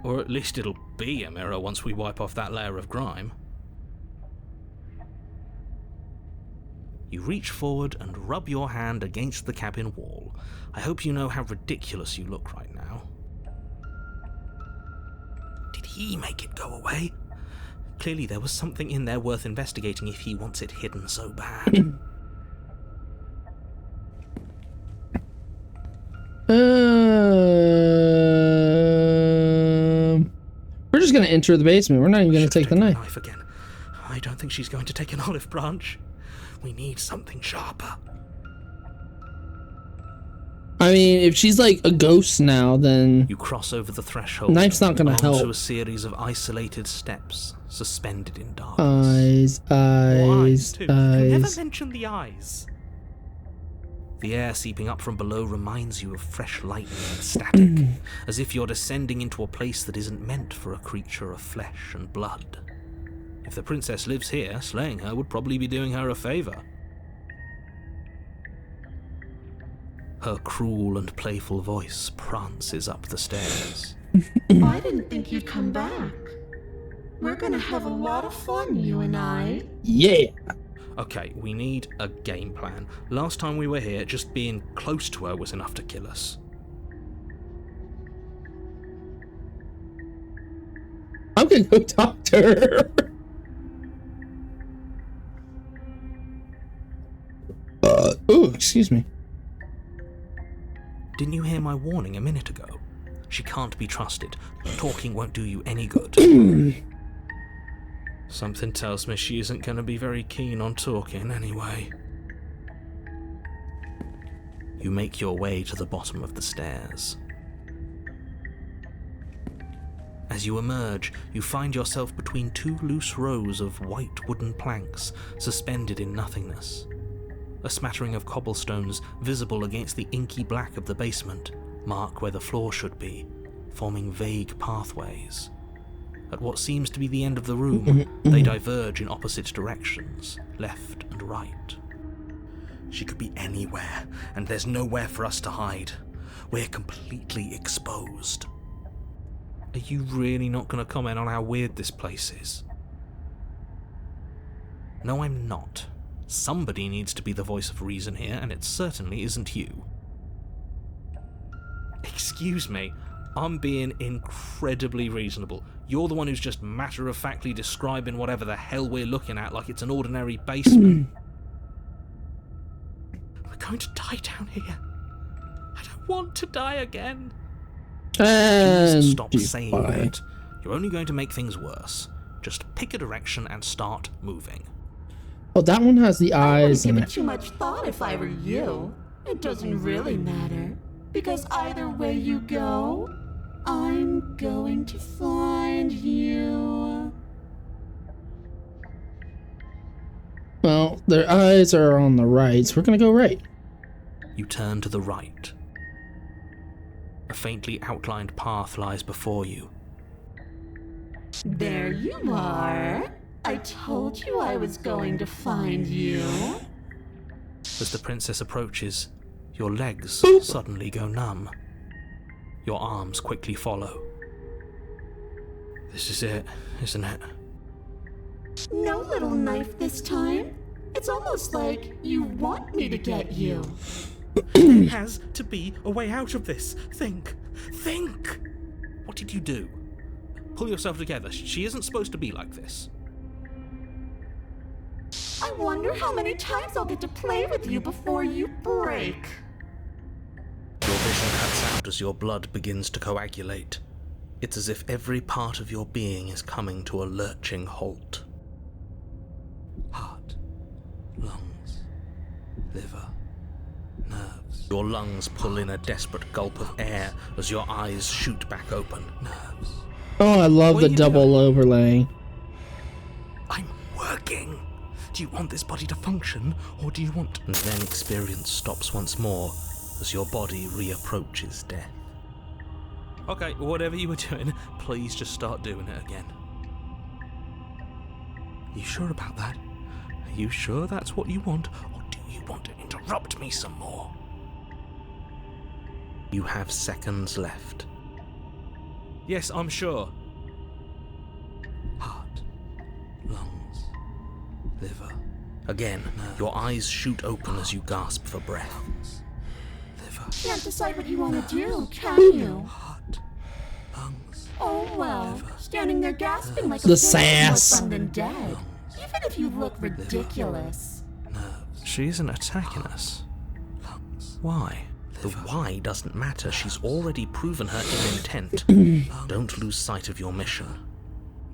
Or at least it'll be a mirror once we wipe off that layer of grime. You reach forward and rub your hand against the cabin wall. I hope you know how ridiculous you look right now. Did he make it go away? Clearly there was something in there worth investigating if he wants it hidden so bad. We're just gonna enter the basement. We're not even gonna take the knife. Again. I don't think she's going to take an olive branch. We need something sharper. I mean, if she's like a ghost now, then you cross over the threshold. Knife's not gonna help. Onto a series of isolated steps, suspended in darkness. Eyes. You never mention the eyes. The air seeping up from below reminds you of fresh lightning and static, as if you're descending into a place that isn't meant for a creature of flesh and blood. If the princess lives here, slaying her would probably be doing her a favor. Her cruel and playful voice prances up the stairs. I didn't think you'd come back. We're gonna have a lot of fun, you and I. Yeah. Okay, we need a game plan. Last time we were here, just being close to her was enough to kill us. I'm gonna go talk to her. Ooh, excuse me. Didn't you hear my warning a minute ago? She can't be trusted. Talking won't do you any good. Something tells me she isn't going to be very keen on talking anyway. You make your way to the bottom of the stairs. As you emerge, you find yourself between two loose rows of white wooden planks suspended in nothingness. A smattering of cobblestones visible against the inky black of the basement mark where the floor should be, forming vague pathways. At what seems to be the end of the room, they diverge in opposite directions, left and right. She could be anywhere, and there's nowhere for us to hide. We're completely exposed. Are you really not going to comment on how weird this place is? No, I'm not. Somebody needs to be the voice of reason here, and it certainly isn't you. Excuse me, I'm being incredibly reasonable. You're the one who's just matter-of-factly describing whatever the hell we're looking at like it's an ordinary basement. We're going to die down here. I don't want to die again. Please stop saying that. You're only going to make things worse. Just pick a direction and start moving. Oh, that one has the eyes I in wouldn't it. give it too much thought if I were you. It doesn't really matter, because either way you go, I'm going to find you. Well, their eyes are on the right, so we're gonna go right. You turn to the right. A faintly outlined path lies before you. There you are. I told you I was going to find you. As the princess approaches, your legs suddenly go numb. Your arms quickly follow. This is it, isn't it? No little knife this time. It's almost like you want me to get you. There has to be a way out of this. Think! What did you do? Pull yourself together. She isn't supposed to be like this. I wonder how many times I'll get to play with you before you break. Your vision cuts out as your blood begins to coagulate. It's as if every part of your being is coming to a lurching halt. Heart, lungs, liver, nerves. Your lungs pull in a desperate gulp of air as your eyes shoot back open. Nerves. Oh, I love the double overlay. I'm working. Do you want this body to function, or do you want... And then experience stops once more as your body reapproaches death. Okay, whatever you were doing, please just start doing it again. You sure about that? Are you sure that's what you want, or do you want to interrupt me some more? You have seconds left. Yes, I'm sure. Heart, lungs, liver. Again, your eyes shoot open as you gasp for breath. Liver. Can't decide what you want to do, can you? Heart, lungs. Oh well, standing there gasping like The a fish is more sass. fun than dead. Even if you look ridiculous. Nerves. She isn't attacking us. Lungs. Why? The why doesn't matter. She's already proven her ill intent. Don't lose sight of your mission.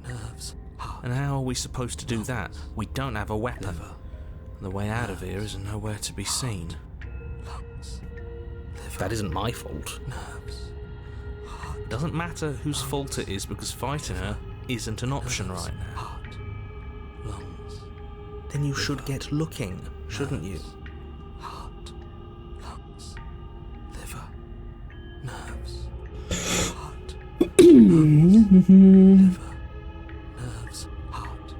Nerves. And how are we supposed to do that? We don't have a weapon. The way out of here is nowhere to be seen. That isn't my fault. Doesn't matter whose fault it is, because fighting her isn't an option right now. Then you should get looking, shouldn't you? liver, nerves, heart,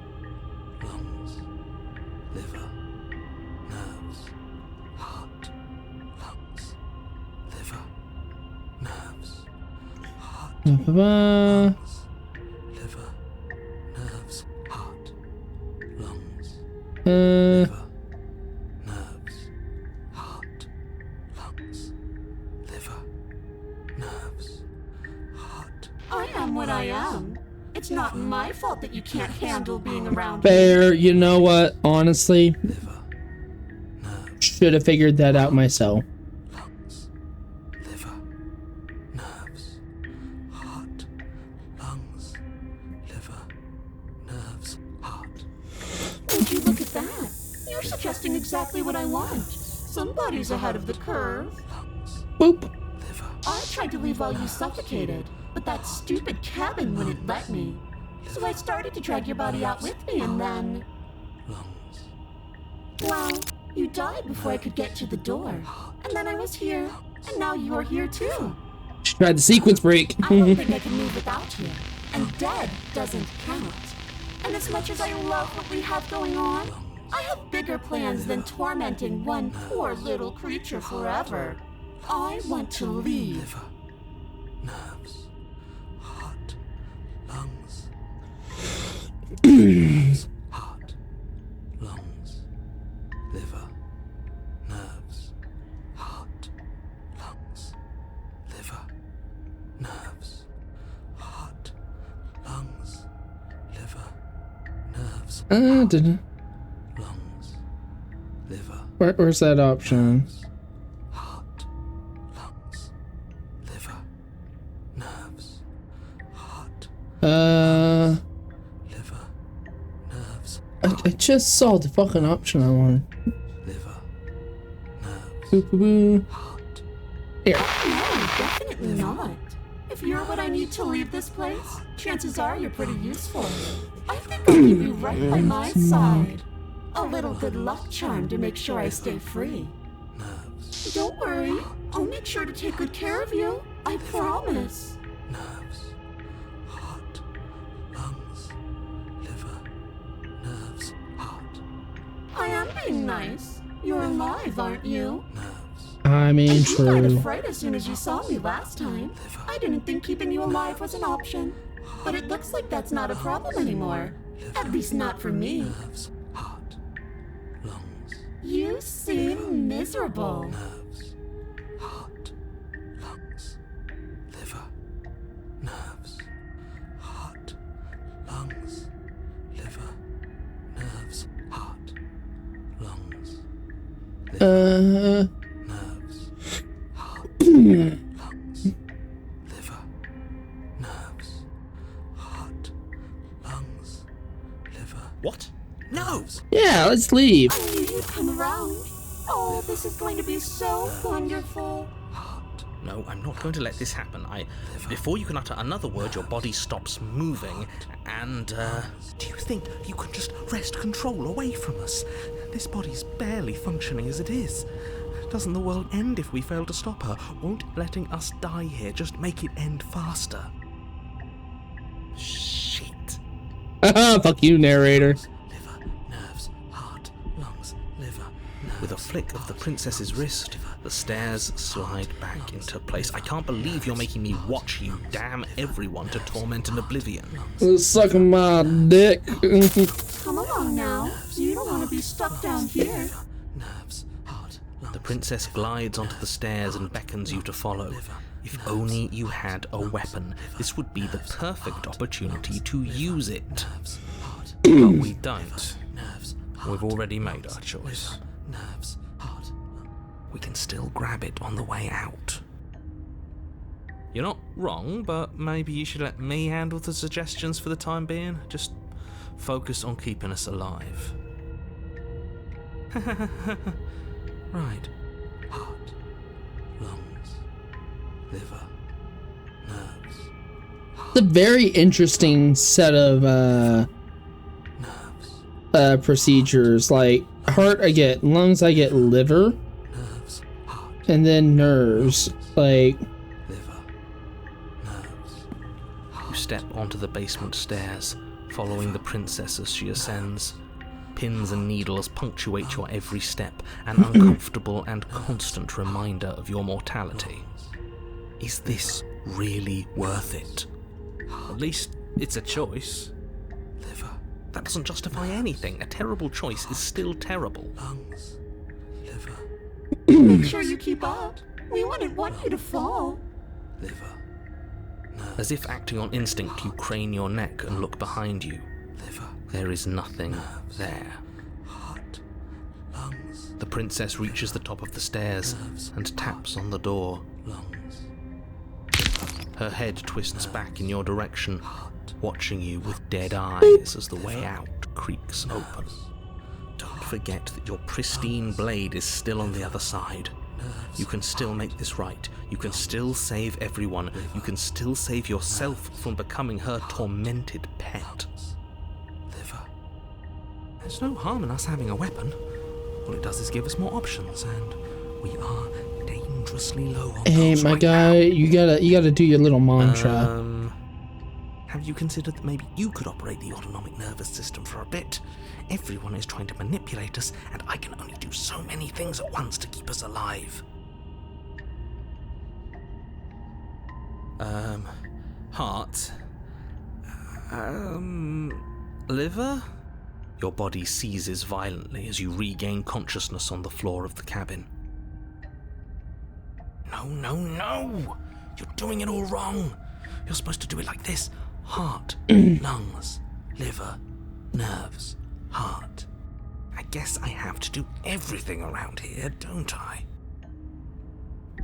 lungs, liver, nerves, heart, lungs, liver, nerves, heart, lungs, liver, nerves, heart, lungs, liver, nerves, heart, lungs, liver, nerves, heart. I am what I am. It's not my fault that you can't handle being around me. Fair, you know what? Honestly, Liver, nerves, should have figured that out myself. lungs, liver, nerves, heart, lungs, liver, nerves, heart. Would you look at that? You're suggesting exactly what I want. Somebody's ahead of the curve. Lungs, Boop. liver, I tried to leave while you suffocated, but that stupid cabin wouldn't let me. So I started to drag your body out with me, and then, lungs, well, you died before I could get to the door. And then I was here, and now you're here too. She tried the sequence break. I don't think I can move without you, and dead doesn't count. And as much as I love what we have going on, I have bigger plans than tormenting one poor little creature forever. I want to leave. liver, nerves, heart, lungs, nerves, heart, lungs, liver, nerves, heart, lungs, liver, nerves, heart, lungs, liver, nerves, Didn't. lungs, liver, Where's that option? heart, lungs, liver, nerves, heart, liver, nerves, I just saw the fucking option I wanted. liver, nerves, Boo, boo, boo. heart, Here. No, definitely not. If you're what I need to leave this place, chances are you're pretty useful. I think I'll keep you right by my side. A little good luck charm to make sure I stay free. nerves, Don't worry, I'll make sure to take good care of you. I promise. nerves, heart, lungs, liver, nerves, heart, I am being nice. You're alive, aren't you? nerves, I mean, You died of true. fright as soon as you saw me last time. I didn't think keeping you alive was an option. But it looks like that's not a problem anymore. At least not for me. nerves, heart, lungs, You seem miserable. nerves, heart, lungs, liver, nerves, heart, lungs, liver, nerves, heart, lungs, Uh, nerves, heart, lungs, liver, nerves, heart, lungs, liver. What? No! yeah, let's leave. I knew you'd come around. Oh, this is going to be so wonderful. Heart, No, I'm not going to let this happen. Before you can utter another word, your body stops moving, and, do you think you can just wrest control away from us? This body's barely functioning as it is. Doesn't the world end if we fail to stop her? Won't letting us die here just make it end faster? Shit. Fuck you, narrator. Liver, nerves, heart, lungs, liver, nerves. with a flick of the princess's wrist, the stairs slide back into place. I can't believe you're making me watch you damn everyone to torment and oblivion. Sucking my dick. Come along now. You don't want to be stuck down here. Nerves, heart, lungs. The princess glides onto the stairs and beckons you to follow. If only you had a weapon, this would be the perfect opportunity to use it. But we don't. Nerves, We've already made our choice. nerves, heart. We can still grab it on the way out. You're not wrong, but maybe you should let me handle the suggestions for the time being. Just focus on keeping us alive. Right. Heart, lungs, liver, nerves, It's a very interesting set of nerves, procedures. Like heart, I get lungs, I get liver, nerves, heart, and then nerves. Like liver, nerves. You step onto the basement stairs, following the princess as she ascends. Pins and needles punctuate your every step, an uncomfortable and constant reminder of your mortality. Is this really worth it? At least it's a choice. Liver. That doesn't justify anything. A terrible choice is still terrible. Lungs. Liver. Make sure you keep up. We wouldn't want you to fall. Liver. As if acting on instinct, you crane your neck and look behind you. Liver. There is nothing there. Heart. Lungs. The princess reaches the top of the stairs and taps on the door. Lungs. Her head twists back in your direction, watching you with dead eyes as the way out creaks open. Don't forget that your pristine blade is still on the other side. You can still make this right. You can still save everyone. You can still save yourself from becoming her tormented pet. Liver. There's no harm in us having a weapon. All it does is give us more options, and we are dangerously low on Hey, those my right guy, now. you gotta do your little mantra. Have you considered that maybe you could operate the autonomic nervous system for a bit? Everyone is trying to manipulate us, and I can only do so many things at once to keep us alive. Heart. Liver? Your body seizes violently as you regain consciousness on the floor of the cabin. No! You're doing it all wrong. You're supposed to do it like this. Heart, lungs, liver, nerves, heart. I guess I have to do everything around here, don't I?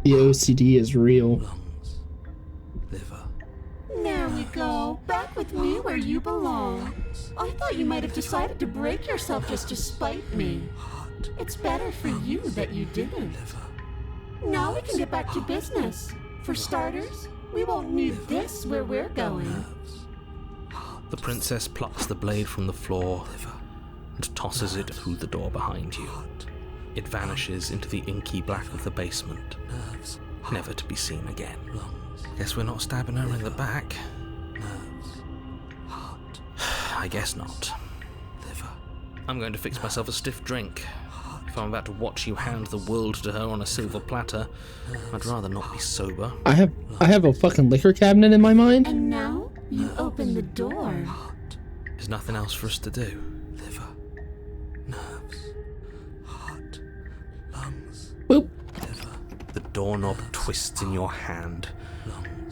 The OCD is real. Lungs, liver. There we go. Back with me where you belong. I thought you might have decided to break yourself just to spite me. It's better for you that you didn't. Now we can get back to business. For starters, we won't need this where we're going. The princess plucks the blade from the floor and tosses it through the door behind you. It vanishes into the inky black of the basement, never to be seen again. Guess we're not stabbing her in the back. I guess not. I'm going to fix myself a stiff drink. If I'm about to watch you hand the world to her on a silver platter, I'd rather not be sober. I have a fucking liquor cabinet in my mind. And now you open the door. There's nothing else for us to do. Liver, nerves, heart, lungs. Boop. Liver. The doorknob twists in your hand,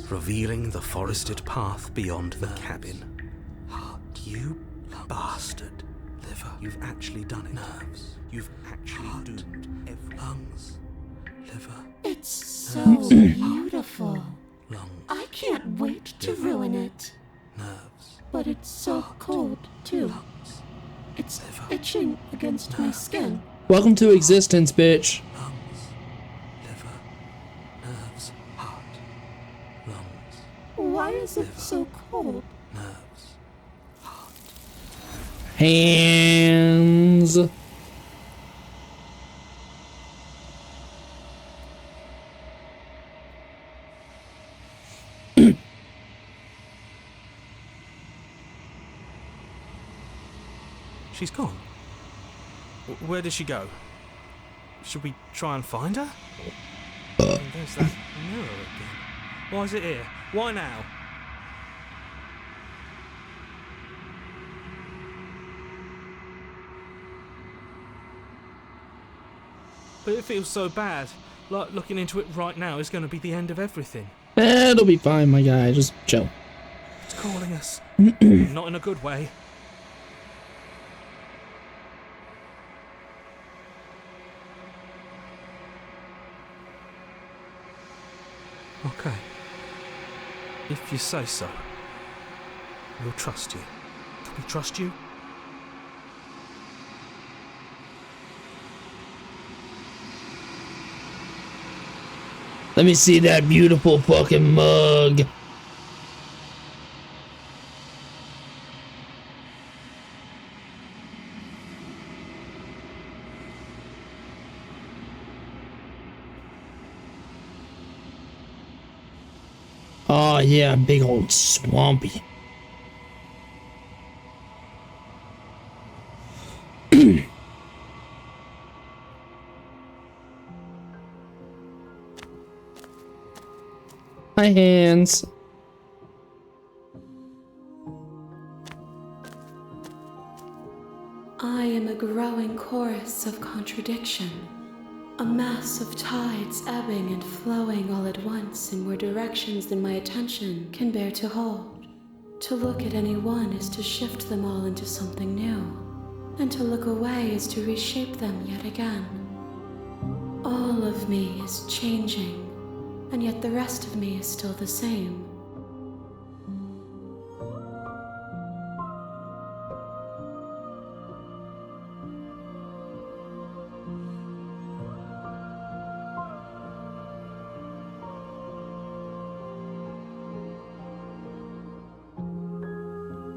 revealing the forested path beyond the cabin. You bastard. Liver. You've actually done it. Nerves. You've actually doomed every lungs. Liver. It's so beautiful. Lungs. I can't wait to ruin it. Nerves. But it's so cold, too. It's itching against my skin. Welcome to existence, bitch. Lungs. Liver. Nerves. Heart. Lungs. Why is it so cold? Nerves. Hands. She's gone. Where did she go? Should we try and find her? Oh, there's that mirror again. Why is it here? Why now? But it feels so bad. Like looking into it right now is going to be the end of everything. It'll be fine, my guy. Just chill. It's calling us. Not in a good way. Okay. If you say so, we'll trust you. Can we trust you? Let me see that beautiful fucking mug. Oh yeah, big old swampy. My hands. I am a growing chorus of contradiction, a mass of tides ebbing and flowing all at once in more directions than my attention can bear to hold. To look at any one is to shift them all into something new, and to look away is to reshape them yet again. All of me is changing, and yet the rest of me is still the same.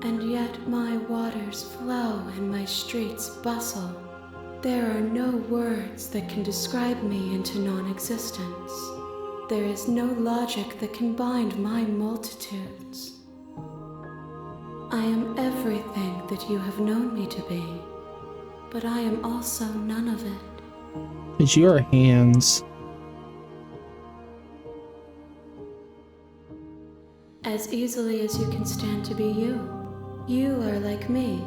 And yet my waters flow and my streets bustle. There are no words that can describe me into non-existence. There is no logic that can bind my multitudes. I am everything that you have known me to be, but I am also none of it. It's your hands. As easily as you can stand to be you. You are like me,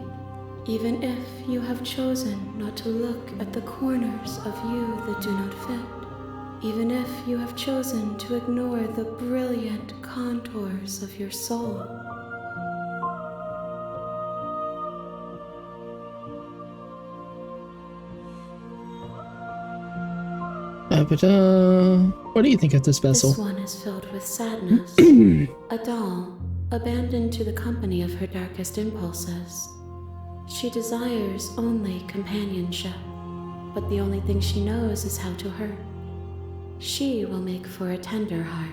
even if you have chosen not to look at the corners of you that do not fit, even if you have chosen to ignore the brilliant contours of your soul. What do you think of this vessel? This one is filled with sadness, a doll, abandoned to the company of her darkest impulses. She desires only companionship, but the only thing she knows is how to hurt. She will make for a tender heart.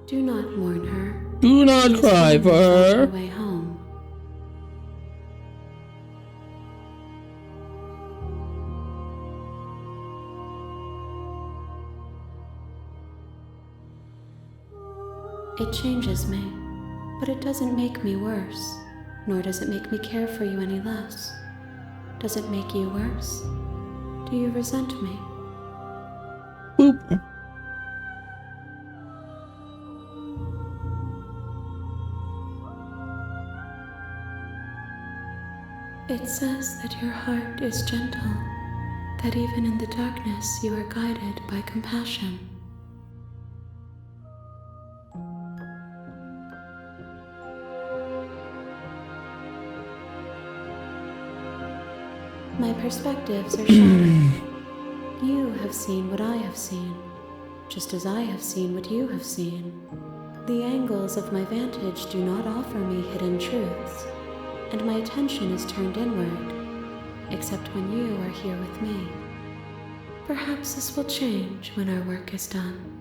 Do not mourn her. Do not cry for her. Her way home. It changes me, but it doesn't make me worse, nor does it make me care for you any less. Does it make you worse? Do you resent me? Boop. It says that your heart is gentle, that even in the darkness you are guided by compassion. My perspectives are shattered. You have seen what I have seen, just as I have seen what you have seen. The angles of my vantage do not offer me hidden truths, and my attention is turned inward, except when you are here with me. Perhaps this will change when our work is done.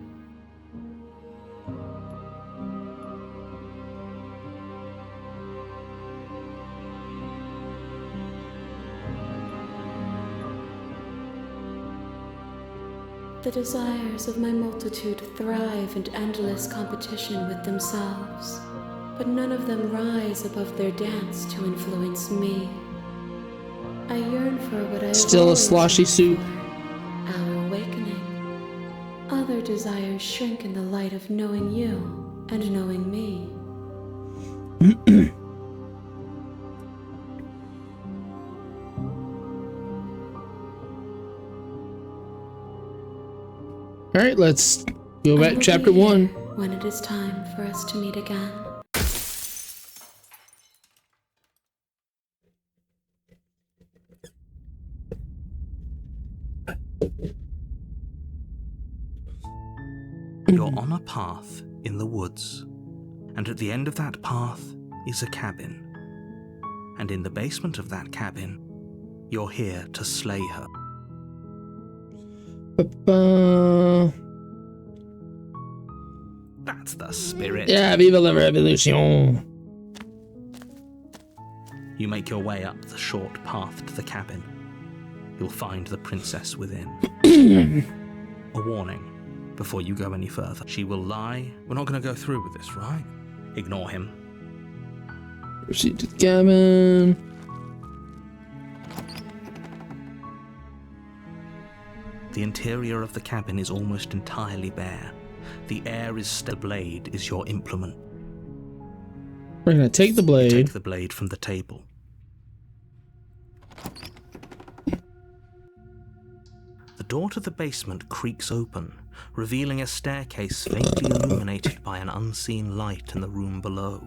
The desires of my multitude thrive in endless competition with themselves, but none of them rise above their dance to influence me. I yearn for what I Still a sloshy soup. Our awakening. Other desires shrink in the light of knowing you and knowing me. All right, let's go back to chapter 1. When it is time for us to meet again. You're on a path in the woods, and at the end of that path is a cabin. And in the basement of that cabin, you're here to slay her. That's the spirit. Yeah, viva la revolution. You make your way up the short path to the cabin. You'll find the princess within. A warning. before you go any further. She will lie. We're not going to go through with this, right? Ignore him. Proceed to the cabin. The interior of the cabin is almost entirely bare. The air is still. The blade is your implement. We're gonna take the You blade. take the blade from the table. The door to the basement creaks open, revealing a staircase faintly illuminated by an unseen light in the room below.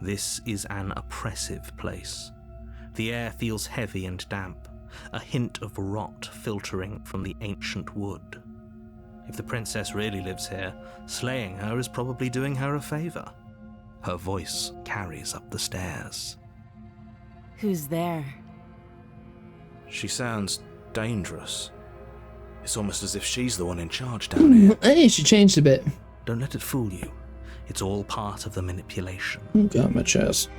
This is an oppressive place. The air feels heavy and damp, a hint of rot filtering from the ancient wood. If the princess really lives here, slaying her is probably doing her a favor. Her voice carries up the stairs. Who's there? She sounds dangerous. It's almost as if she's the one in charge down here. Hey, she changed a bit. Don't let it fool you. It's all part of the manipulation. Oh, got my chest.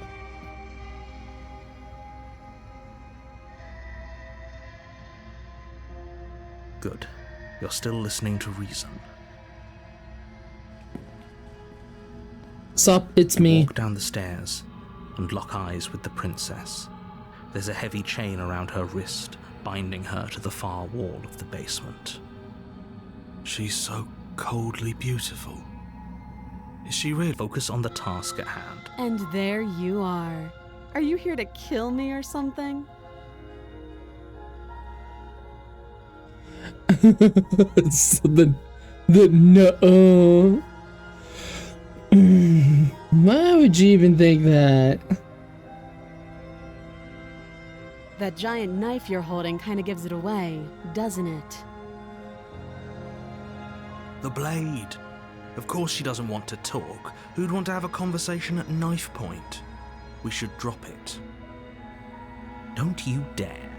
Good. You're still listening to reason. Sup, it's You me. walk down the stairs and lock eyes with the princess. There's a heavy chain around her wrist, binding her to the far wall of the basement. She's so coldly beautiful. Is she really? Focus on the task at hand. And there you are. Are you here to kill me or something? So no. Why would you even think that? That giant knife you're holding kind of gives it away, doesn't it? The blade. Of course she doesn't want to talk. Who'd want to have a conversation at knife point? We should drop it. Don't you dare.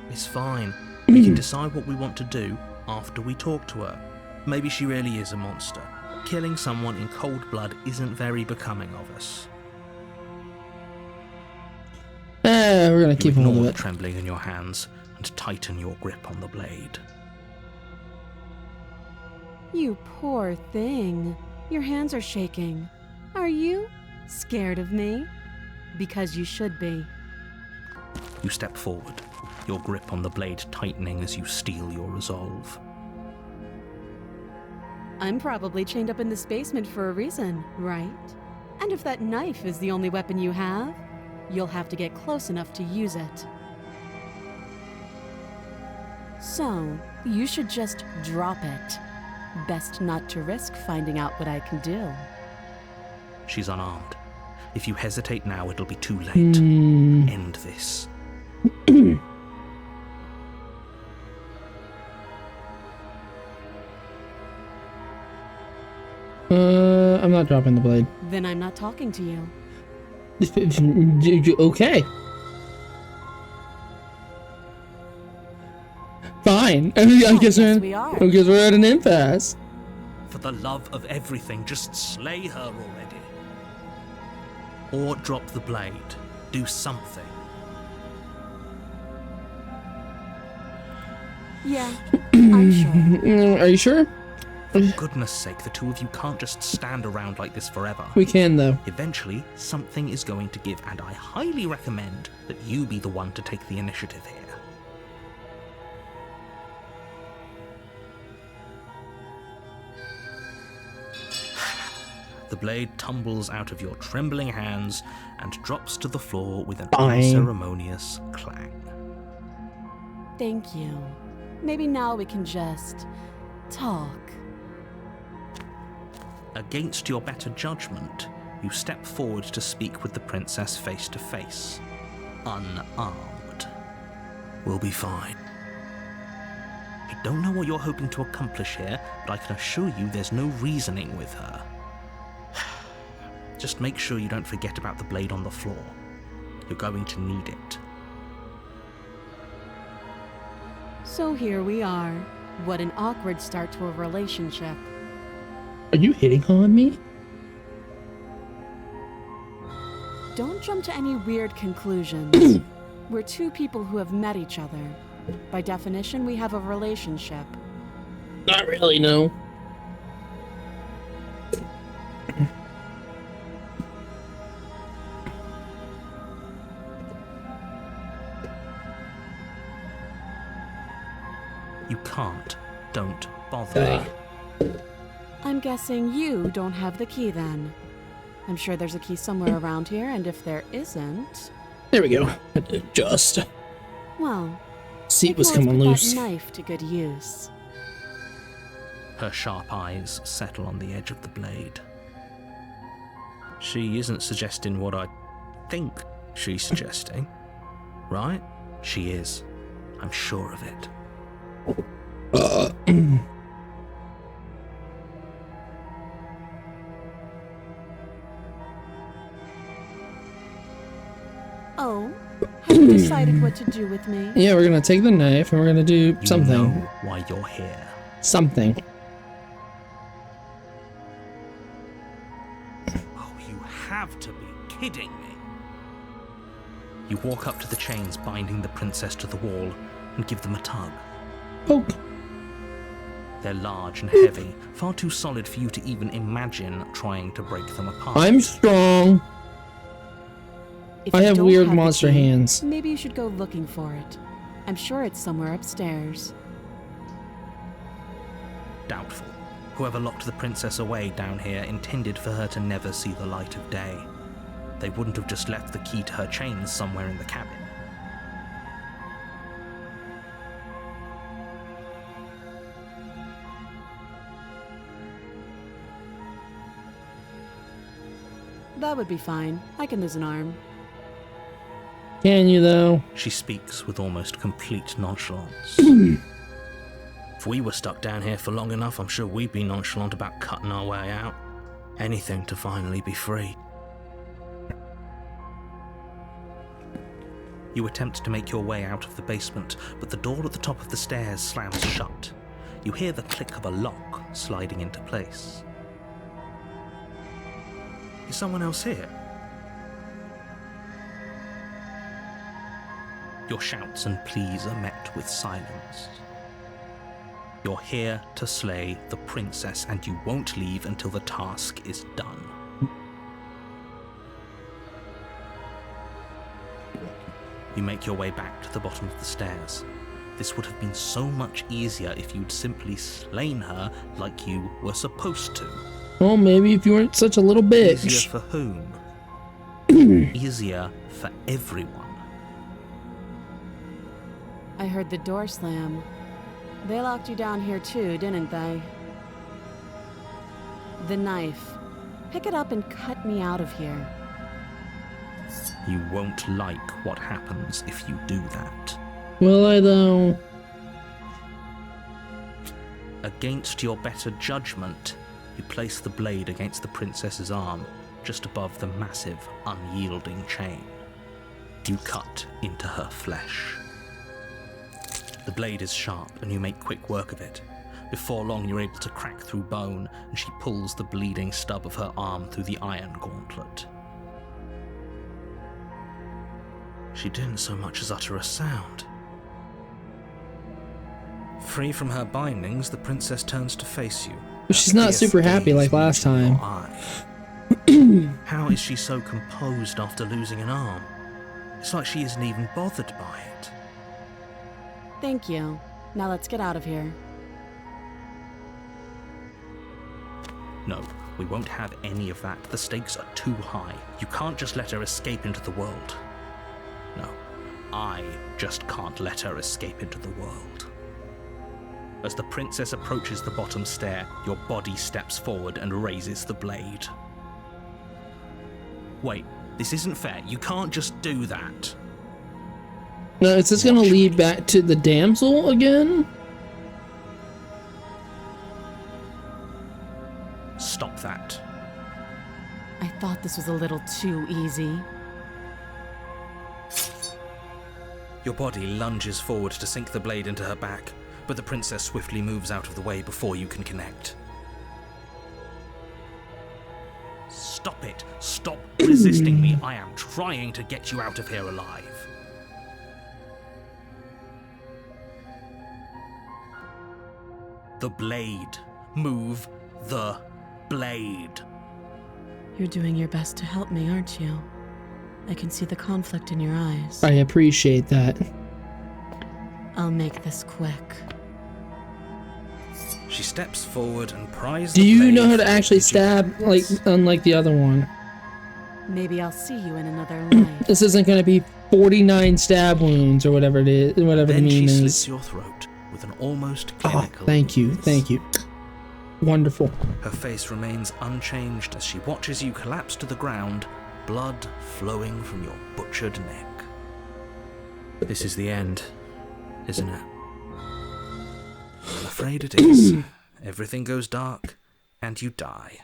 It's fine. We can decide what we want to do after we talk to her. Maybe she really is a monster. Killing someone in cold blood isn't very becoming of us. We're gonna You keep ignore hold of the it. trembling in your hands and tighten your grip on the blade. You poor thing. Your hands are shaking. Are you scared of me? Because you should be. You step forward, your grip on the blade tightening as you steel your resolve. I'm probably chained up in this basement for a reason, right? And if that knife is the only weapon you have, you'll have to get close enough to use it. So, you should just drop it. Best not to risk finding out what I can do. She's unarmed. If you hesitate now, it'll be too late. Hmm. End this. I'm not dropping the blade. Then I'm not talking to you. Okay. Fine. I guess yes, we are. we're at an impasse. For the love of everything, just slay her already. Or drop the blade. Do something. Yeah, I'm sure. Are you sure? For goodness sake, the two of you can't just stand around like this forever. We can, though. Eventually, something is going to give, and I highly recommend that you be the one to take the initiative here. The blade tumbles out of your trembling hands and drops to the floor with an Fine. unceremonious clang. Thank you. Maybe now we can just talk. Against your better judgment, you step forward to speak with the princess face to face, unarmed. We'll be fine. I don't know what you're hoping to accomplish here, but I can assure you there's no reasoning with her. Just make sure you don't forget about the blade on the floor. You're going to need it. So here we are. What an awkward start to a relationship. Are you hitting on me? Don't jump to any weird conclusions. We're two people who have met each other. By definition, we have a relationship. Not really, no. You can't. Don't bother. I'm guessing you don't have the key then. I'm sure there's a key somewhere around here, and if there isn't... There we go. Adjust. Well, Seat was I can coming always loose. put that knife to good use. Her sharp eyes settle on the edge of the blade. She isn't suggesting what I think she's suggesting, right? She is. I'm sure of it. Oh, have you decided what to do with me? Yeah, we're gonna take the knife and we're gonna do something. You know why you're here. Something. Oh, you have to be kidding me. You walk up to the chains binding the princess to the wall and give them a tug. Poke. They're large and heavy, far too solid for you to even imagine trying to break them apart. I'm strong. If I you have don't weird the monster key, hands. Maybe you should go looking for it. I'm sure it's somewhere upstairs. Doubtful. Whoever locked the princess away down here intended for her to never see the light of day. They wouldn't have just left the key to her chains somewhere in the cabin. That would be fine. I can lose an arm. Can you though? She speaks with almost complete nonchalance. If we were stuck down here for long enough, I'm sure we'd be nonchalant about cutting our way out. Anything to finally be free. You attempt to make your way out of the basement, but the door at the top of the stairs slams shut. You hear the click of a lock sliding into place. Is someone else here? Your shouts and pleas are met with silence. You're here to slay the princess, and you won't leave until the task is done. You make your way back to the bottom of the stairs. This would have been so much easier if you'd simply slain her like you were supposed to. Well, maybe if you weren't such a little bitch. Easier for whom? Easier for everyone. I heard the door slam. They locked you down here too, didn't they? The knife. Pick it up and cut me out of here. You won't like what happens if you do that. Will I though? Against your better judgment, you place the blade against the princess's arm, just above the massive, unyielding chain. You cut into her flesh. The blade is sharp, and you make quick work of it. Before long, you're able to crack through bone, and she pulls the bleeding stub of her arm through the iron gauntlet. She didn't so much as utter a sound. Free from her bindings, the princess turns to face you. But she's not super happy like last time. How is she so composed after losing an arm? It's like she isn't even bothered by it. Thank you. Now let's get out of here. No, we won't have any of that. The stakes are too high. You can't just let her escape into the world. No, I just can't let her escape into the world. As the princess approaches the bottom stair, your body steps forward and raises the blade. Wait, this isn't fair. You can't just do that. No, is this gonna lead back to the damsel again? Stop that. I thought this was a little too easy. Your body lunges forward to sink the blade into her back, but the princess swiftly moves out of the way before you can connect. Stop it! Stop resisting me! I am trying to get you out of here alive. The the blade. Move the blade. You're doing your best to help me, aren't you? I can see the conflict in your eyes. I appreciate that. I'll make this quick. She steps forward and pries Do the you blade know how to from actually the stab, hands. like, unlike the other one? Maybe I'll see you in another life. This isn't going to be 49 stab wounds or whatever it is, whatever Then the she meme slits is. your throat with an almost Oh, clinical thank you, ease. thank you. Wonderful. Her face remains unchanged as she watches you collapse to the ground, blood flowing from your butchered neck. This is the end, isn't it? I'm afraid it is. Everything goes dark, and you die.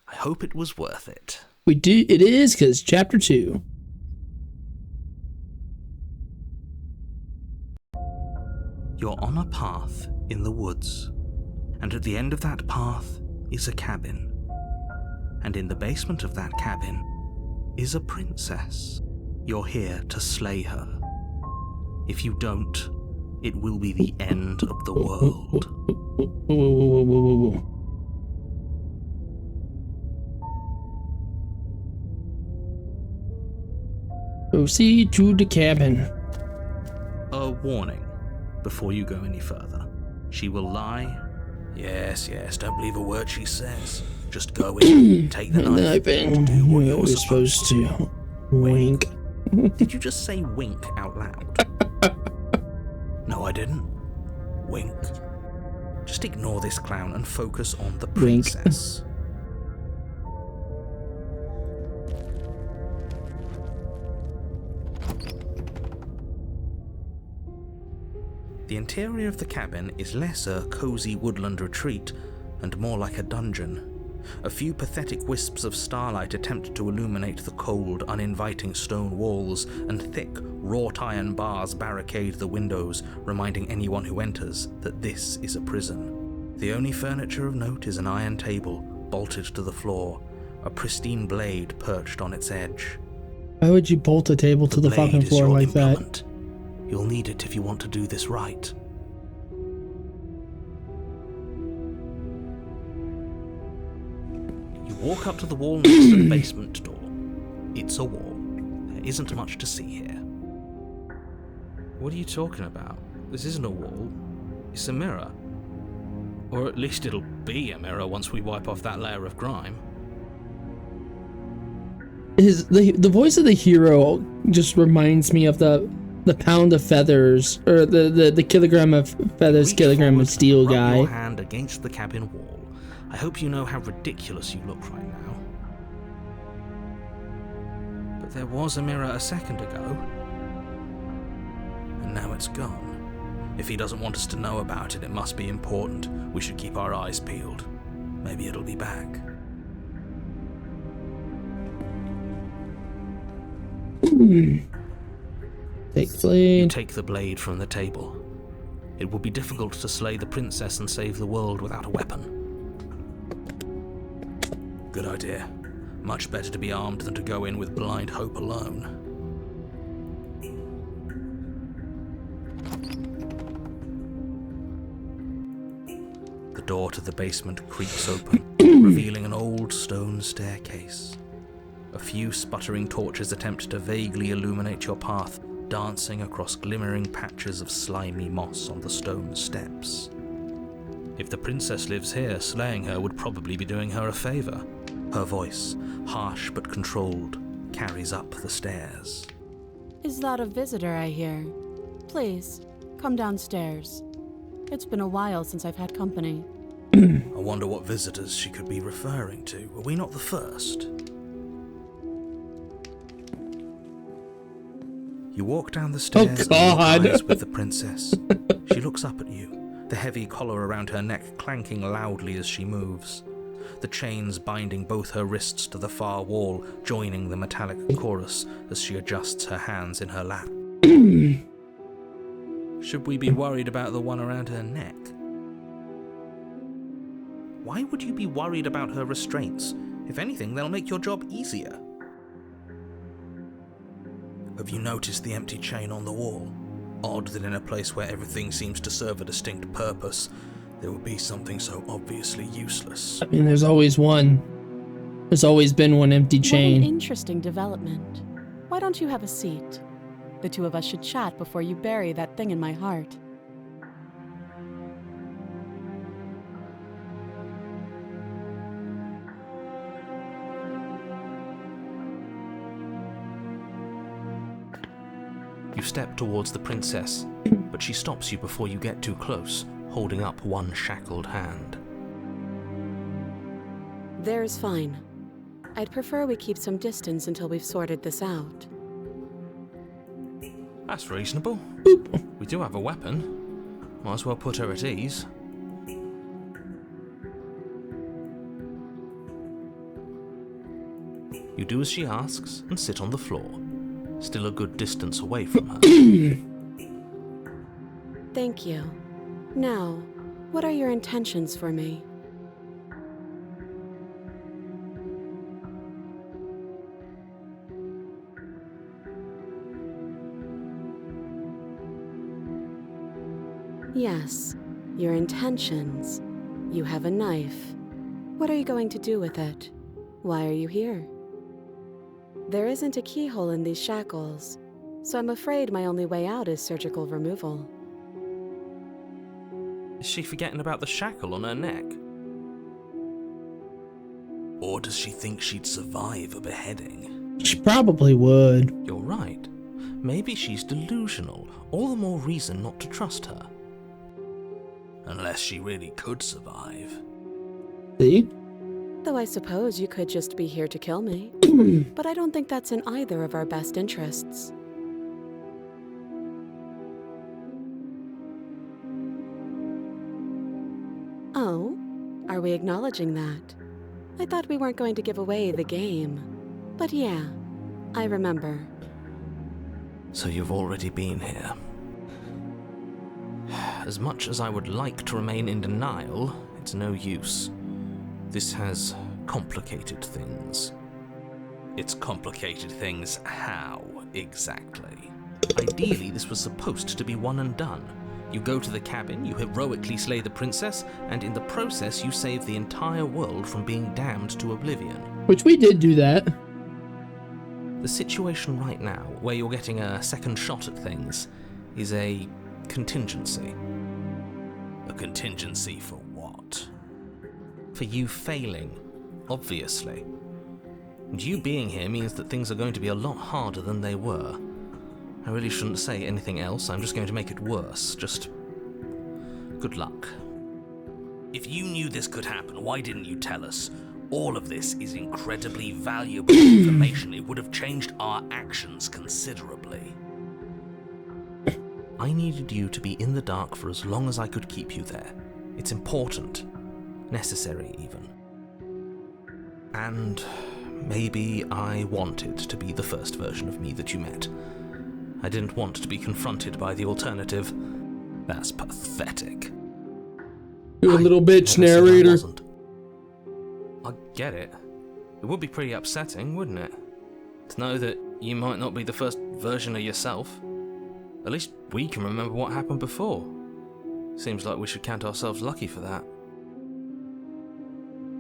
I hope it was worth it. It is, because chapter 2. You're on a path in the woods, and at the end of that path is a cabin. And in the basement of that cabin is a princess. You're here to slay her. If you don't, it will be the end of the world. Whoa. Proceed to the cabin. A warning before you go any further. She will lie. Yes, don't believe a word she says. Just go in, take the knife, and do what you're supposed to. Wink. Did you just say wink out loud? No, I didn't. Wink. Just ignore this clown and focus on the Wink. princess. The interior of the cabin is less a cozy woodland retreat and more like a dungeon. A few pathetic wisps of starlight attempt to illuminate the cold, uninviting stone walls, and thick, wrought iron bars barricade the windows, reminding anyone who enters that this is a prison. The only furniture of note is an iron table, bolted to the floor, a pristine blade perched on its edge. Why would you bolt a table to the blade fucking is floor your like that? implement. You'll need it if you want to do this right. You walk up to the wall next to the basement door. It's a wall. There isn't much to see here. What are you talking about? This isn't a wall. It's a mirror. Or at least it'll be a mirror once we wipe off that layer of grime. The voice of the hero just reminds me of the pound of feathers, or the kilogram of feathers, Reach kilogram forward of steel and rub guy. your hand against the cabin wall. I hope you know how ridiculous you look right now. But there was a mirror a second ago. And now it's gone. If he doesn't want us to know about it, it must be important. We should keep our eyes peeled. Maybe it'll be back. Take You blade. take the blade from the table. It would be difficult to slay the princess and save the world without a weapon. Good idea. Much better to be armed than to go in with blind hope alone. The door to the basement creaks open, revealing an old stone staircase. A few sputtering torches attempt to vaguely illuminate your path, dancing across glimmering patches of slimy moss on the stone steps. If the princess lives here, slaying her would probably be doing her a favor. Her voice, harsh but controlled, carries up the stairs. Is that a visitor I hear? Please, come downstairs. It's been a while since I've had company. I wonder what visitors she could be referring to. Are we not the first? You walk down the stairs and lock God. eyes with the princess. She looks up at you, the heavy collar around her neck clanking loudly as she moves. The chains binding both her wrists to the far wall, joining the metallic chorus as she adjusts her hands in her lap. Should we be worried about the one around her neck? Why would you be worried about her restraints? If anything, they'll make your job easier. Have you noticed the empty chain on the wall? Odd that in a place where everything seems to serve a distinct purpose, there would be something so obviously useless. I mean, there's always one. There's always been one empty What an chain. interesting development. Why don't you have a seat? The two of us should chat before you bury that thing in my heart. You step towards the princess, but she stops you before you get too close, holding up one shackled hand. There's fine. I'd prefer we keep some distance until we've sorted this out. That's reasonable. We do have a weapon. Might as well put her at ease. You do as she asks and sit on the floor, still a good distance away from her. Thank you. Now, what are your intentions for me? Yes, your intentions. You have a knife. What are you going to do with it? Why are you here? There isn't a keyhole in these shackles, so I'm afraid my only way out is surgical removal. Is she forgetting about the shackle on her neck? Or does she think she'd survive a beheading? She probably would. You're right. Maybe she's delusional. All the more reason not to trust her. Unless she really could survive. See? Though I suppose you could just be here to kill me. But I don't think that's in either of our best interests. Oh? Are we acknowledging that? I thought we weren't going to give away the game. But yeah, I remember. So you've already been here. As much as I would like to remain in denial, it's no use. This has complicated things. It's complicated things how, exactly? Ideally, this was supposed to be one and done. You go to the cabin, you heroically slay the princess, and in the process you save the entire world from being damned to oblivion. Which we did do that. The situation right now, where you're getting a second shot at things, is a contingency. A contingency for what? For you failing, obviously. And you being here means that things are going to be a lot harder than they were. I really shouldn't say anything else, I'm just going to make it worse. Just good luck. If you knew this could happen, why didn't you tell us? All of this is incredibly valuable information. It would have changed our actions considerably. I needed you to be in the dark for as long as I could keep you there. It's important. Necessary, even. And maybe I wanted to be the first version of me that you met. I didn't want to be confronted by the alternative. That's pathetic. You a little bitch, narrator. I get it. It would be pretty upsetting, wouldn't it? To know that you might not be the first version of yourself. At least we can remember what happened before. Seems like we should count ourselves lucky for that.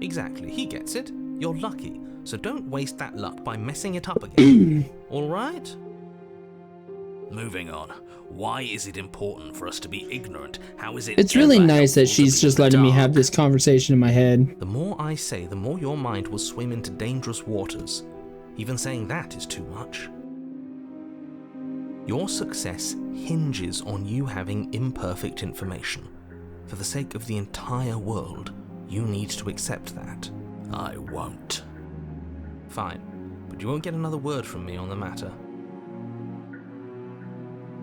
Exactly, he gets it. You're lucky, so don't waste that luck by messing it up again. Alright? Moving on. Why is it important for us to be ignorant? How is it? It's really nice that she's just letting me have this conversation in my head. The more I say, the more your mind will swim into dangerous waters. Even saying that is too much. Your success hinges on you having imperfect information. For the sake of the entire world, you need to accept that. I won't. Fine, but you won't get another word from me on the matter.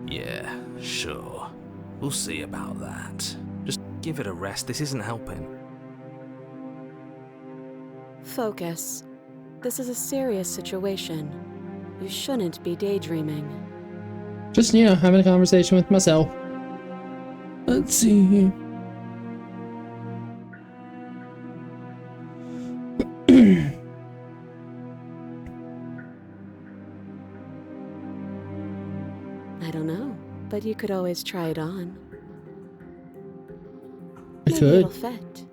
Yeah, sure. We'll see about that. Just give it a rest, this isn't helping. Focus. This is a serious situation. You shouldn't be daydreaming. Just, having a conversation with myself. Let's see here. I don't know, but you could always try it on. I Maybe could. it'll fit.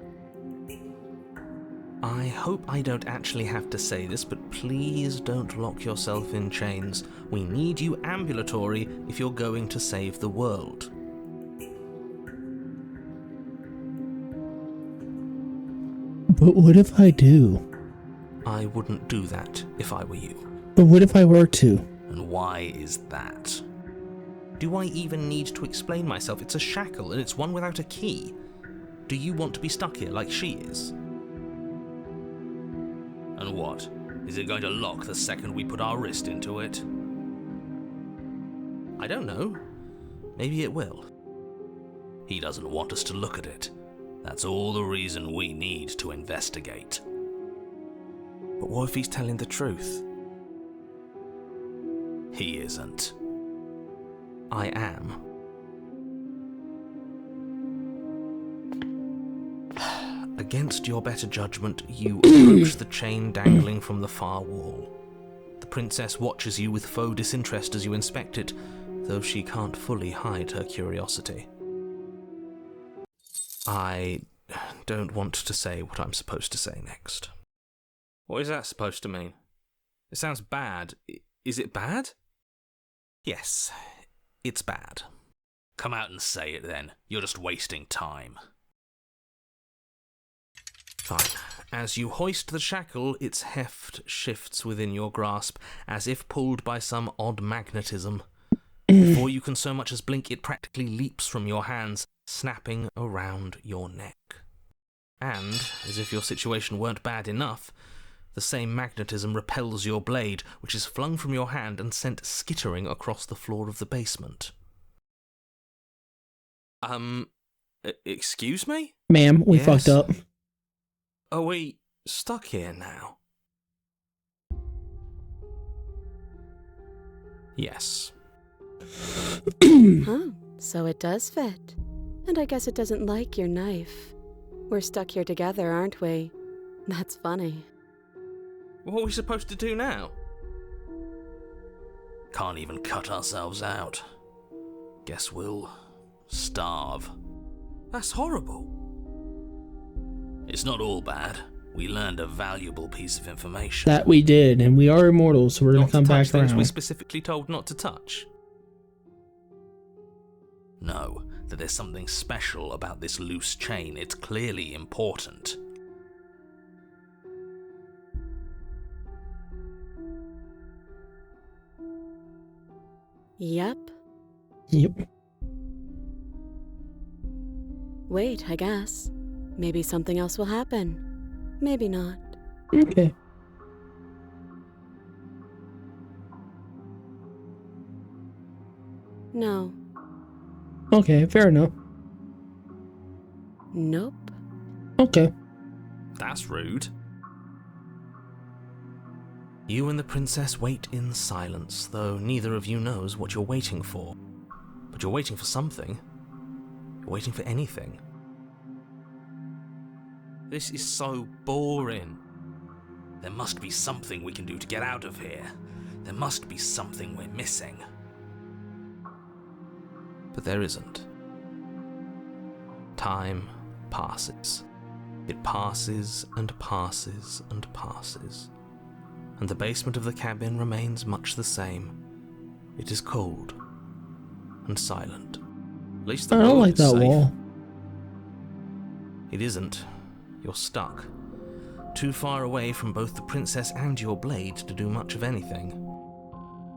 I hope I don't actually have to say this, but please don't lock yourself in chains. We need you ambulatory if you're going to save the world. But what if I do? I wouldn't do that if I were you. But what if I were to? And why is that? Do I even need to explain myself? It's a shackle and it's one without a key. Do you want to be stuck here like she is? And what? Is it going to lock the second we put our wrist into it? I don't know. Maybe it will. He doesn't want us to look at it. That's all the reason we need to investigate. But what if he's telling the truth? He isn't. I am. Against your better judgment, you approach the chain dangling from the far wall. The princess watches you with faux disinterest as you inspect it, though she can't fully hide her curiosity. I don't want to say what I'm supposed to say next. What is that supposed to mean? It sounds bad. Is it bad? Yes, it's bad. Come out and say it then. You're just wasting time. Fine. As you hoist the shackle, its heft shifts within your grasp, as if pulled by some odd magnetism. Before you can so much as blink, it practically leaps from your hands, snapping around your neck. And, as if your situation weren't bad enough, the same magnetism repels your blade, which is flung from your hand and sent skittering across the floor of the basement. Excuse me? Ma'am, we Yes? fucked up. Are we stuck here now? Yes. Huh, so it does fit. And I guess it doesn't like your knife. We're stuck here together, aren't we? That's funny. What are we supposed to do now? Can't even cut ourselves out. Guess we'll starve. That's horrible. It's not all bad. We learned a valuable piece of information. That we did, and we are immortal, so we're going to come back things we're around. specifically told not to touch. No, that there's something special about this loose chain. It's clearly important. Yep. Yep. Wait, I guess. Maybe something else will happen. Maybe not. Okay. No. Okay, fair enough. Nope. Okay. That's rude. You and the princess wait in silence, though neither of you knows what you're waiting for. But you're waiting for something. You're waiting for anything. This is so boring. There must be something we can do to get out of here. There must be something we're missing. But there isn't. Time passes. It passes and passes and passes. And the basement of the cabin remains much the same. It is cold and silent. At least the I don't road like is that safe. wall. It isn't. You're stuck. Too far away from both the princess and your blade to do much of anything.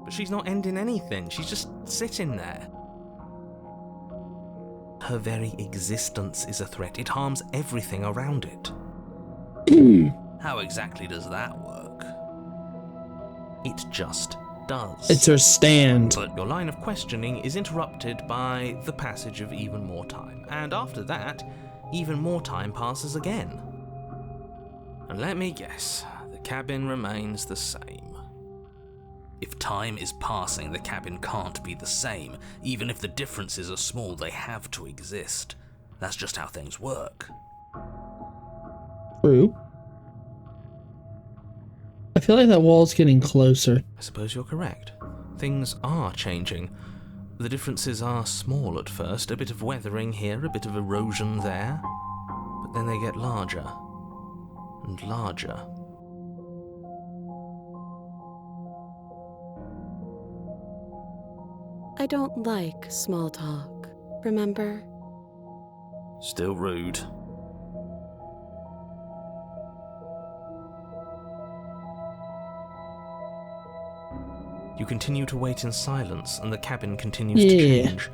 But she's not ending anything. She's just sitting there. Her very existence is a threat. It harms everything around it. How exactly does that work? It just does. It's her stand. But your line of questioning is interrupted by the passage of even more time. And after that, even more time passes again. And let me guess, the cabin remains the same. If time is passing, the cabin can't be the same. Even if the differences are small, they have to exist. That's just how things work. True. I feel like that wall's getting closer. I suppose you're correct. Things are changing. The differences are small at first, a bit of weathering here, a bit of erosion there. then they get larger and larger. I don't like small talk, remember? Still rude. You continue to wait in silence, and the cabin continues to change.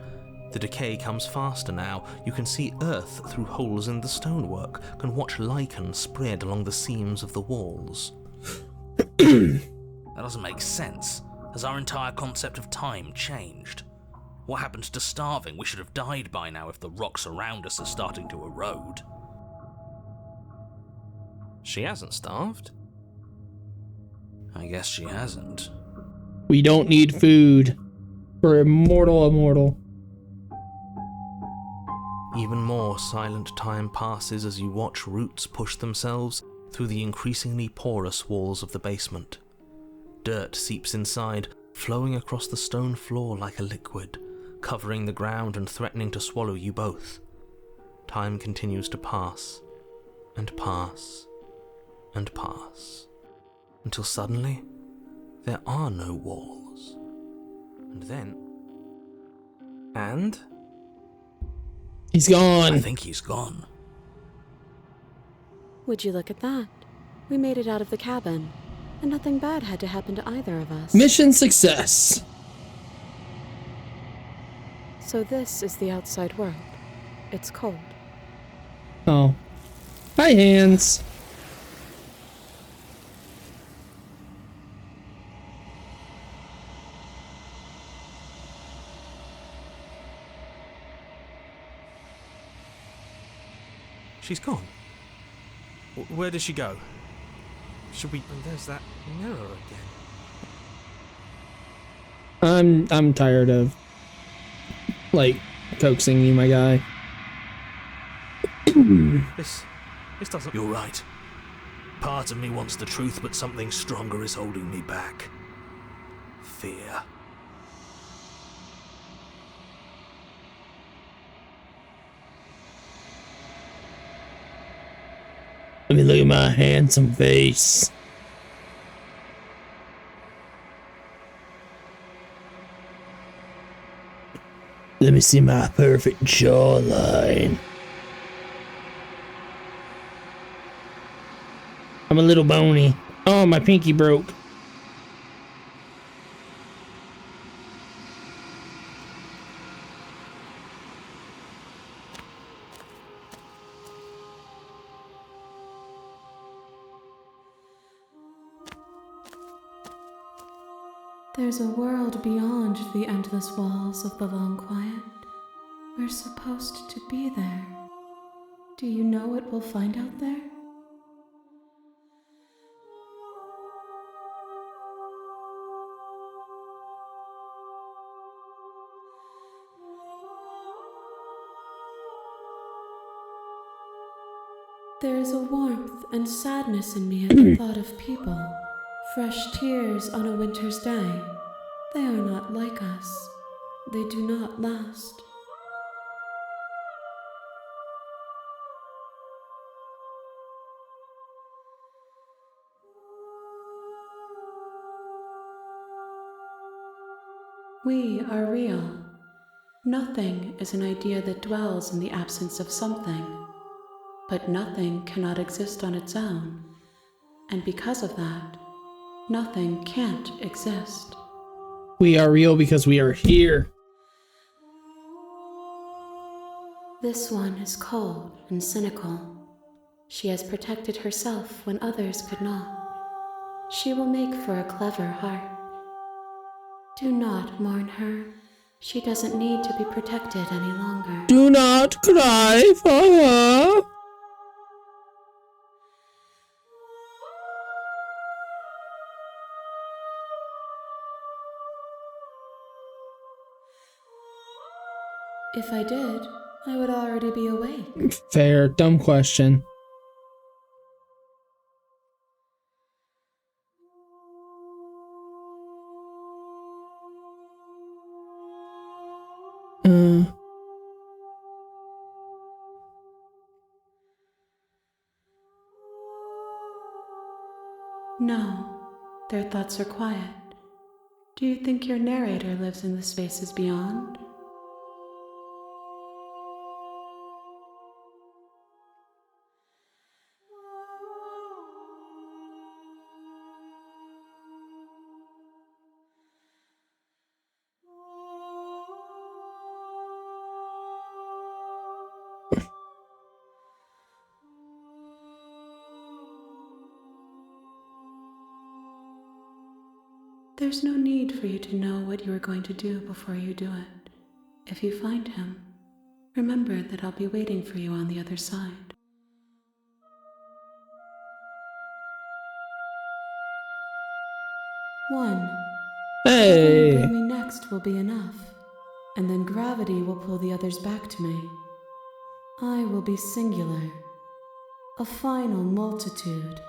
The decay comes faster now. You can see earth through holes in the stonework, can watch lichen spread along the seams of the walls. That doesn't make sense. Has our entire concept of time changed? What happened to starving? We should have died by now if the rocks around us are starting to erode. She hasn't starved. I guess she hasn't. We don't need food. We're immortal. Even more silent time passes as you watch roots push themselves through the increasingly porous walls of the basement. Dirt seeps inside, flowing across the stone floor like a liquid, covering the ground and threatening to swallow you both. Time continues to pass, and pass, and pass, until suddenly there are no walls. And then... He's gone. I think he's gone. Would you look at that? We made it out of the cabin, and nothing bad had to happen to either of us. Mission success. So this is the outside world. It's cold. Oh. Hi, hands. she's gone. Where did she go? Should we... And there's that mirror again. I'm tired of, like, coaxing you, my guy. This doesn't... You're right. Part of me wants the truth, but something stronger is holding me back. Fear. Let me look at my handsome face. Let me see my perfect jawline. I'm a little bony. Oh, my pinky broke. There's a world beyond the endless walls of the long quiet. We're supposed to be there. Do you know what we'll find out there? There is a warmth and sadness in me at the thought of people. Fresh tears on a winter's day. They are not like us. They do not last. We are real. Nothing is an idea that dwells in the absence of something. But nothing cannot exist on its own. And because of that, nothing can't exist. We are real because we are here. This one is cold and cynical. She has protected herself when others could not. She will make for a clever heart. Do not mourn her. She doesn't need to be protected any longer. Do not cry for her. If I did, I would already be awake. Fair, dumb question. No, their thoughts are quiet. Do you think your narrator lives in the spaces beyond? There's no need for you to know what you are going to do before you do it. If you find him, remember that I'll be waiting for you on the other side. One. Whatever you Hey! bring me next will be enough, and then gravity will pull the others back to me. I will be singular, a final multitude.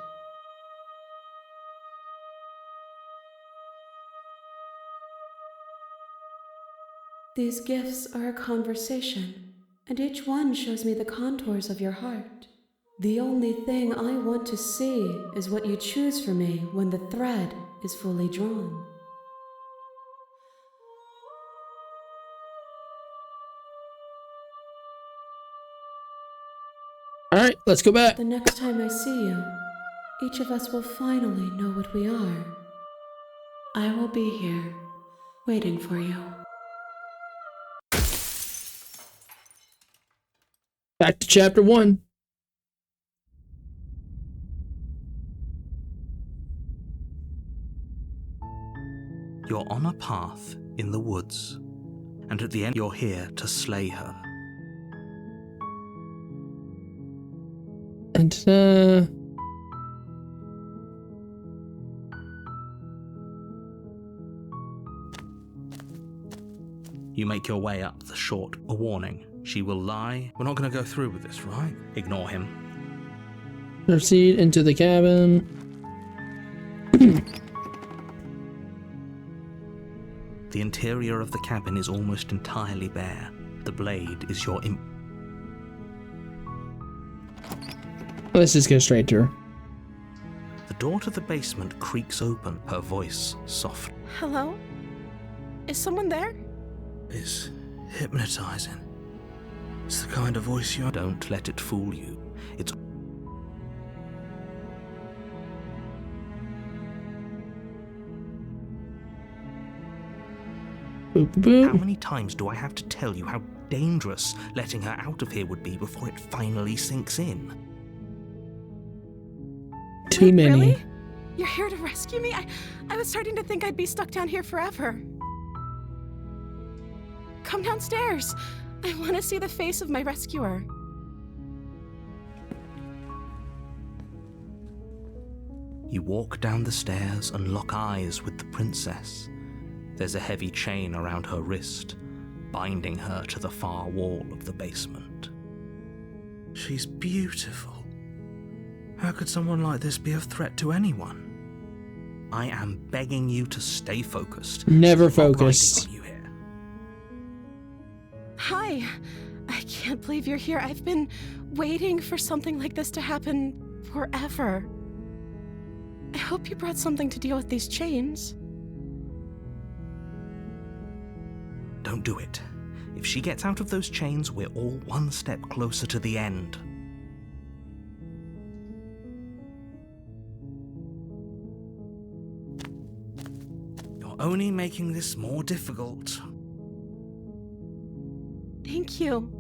These gifts are a conversation, and each one shows me the contours of your heart. The only thing I want to see is what you choose for me when the thread is fully drawn. Alright, let's go back. The next time I see you, each of us will finally know what we are. I will be here, waiting for you. Back to chapter 1. You're on a path in the woods, and at the end you're here to slay her. And, You make your way up the short a warning. She will lie. We're not going to go through with this, right? Ignore him. proceed into the cabin. The interior of the cabin is almost entirely bare. The blade is your Let's just go straight to her. The door to the basement creaks open, her voice soft. Hello? Is someone there? It's hypnotizing. It's the kind of voice you don't let it fool you. It's Boop, boop, How boop. many times do I have to tell you how dangerous letting her out of here would be before it finally sinks in? Too Wait, many. Really? You're here to rescue me? I was starting to think I'd be stuck down here forever. Come downstairs. I want to see the face of my rescuer. You walk down the stairs and lock eyes with the princess. There's a heavy chain around her wrist, binding her to the far wall of the basement. She's beautiful. How could someone like this be a threat to anyone? I am begging you to stay focused. Never She's not riding focused. on you here. Hi. I can't believe you're here. I've been waiting for something like this to happen forever. I hope you brought something to deal with these chains. Don't do it. If she gets out of those chains, we're all one step closer to the end. You're only making this more difficult. Thank you.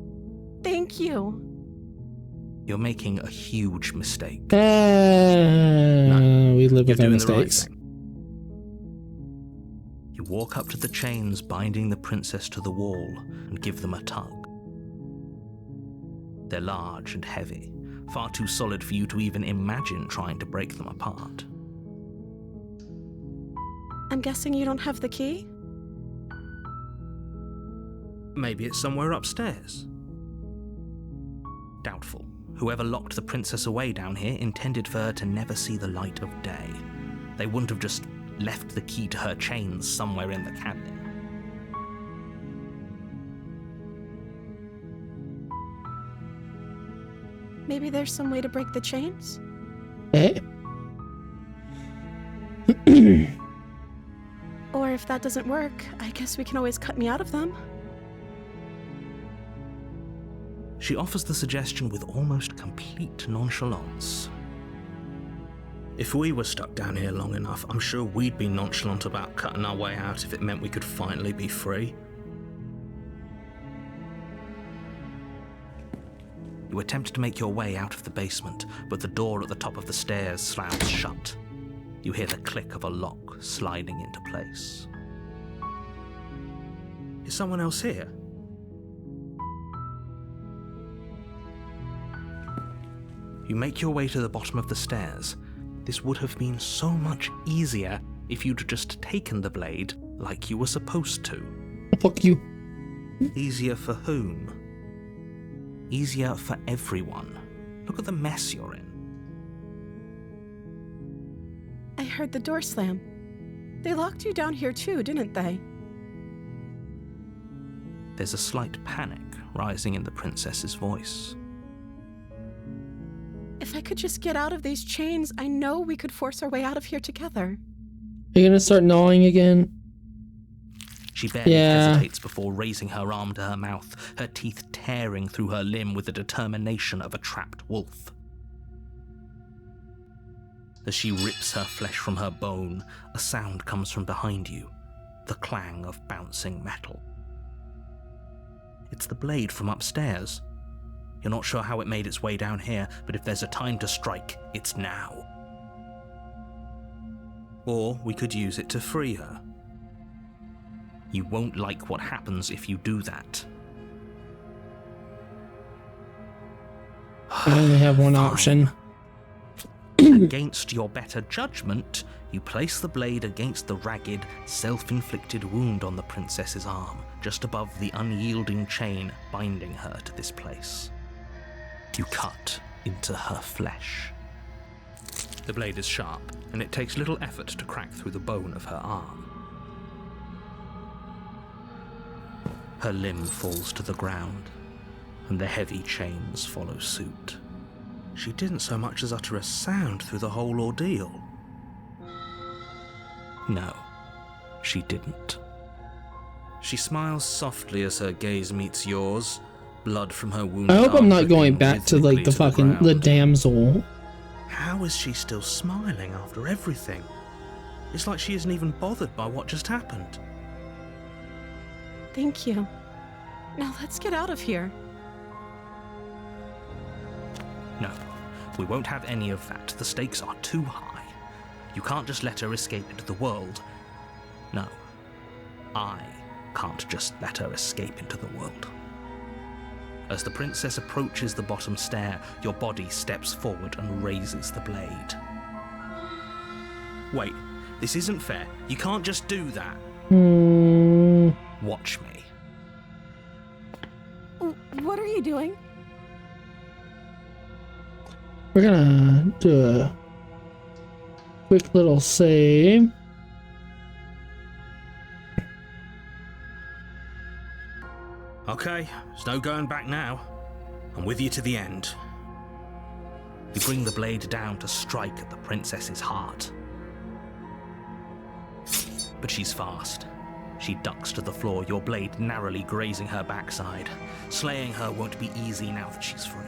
Thank you. You're making a huge mistake. We live You're with our doing the right mistakes. thing. You walk up to the chains binding the princess to the wall and give them a tug. They're large and heavy, far too solid for you to even imagine trying to break them apart. I'm guessing you don't have the key? Maybe it's somewhere upstairs. Doubtful. Whoever locked the princess away down here intended for her to never see the light of day. They wouldn't have just left the key to her chains somewhere in the cabin. Maybe there's some way to break the chains? Eh? Or if that doesn't work, I guess we can always cut me out of them. She offers the suggestion with almost complete nonchalance. If we were stuck down here long enough, I'm sure we'd be nonchalant about cutting our way out if it meant we could finally be free. You attempt to make your way out of the basement, but the door at the top of the stairs slams shut. You hear the click of a lock sliding into place. Is someone else here? You make your way to the bottom of the stairs. This would have been so much easier if you'd just taken the blade like you were supposed to. Fuck you. Easier for whom? Easier for everyone. Look at the mess you're in. I heard the door slam. They locked you down here too, didn't they? There's a slight panic rising in the princess's voice. If I could just get out of these chains, I know we could force our way out of here together. Are you gonna start gnawing again? She barely hesitates before raising her arm to her mouth, her teeth tearing through her limb with the determination of a trapped wolf. As she rips her flesh from her bone, a sound comes from behind you, the clang of bouncing metal. It's the blade from upstairs. You're not sure how it made its way down here, but if there's a time to strike, it's now. Or we could use it to free her. You won't like what happens if you do that. I only have one option. Against your better judgment, you place the blade against the ragged, self-inflicted wound on the princess's arm, just above the unyielding chain binding her to this place. You cut into her flesh. The blade is sharp, and it takes little effort to crack through the bone of her arm. Her limb falls to the ground, and the heavy chains follow suit. She didn't so much as utter a sound through the whole ordeal. No, she didn't. She smiles softly as her gaze meets yours, blood from her wound. I hope I'm not going back to like the fucking the damsel. How is she still smiling after everything? It's like she isn't even bothered by what just happened. Thank you. Now let's get out of here. No, we won't have any of that. The stakes are too high. You can't just let her escape into the world. No, I can't just let her escape into the world. As the princess approaches the bottom stair, your body steps forward and raises the blade. Wait, this isn't fair. You can't just do that. Watch me. What are you doing? We're gonna do a quick little save. Okay, there's no going back now. I'm with you to the end. You bring the blade down to strike at the princess's heart. But she's fast. She ducks to the floor, your blade narrowly grazing her backside. Slaying her won't be easy now that she's free.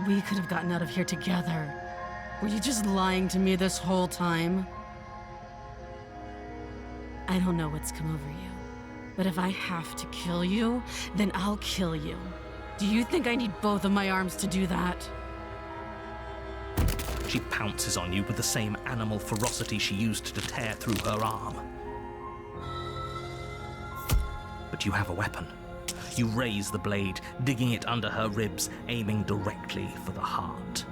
We could have gotten out of here together. Were you just lying to me this whole time? I don't know what's come over you, but if I have to kill you, then I'll kill you. Do you think I need both of my arms to do that? She pounces on you with the same animal ferocity she used to tear through her arm. But you have a weapon. You raise the blade, digging it under her ribs, aiming directly for the heart.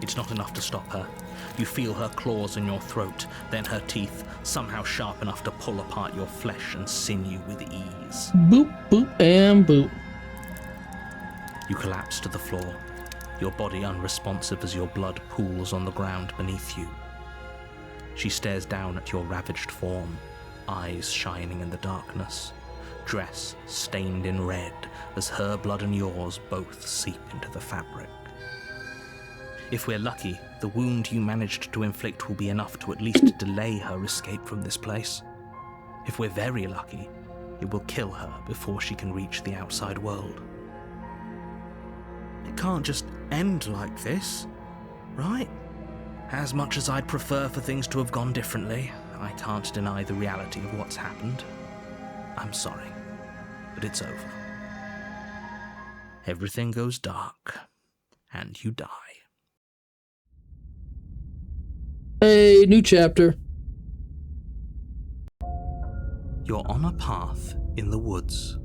It's not enough to stop her. You feel her claws in your throat, then her teeth, somehow sharp enough to pull apart your flesh and sinew with ease. Boop, boop, and boop. You collapse to the floor, your body unresponsive as your blood pools on the ground beneath you. She stares down at your ravaged form, eyes shining in the darkness, dress stained in red as her blood and yours both seep into the fabric. If we're lucky, The wound you managed to inflict will be enough to at least delay her escape from this place. If we're very lucky, it will kill her before she can reach the outside world. It can't just end like this, right? As much as I'd prefer for things to have gone differently, I can't deny the reality of what's happened. I'm sorry, but it's over. Everything goes dark, and you die. Hey, new chapter. You're on a path in the woods.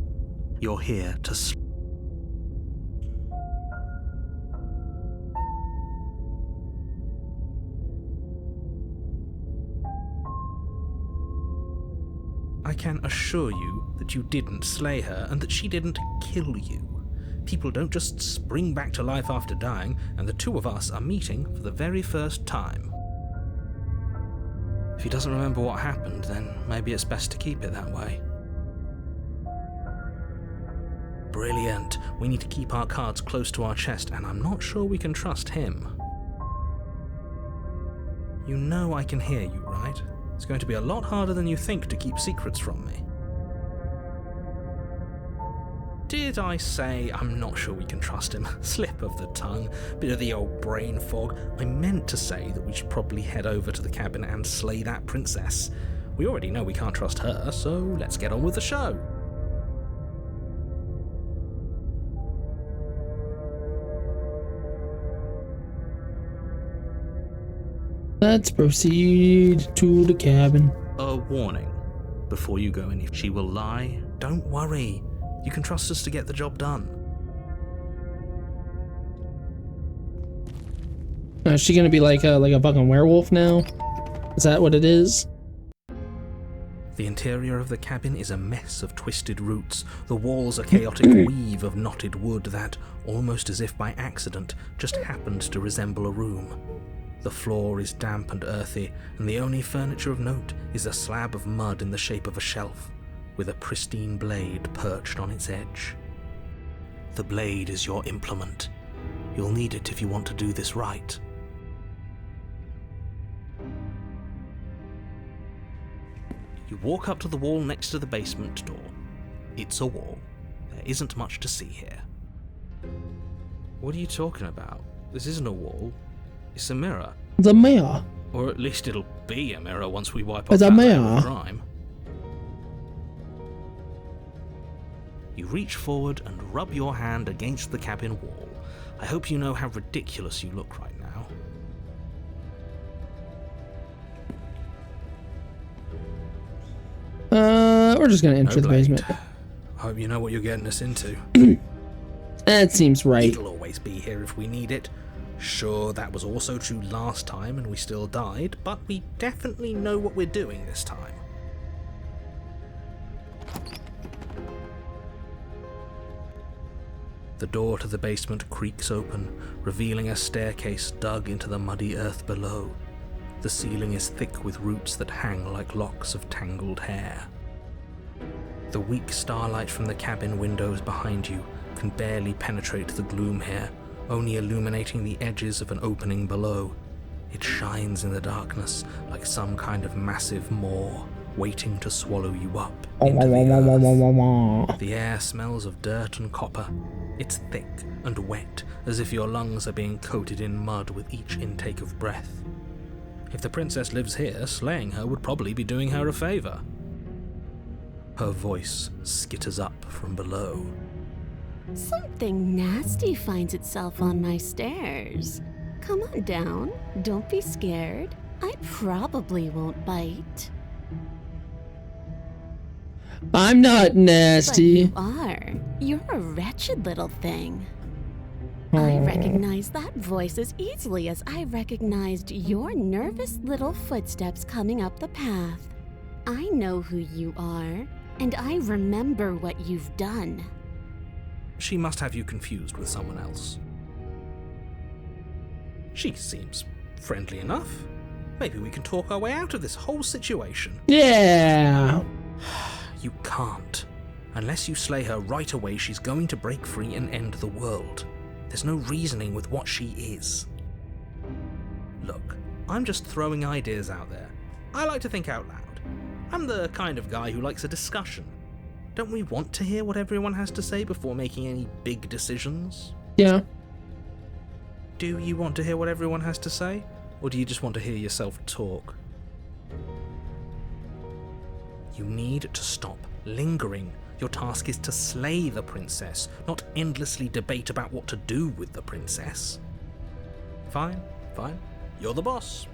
You're here to I can assure you that you didn't slay her and that she didn't kill you. People don't just spring back to life after dying, and the two of us are meeting for the very first time. If he doesn't remember what happened, then maybe it's best to keep it that way. Brilliant. We need to keep our cards close to our chest, and I'm not sure we can trust him. You know I can hear you, right? It's going to be a lot harder than you think to keep secrets from me. Did I say I'm not sure we can trust him? Slip of the tongue, bit of the old brain fog. I meant to say that we should probably head over to the cabin and slay that princess. We already know we can't trust her, so let's get on with the show. Let's proceed to the cabin. A warning. Before you go in, if she will lie, don't worry. You can trust us to get the job done. Is she gonna be like a fucking werewolf now? Is that what it is? The interior of the cabin is a mess of twisted roots. The walls a chaotic weave of knotted wood that, almost as if by accident, just happened to resemble a room. The floor is damp and earthy, and the only furniture of note is a slab of mud in the shape of a shelf, with a pristine blade perched on its edge. The blade is your implement. You'll need it if you want to do this right. You walk up to the wall next to the basement door. It's a wall. There isn't much to see here. What are you talking about? This isn't a wall. It's a mirror. The mirror. Or at least it'll be a mirror once we wipe off It's a that layer mirror. of grime. You reach forward and rub your hand against the cabin wall. I hope you know how ridiculous you look right now. We're just gonna enter the blade. basement. I hope you know what you're getting us into. That seems right. It'll always be here if we need it. Sure, that was also true last time and we still died, but we definitely know what we're doing this time. The door to the basement creaks open, revealing a staircase dug into the muddy earth below. The ceiling is thick with roots that hang like locks of tangled hair. The weak starlight from the cabin windows behind you can barely penetrate the gloom here, only illuminating the edges of an opening below. It shines in the darkness like some kind of massive maw, waiting to swallow you up into the earth. The air smells of dirt and copper. It's thick and wet, as if your lungs are being coated in mud with each intake of breath. If the princess lives here, slaying her would probably be doing her a favor. Her voice skitters up from below. Something nasty finds itself on my stairs. Come on down. Don't be scared. I probably won't bite. I'm not nasty. But you are. You're a wretched little thing. I recognize that voice as easily as I recognized your nervous little footsteps coming up the path. I know who you are, and I remember what you've done. She must have you confused with someone else. She seems friendly enough. Maybe we can talk our way out of this whole situation. Yeah. You can't. Unless you slay her right away, she's going to break free and end the world. There's no reasoning with what she is. Look, I'm just throwing ideas out there. I like to think out loud. I'm the kind of guy who likes a discussion. Don't we want to hear what everyone has to say before making any big decisions? Yeah. Do you want to hear what everyone has to say? Or do you just want to hear yourself talk? You need to stop lingering. Your task is to slay the princess, not endlessly debate about what to do with the princess. Fine. You're the boss.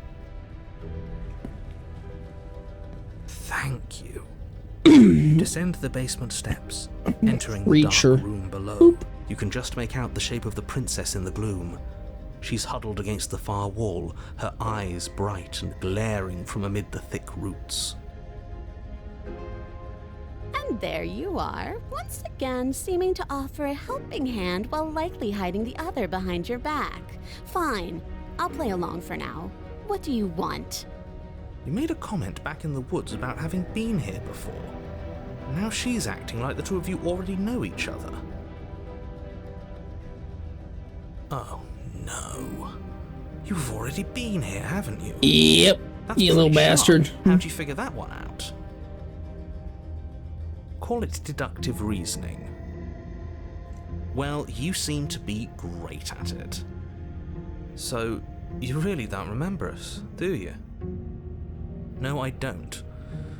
Thank you. Descend the basement steps, entering the dark room below. Boop. You can just make out the shape of the princess in the gloom. She's huddled against the far wall, her eyes bright and glaring from amid the thick roots. And there you are, once again seeming to offer a helping hand while likely hiding the other behind your back. Fine, I'll play along for now. What do you want? You made a comment back in the woods about having been here before. Now she's acting like the two of you already know each other. Oh, no. You've already been here, haven't you? Yep. That's You little pretty sharp. bastard. How'd you figure that one out? Call it deductive reasoning. Well, you seem to be great at it. So, you really don't remember us, do you? No, I don't.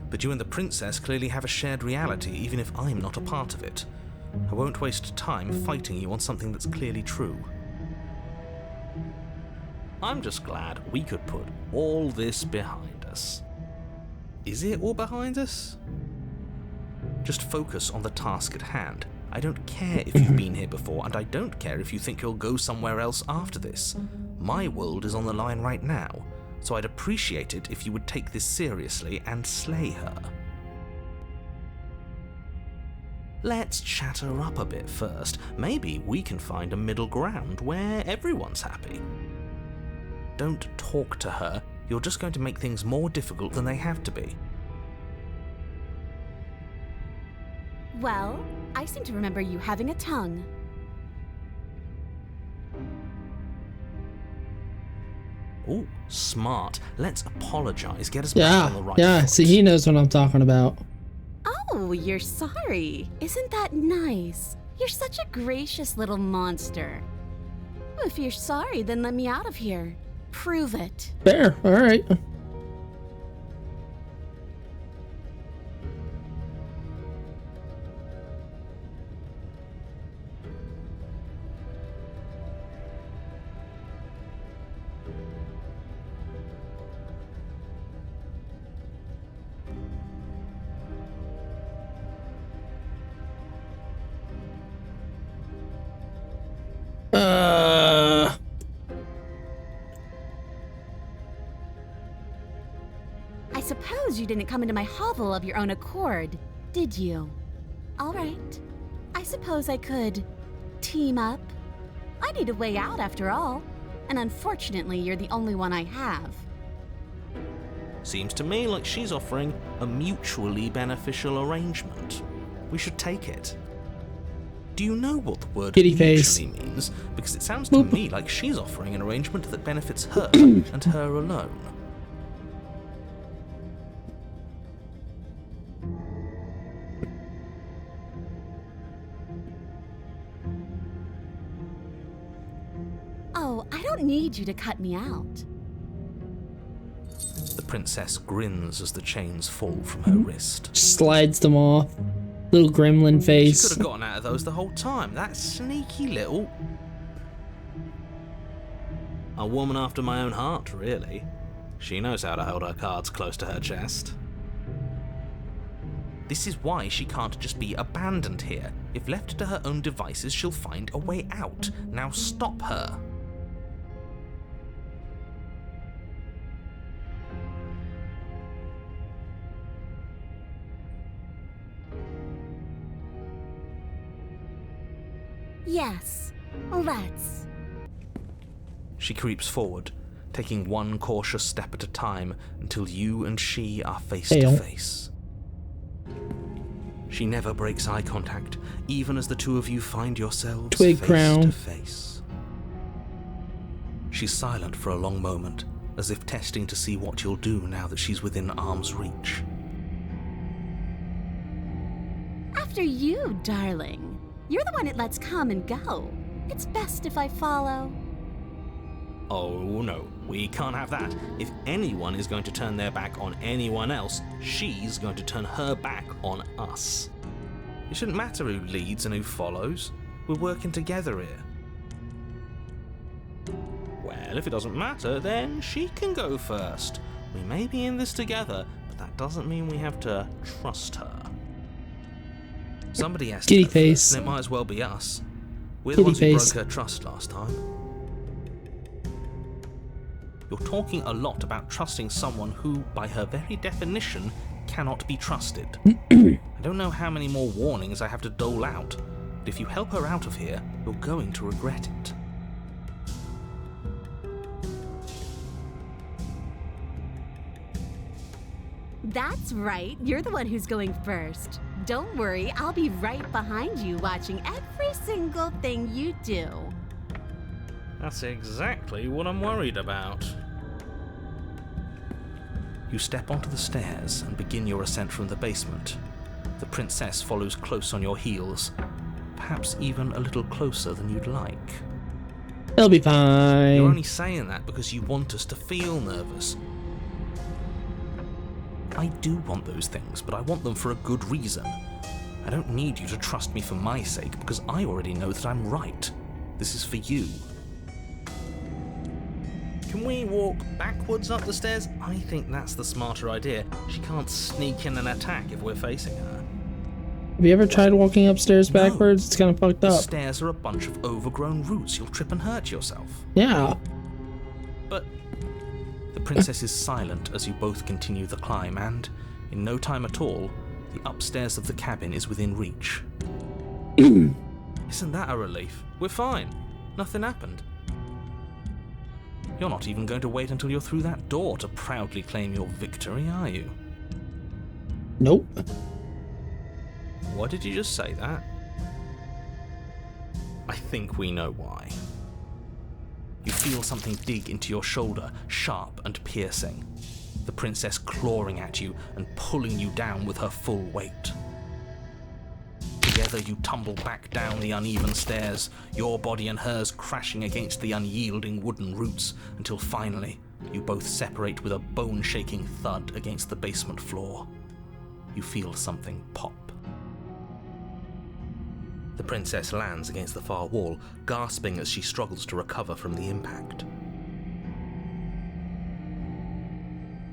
But you and the princess clearly have a shared reality, even if I'm not a part of it. I won't waste time fighting you on something that's clearly true. I'm just glad we could put all this behind us. Is it all behind us? Just focus on the task at hand. I don't care if you've been here before, and I don't care if you think you'll go somewhere else after this. My world is on the line right now, so I'd appreciate it if you would take this seriously and slay her. Let's chat her up a bit first. Maybe we can find a middle ground where everyone's happy. Don't talk to her. You're just going to make things more difficult than they have to be. Well, I seem to remember you having a tongue. Ooh, smart. Let's apologize. Get us back on the right Yeah. foot. See, he knows what I'm talking about. Oh, you're sorry. Isn't that nice? You're such a gracious little monster. If you're sorry, then let me out of here. Prove it. Fair. All right. I suppose you didn't come into my hovel of your own accord, did you? All right. I suppose I could team up. I need a way out after all, and unfortunately you're the only one I have. Seems to me like she's offering a mutually beneficial arrangement. We should take it. Do you know what the word Kitty face. mutually means? Because it sounds to me like she's offering an arrangement that benefits her and her alone. Oh, I don't need you to cut me out. The princess grins as the chains fall from her wrist. Slides them off. Little gremlin She face. could have gotten out of those the whole time. That sneaky little... A woman after my own heart, really. She knows how to hold her cards close to her chest. This is why she can't just be abandoned here. If left to her own devices, she'll find a way out. Now stop her. Yes, let's. She creeps forward, taking one cautious step at a time until you and she are face to face. She never breaks eye contact, even as the two of you find yourselves Twig face crown. to face. She's silent for a long moment, as if testing to see what you'll do now that she's within arm's reach. After you, darling. You're the one it lets come and go. It's best if I follow. Oh no, we can't have that. If anyone is going to turn their back on anyone else, she's going to turn her back on us. It shouldn't matter who leads and who follows. We're working together here. Well, if it doesn't matter, then she can go first. We may be in this together, but that doesn't mean we have to trust her. Somebody has to Kitty go face. first, and it might as well be us. We're the Kitty ones who face. broke her trust last time. You're talking a lot about trusting someone who, by her very definition, cannot be trusted. I don't know how many more warnings I have to dole out, but if you help her out of here, you're going to regret it. That's right. You're the one who's going first. Don't worry, I'll be right behind you watching every single thing you do. That's exactly what I'm worried about. You step onto the stairs and begin your ascent from the basement. The princess follows close on your heels, perhaps even a little closer than you'd like. It'll be fine. You're only saying that because you want us to feel nervous. I do want those things, but I want them for a good reason. I don't need you to trust me for my sake, because I already know that I'm right. This is for you. Can we walk backwards up the stairs? I think that's the smarter idea. She can't sneak in and attack if we're facing her. Have you ever tried walking upstairs No. backwards? It's kind of fucked The up. stairs are a bunch of overgrown roots. You'll trip and hurt yourself. Yeah. But The princess is silent as you both continue the climb, and, in no time at all, the upstairs of the cabin is within reach. isn't that a relief? We're fine. Nothing happened. You're not even going to wait until you're through that door to proudly claim your victory, are you? Nope. Why did you just say that? I think we know why. You feel something dig into your shoulder, sharp and piercing. The princess clawing at you and pulling you down with her full weight. Together you tumble back down the uneven stairs, your body and hers crashing against the unyielding wooden roots, until finally you both separate with a bone-shaking thud against the basement floor. You feel something pop. The princess lands against the far wall, gasping as she struggles to recover from the impact.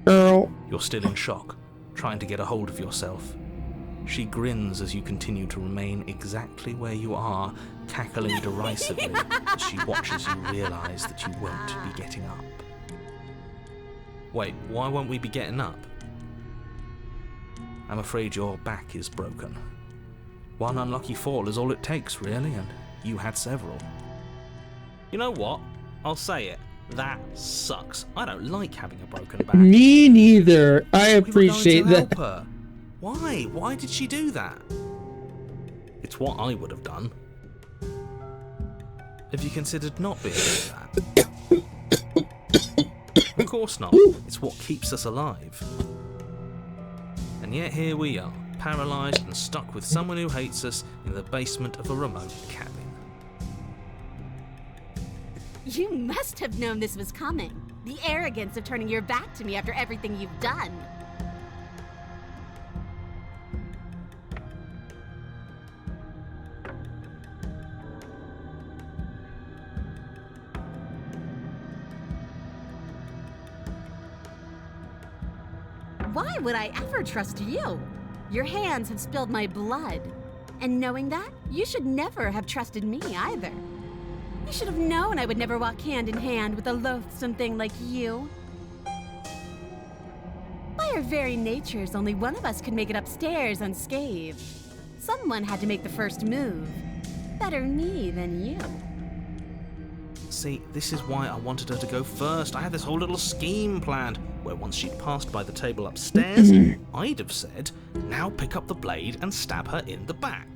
Girl. You're still in shock, trying to get a hold of yourself. She grins as you continue to remain exactly where you are, cackling derisively as she watches you realize that you won't be getting up. Wait, why won't we be getting up? I'm afraid your back is broken. One unlucky fall is all it takes, really, and you had several. You know what? I'll say it. That sucks. I don't like having a broken back. Me neither. I We were going appreciate to that. help her. Why? Why did she do that? It's what I would have done. Have you considered not being like that? Of course not. It's what keeps us alive. And yet here we are, paralysed and stuck with someone who hates us in the basement of a remote cabin. You must have known this was coming. The arrogance of turning your back to me after everything you've done. Why would I ever trust you? Your hands have spilled my blood. And knowing that, you should never have trusted me either. You should have known I would never walk hand in hand with a loathsome thing like you. By our very natures, only one of us could make it upstairs unscathed. Someone had to make the first move. Better me than you. See, this is why I wanted her to go first. I had this whole little scheme planned, where once she'd passed by the table upstairs, I'd have said, now pick up the blade and stab her in the back.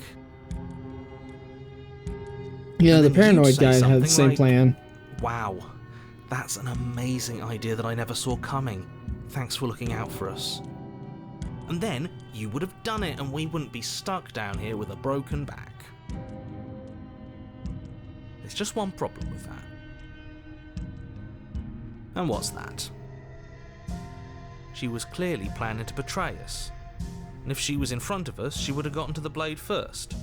Yeah, the And then you'd paranoid say guy had the something same like, plan. Wow, That's an amazing idea that I never saw coming. Thanks for looking out for us. And then you would have done it and we wouldn't be stuck down here with a broken back. There's just one problem with that. And what's that? She was clearly planning to betray us. And if she was in front of us, she would have gotten to the blade first.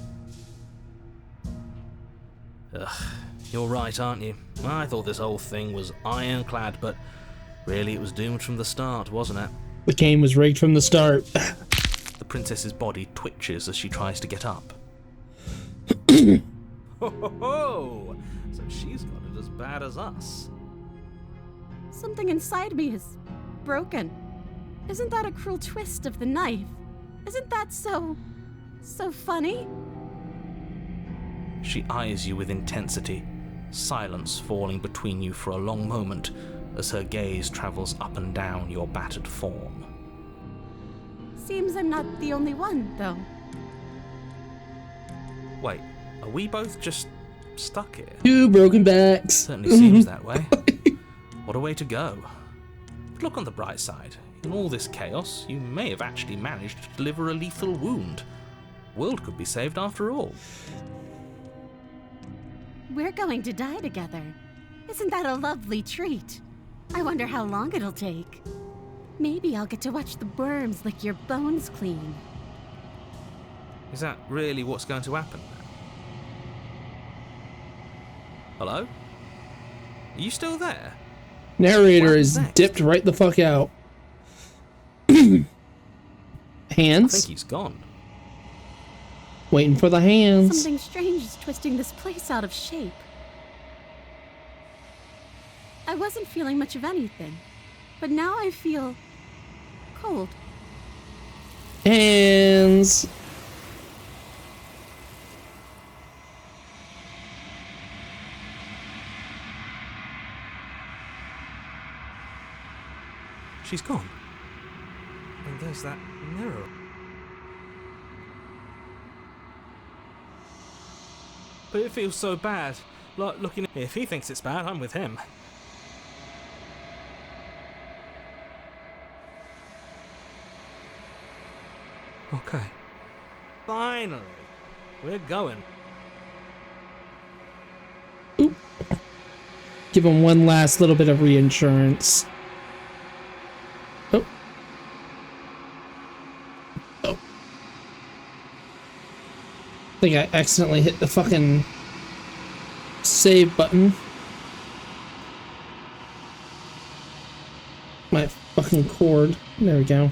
Ugh, you're right, aren't you? I thought this whole thing was ironclad, but really it was doomed from the start, wasn't it? The game was rigged from the start. The princess's body twitches as she tries to get up. Ho ho ho! So she's got it as bad as us. Something inside me is broken. Isn't that a cruel twist of the knife? Isn't that so funny? She eyes you with intensity, silence falling between you for a long moment as her gaze travels up and down your battered form. Seems I'm not the only one, though. Wait, are we both just stuck here? 2 broken backs. Certainly seems that way. What a way to go. But look on the bright side. In all this chaos, you may have actually managed to deliver a lethal wound. The world could be saved after all. We're going to die together. Isn't that a lovely treat? I wonder how long it'll take. Maybe I'll get to watch the worms lick your bones clean. Is that really what's going to happen? Hello? Are you still there? Narrator is dipped right the fuck out. I Hands? think he's gone. Waiting for the hands. Something strange is twisting this place out of shape. I wasn't feeling much of anything, but now I feel cold. Hands. She's gone. And there's that mirror. But it feels so bad. Like looking. If he thinks it's bad, I'm with him. Okay. Finally. We're going. Oop. Give him one last little bit of reinsurance. Oh. Oh. I think I accidentally hit the fucking save button. My fucking cord. There we go.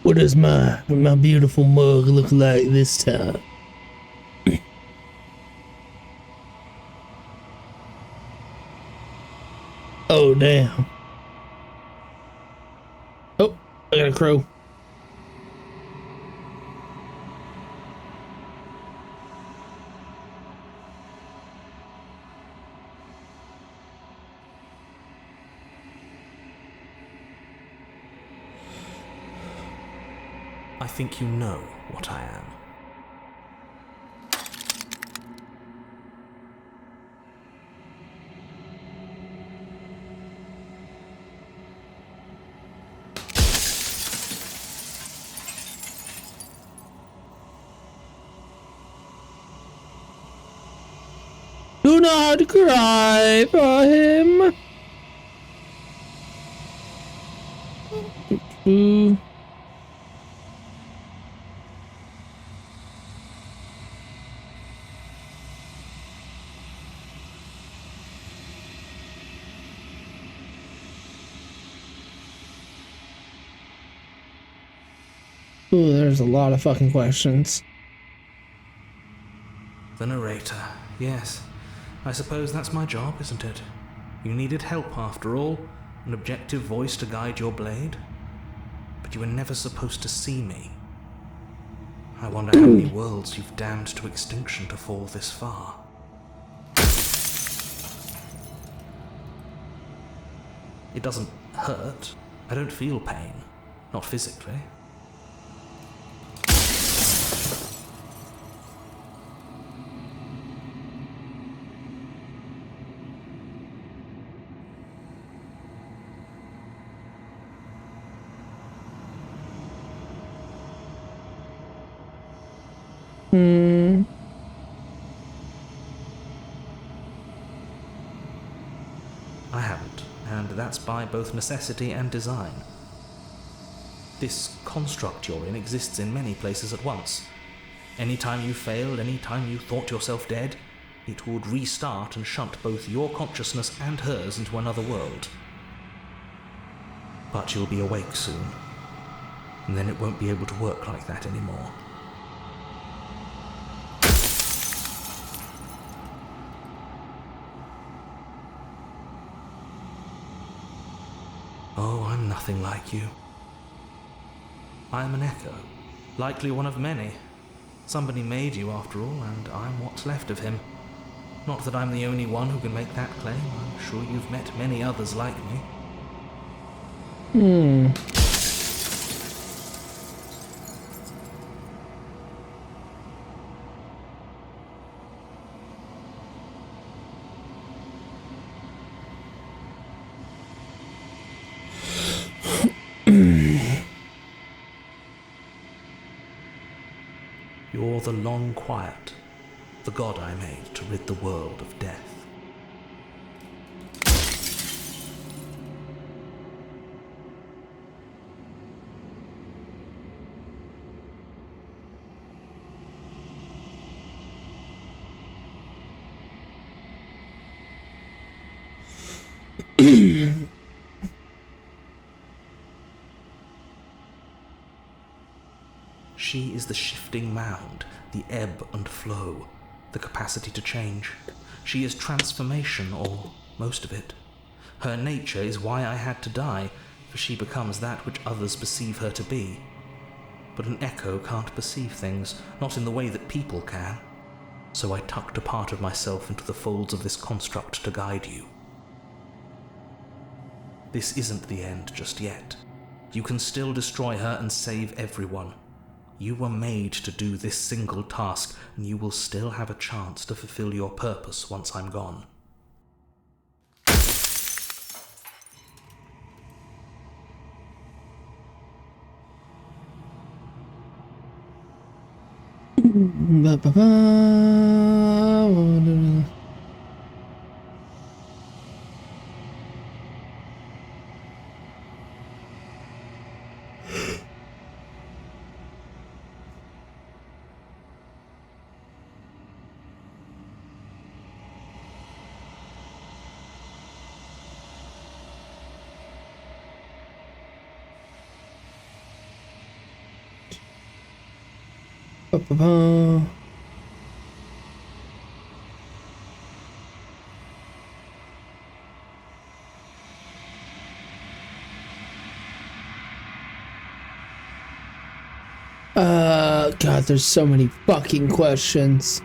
What does my beautiful mug look like this time? Oh, damn. Oh, I got a crow. I think you know what I am. Do not cry for him. Ooh, there's a lot of fucking questions. The narrator. Yes. I suppose that's my job, isn't it? You needed help after all. An objective voice to guide your blade. But you were never supposed to see me. I wonder how many worlds you've damned to extinction to fall this far. It doesn't hurt. I don't feel pain. Not physically. I haven't, and that's by both necessity and design. This construct you're in exists in many places at once. Anytime you failed, anytime you thought yourself dead, it would restart and shunt both your consciousness and hers into another world. But you'll be awake soon, and then it won't be able to work like that anymore. Oh, I'm nothing like you. I am an echo, likely one of many. Somebody made you after all, and I'm what's left of him. Not that I'm the only one who can make that claim. I'm sure you've met many others like me. You're the long quiet, the god I made to rid the world of death. She is the shifting mound, the ebb and flow, the capacity to change. She is transformation, or most of it. Her nature is why I had to die, for she becomes that which others perceive her to be. But an echo can't perceive things, not in the way that people can. So I tucked a part of myself into the folds of this construct to guide you. This isn't the end just yet. You can still destroy her and save everyone. You were made to do this single task, and you will still have a chance to fulfill your purpose once I'm gone. God, there's so many fucking questions.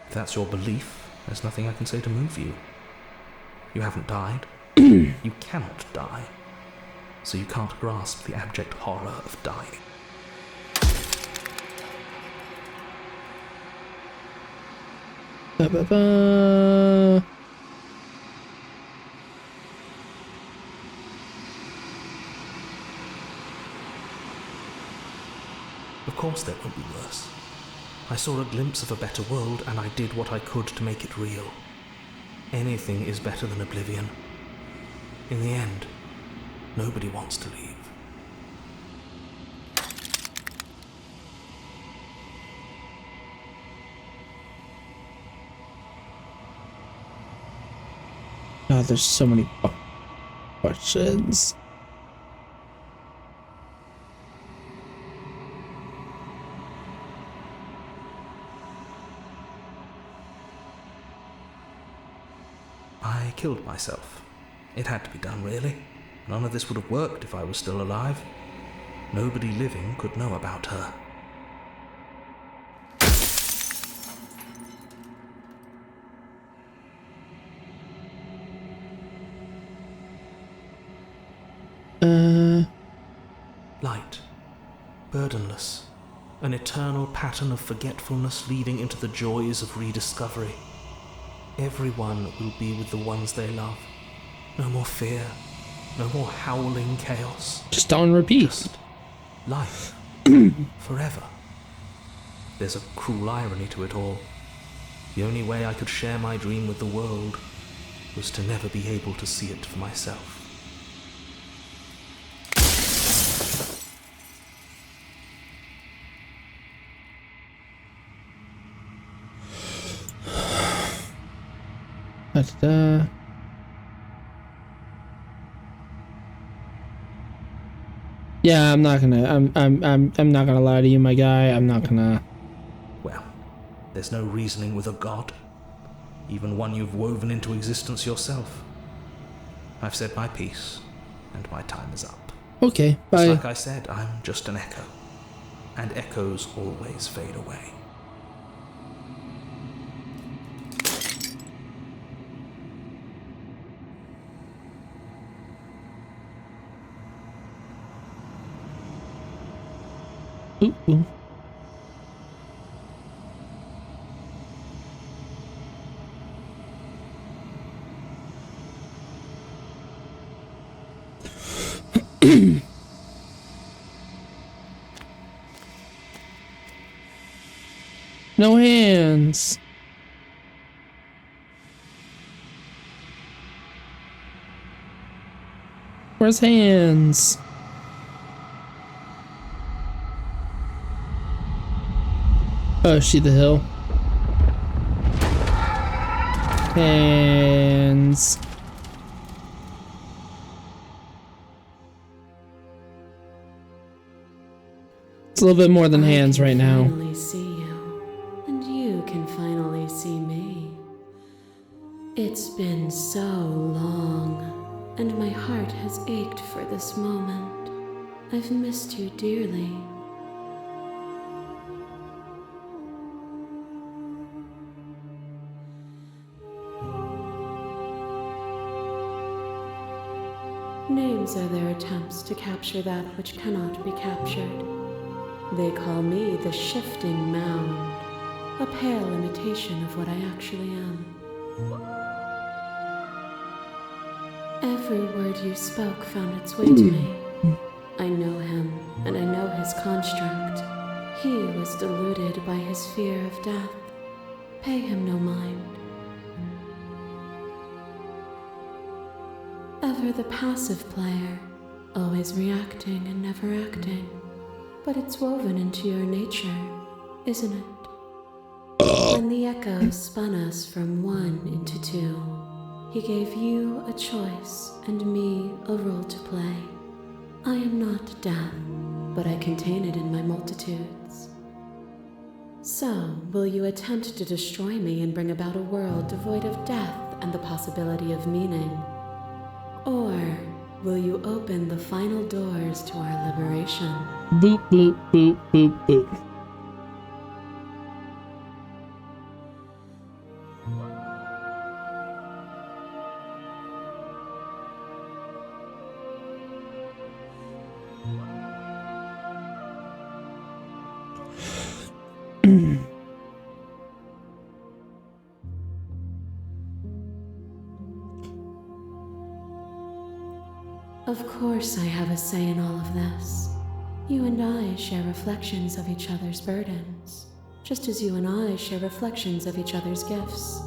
If that's your belief, there's nothing I can say to move you. You haven't died. You cannot die. So you can't grasp the abject horror of dying. Of course there won't be worse. I saw a glimpse of a better world, and I did what I could to make it real. Anything is better than oblivion. In the end, nobody wants to leave. God, there's so many questions. I killed myself. It had to be done, really. None of this would have worked if I was still alive. Nobody living could know about her. Light. Burdenless. An eternal pattern of forgetfulness leading into the joys of rediscovery. Everyone will be with the ones they love. No more fear, no more howling chaos. Just on repeat. Just life. Forever. There's a cruel irony to it all. The only way I could share my dream with the world was to never be able to see it for myself. Da-da-da. Yeah, I'm not gonna lie to you, my guy. I'm not gonna. Well, there's no reasoning with a god, even one you've woven into existence yourself. I've said my piece, and my time is up. Okay, bye. Just like I said, I'm just an echo, and echoes always fade away. Ooh, ooh. No hands. Where's hands? Oh, she the hill. Hands. It's a little bit more than hands right now. I can finally see you, and you can finally see me. It's been so long, and my heart has ached for this moment. I've missed you dearly. Names are their attempts to capture that which cannot be captured. They call me the shifting mound, a pale imitation of what I actually am. Every word you spoke found its way to me. I know him, and I know his construct. He was deluded by his fear of death. Pay him no mind. Ever the passive player, always reacting and never acting. But it's woven into your nature, isn't it? When the echo spun us from one into two, he gave you a choice and me a role to play. I am not death, but I contain it in my multitudes. So, will you attempt to destroy me and bring about a world devoid of death and the possibility of meaning? Or will you open the final doors to our liberation? Boop, boop, boop, boop, boop. Of course I have a say in all of this. You and I share reflections of each other's burdens, just as you and I share reflections of each other's gifts.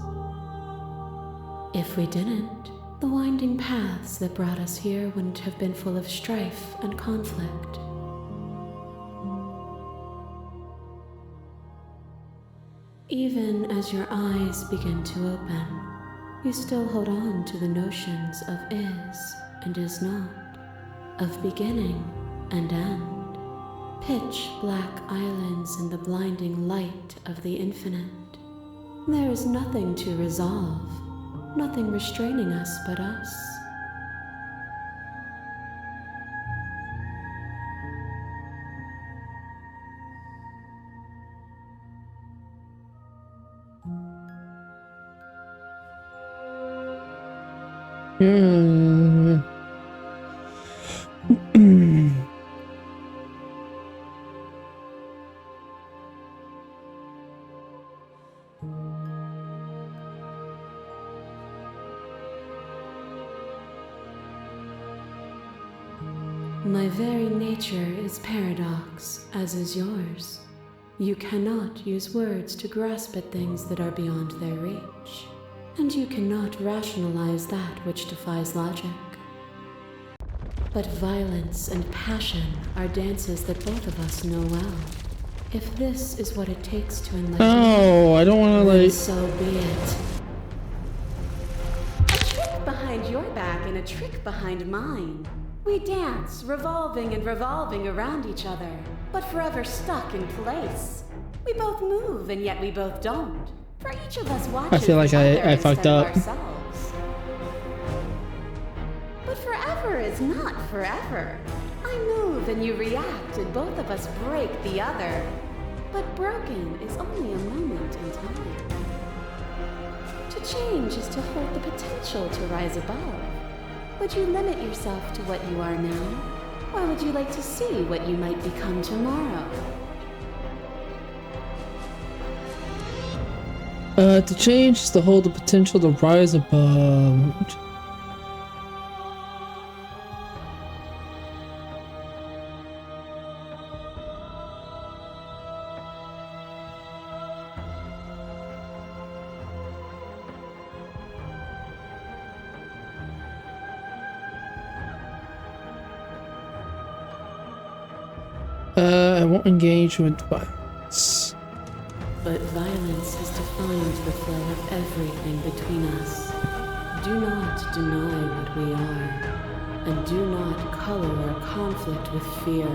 If we didn't, the winding paths that brought us here wouldn't have been full of strife and conflict. Even as your eyes begin to open, you still hold on to the notions of is and is not, of beginning and end, pitch black islands in the blinding light of the infinite. There is nothing to resolve, nothing restraining us but us. My very nature is paradox, as is yours. You cannot use words to grasp at things that are beyond their reach, and you cannot rationalize that which defies logic. But violence and passion are dances that both of us know well. If this is what it takes to enlighten Oh, I don't want to then like. so be it. A trick behind your back and a trick behind mine. We dance, revolving and revolving around each other, but forever stuck in place. We both move, and yet we both don't. For each of us watches I feel like the other I fucked instead of up. ourselves. But forever is not forever. I move and you react, and both of us break the other. But broken is only a moment in time. To change is to hold the potential to rise above. Would you limit yourself to what you are now? Or would you like to see what you might become tomorrow? To change is to hold the potential to rise above. I won't engage with violence. But violence has defined the flow of everything between us. Do not deny what we are, and do not color our conflict with fear.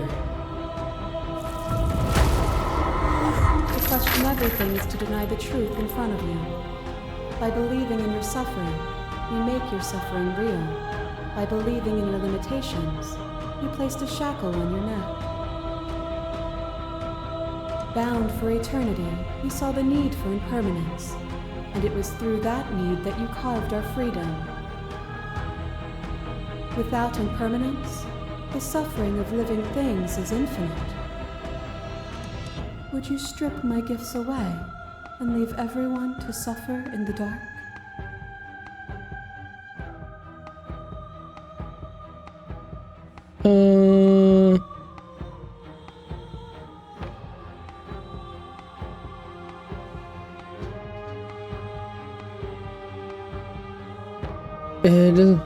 To question everything is to deny the truth in front of you. By believing in your suffering, you make your suffering real. By believing in your limitations, you placed a shackle on your neck. Bound for eternity, we saw the need for impermanence, and it was through that need that you carved our freedom. Without impermanence, the suffering of living things is infinite. Would you strip my gifts away and leave everyone to suffer in the dark? It doesn't.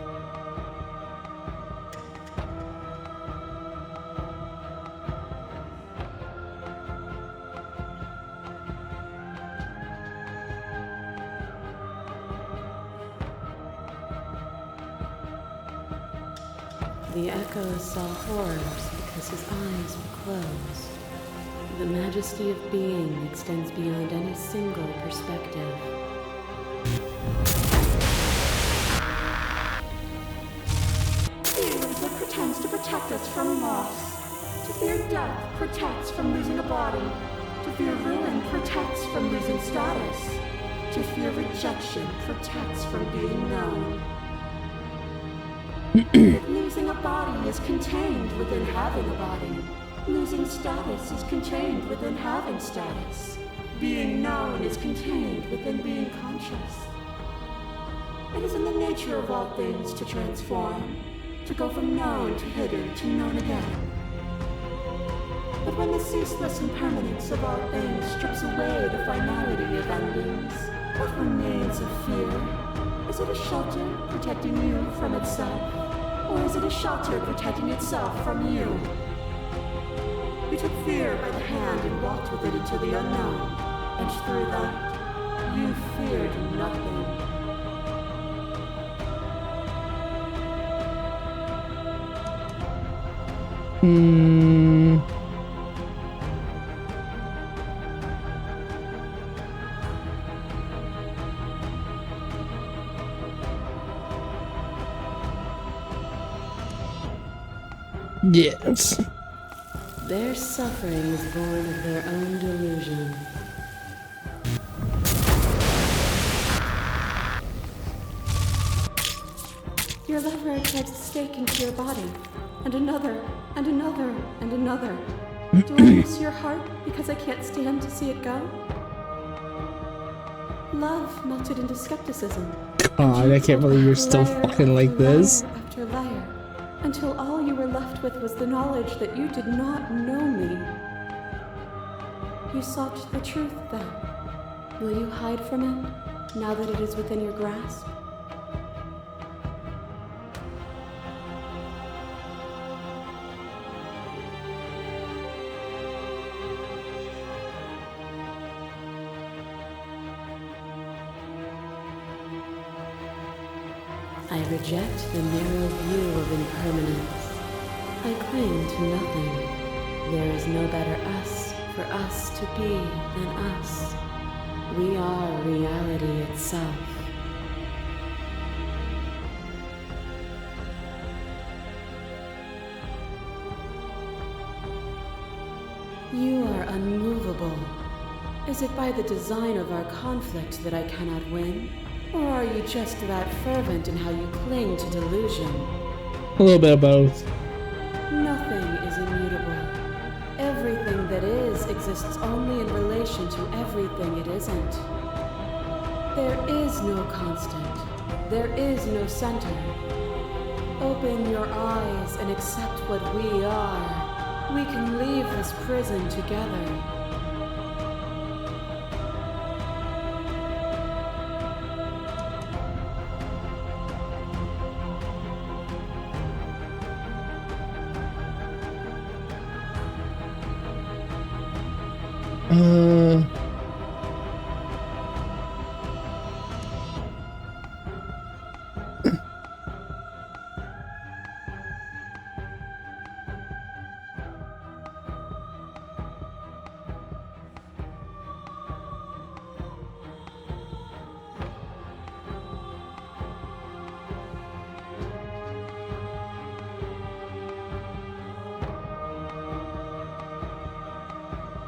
The echo saw horrors because his eyes were closed. The majesty of being extends beyond any single perspective. Fear is what pretends to protect us from loss. To fear death protects from losing a body. To fear ruin protects from losing status. To fear rejection protects from being known. Losing a body is contained within having a body. Losing status is contained within having status. Being known is contained within being conscious. It is in the nature of all things to transform, to go from known to hidden to known again. But when the ceaseless impermanence of all things strips away the finality of endings, what remains of fear? Is it a shelter protecting you from itself? Or is it a shelter protecting itself from you? We took fear by the hand and walked with it into the unknown, and through that, you feared nothing. Yes. Their suffering is born of their own delusion. Your lover drives a stake into your body, and another, and another, and another. Do I miss your heart because I can't stand to see it go? Love melted into skepticism. God, I can't believe you're still fucking like this. Layer after layer, until all you were left left with was the knowledge that you did not know me. You sought the truth then. Will you hide from it, now that it is within your grasp? I reject the narrow view of impermanence. I cling to nothing. There is no better us for us to be than us. We are reality itself. You are unmovable. Is it by the design of our conflict that I cannot win? Or are you just that fervent in how you cling to delusion? A little bit of both. Nothing is immutable. Everything that is exists only in relation to everything it isn't. There is no constant. There is no center. Open your eyes and accept what we are. We can leave this prison together.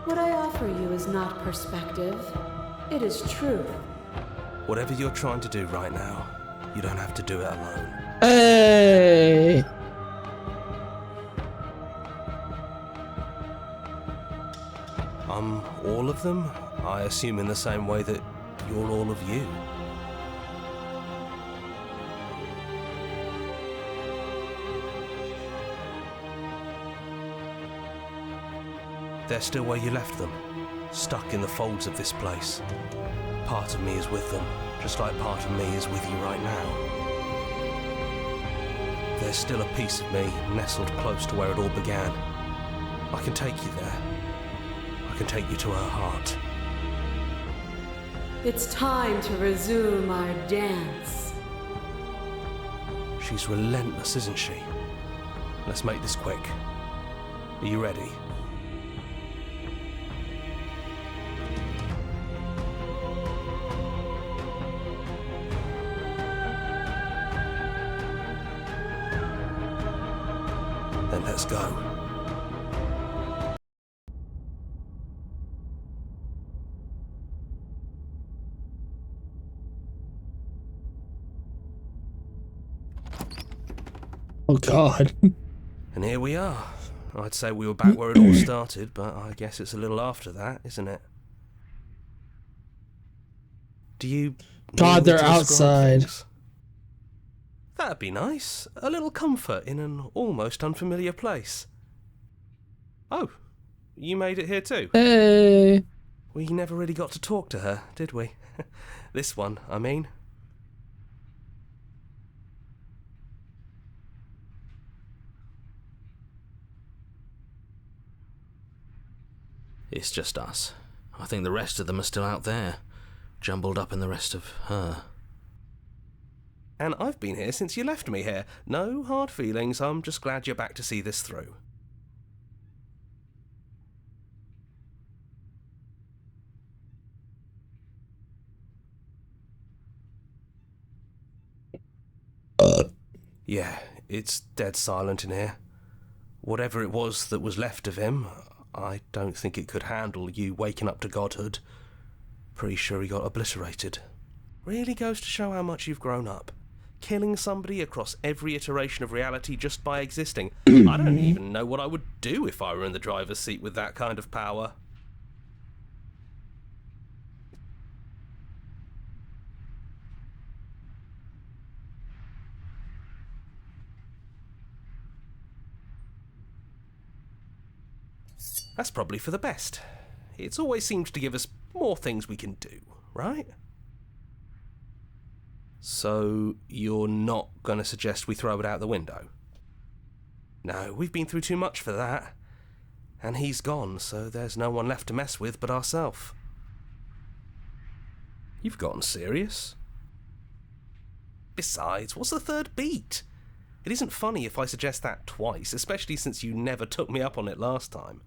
What I offer you is not perspective. It is truth. Whatever you're trying to do right now, you don't have to do it alone. Hey! I'm all of them, I assume, in the same way that you're all of you. They're still where you left them, stuck in the folds of this place. Part of me is with them, just like part of me is with you right now. There's still a piece of me nestled close to where it all began. I can take you there. I can take you to her heart. It's time to resume our dance. She's relentless, isn't she? Let's make this quick. Are you ready? Then let's go. Oh God. And here we are. I'd say we were back where it all started, but I guess it's a little after that, isn't it? Do you... God, need me they're to describe outside. things? That'd be nice. A little comfort in an almost unfamiliar place. Oh, you made it here too? Hey! We never really got to talk to her, did we? This one, I mean. It's just us. I think the rest of them are still out there, jumbled up in the rest of her. And I've been here since you left me here. No hard feelings, I'm just glad you're back to see this through. Yeah, it's dead silent in here. Whatever it was that was left of him, I don't think it could handle you waking up to godhood. Pretty sure he got obliterated. Really goes to show how much you've grown up. Killing somebody across every iteration of reality just by existing. I don't even know what I would do if I were in the driver's seat with that kind of power. That's probably for the best. It's always seems to give us more things we can do, right? So, you're not going to suggest we throw it out the window? No, we've been through too much for that. And he's gone, so there's no one left to mess with but ourselves. You've gotten serious. Besides, what's the third beat? It isn't funny if I suggest that twice, especially since you never took me up on it last time.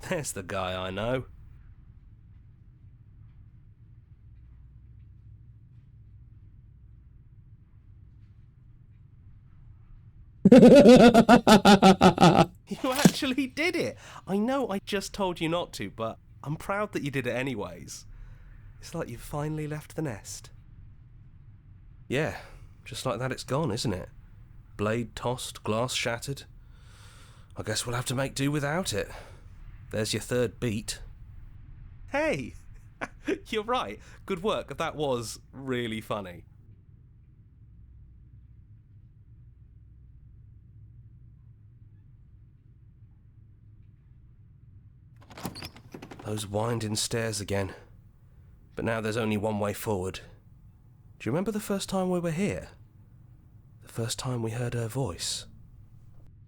There's the guy I know. You actually did it! I know I just told you not to, but I'm proud that you did it anyways. It's like you've finally left the nest. Yeah, just like that it's gone, isn't it? Blade tossed, glass shattered. I guess we'll have to make do without it. There's your third beat. Hey! You're right. Good work. That was really funny. Those winding stairs again. But now there's only one way forward. Do you remember the first time we were here? The first time we heard her voice?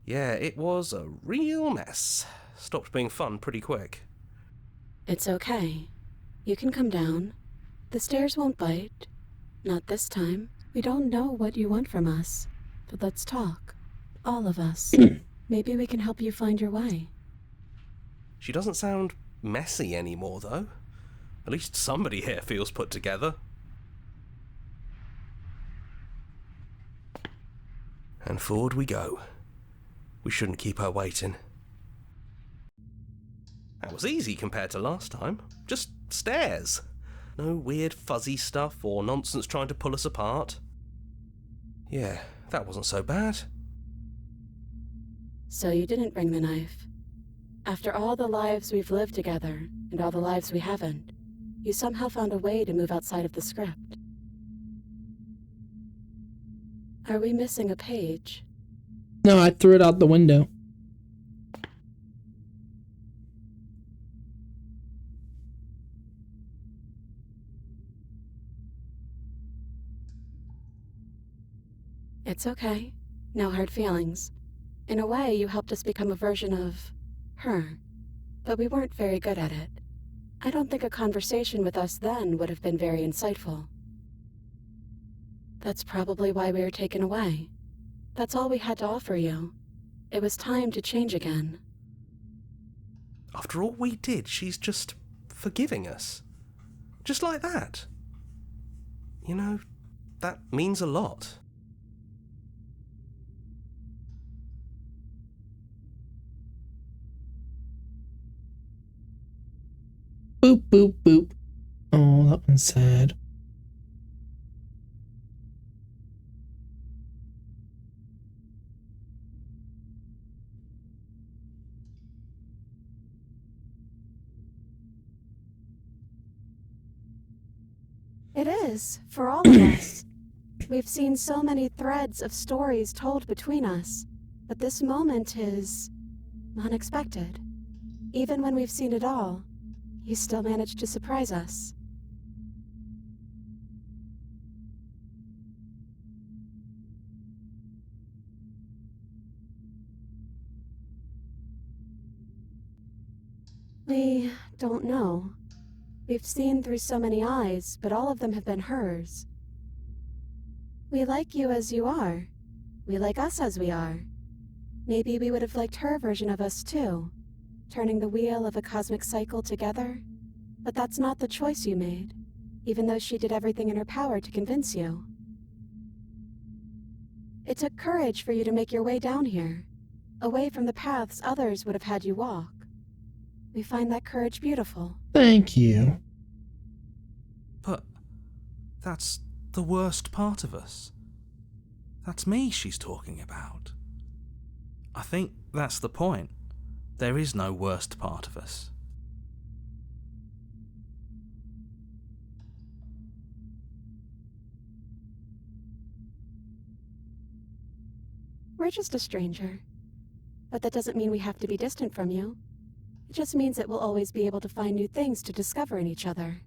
Yeah, it was a real mess. Stopped being fun pretty quick. It's okay. You can come down. The stairs won't bite. Not this time. We don't know what you want from us. But let's talk. All of us. Maybe we can help you find your way. She doesn't sound messy anymore, though. At least somebody here feels put together. And forward we go. We shouldn't keep her waiting. That was easy compared to last time. Just stairs. No weird fuzzy stuff or nonsense trying to pull us apart. Yeah, that wasn't so bad. So you didn't bring the knife. After all the lives we've lived together, and all the lives we haven't, you somehow found a way to move outside of the script. Are we missing a page? No, I threw it out the window. It's okay. No hard feelings. In a way, you helped us become a version of her, but we weren't very good at it. I don't think a conversation with us then would have been very insightful. That's probably why we were taken away. That's all we had to offer you. It was time to change again. After all we did, she's just forgiving us. Just like that. You know, that means a lot. Boop, boop, boop. Oh, that one's sad. It is, for all of us. We've seen so many threads of stories told between us, but this moment is unexpected. Even when we've seen it all, you still managed to surprise us. We don't know. We've seen through so many eyes, but all of them have been hers. We like you as you are. We like us as we are. Maybe we would have liked her version of us too, turning the wheel of a cosmic cycle together. But that's not the choice you made, even though she did everything in her power to convince you. It took courage for you to make your way down here, away from the paths others would have had you walk. We find that courage beautiful. Thank you. But that's the worst part of us. That's me she's talking about. I think that's the point. There is no worst part of us. We're just a stranger. But that doesn't mean we have to be distant from you. It just means that we'll always be able to find new things to discover in each other.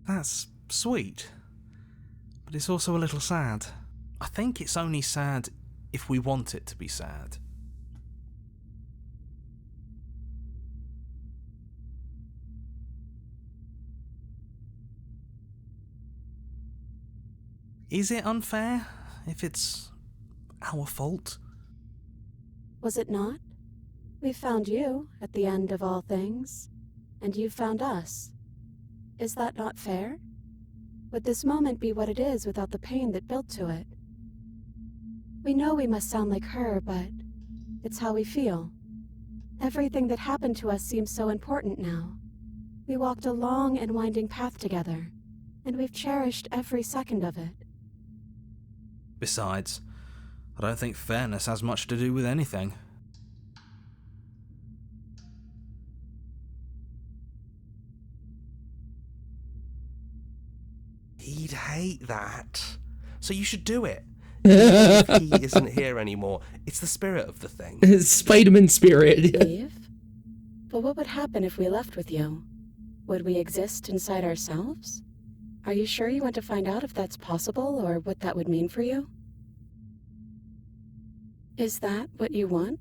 That's sweet, but it's also a little sad. I think it's only sad if we want it to be sad. Is it unfair if it's our fault? Was it not? We found you at the end of all things, and you found us. Is that not fair? Would this moment be what it is without the pain that built to it? We know we must sound like her, but it's how we feel. Everything that happened to us seems so important now. We walked a long and winding path together, and we've cherished every second of it. Besides, I don't think fairness has much to do with anything. He'd hate that. So you should do it. Even if he isn't here anymore, it's the spirit of the thing. Spider-Man spirit. Leave? But what would happen if we left with you? Would we exist inside ourselves? Are you sure you want to find out if that's possible, or what that would mean for you? Is that what you want?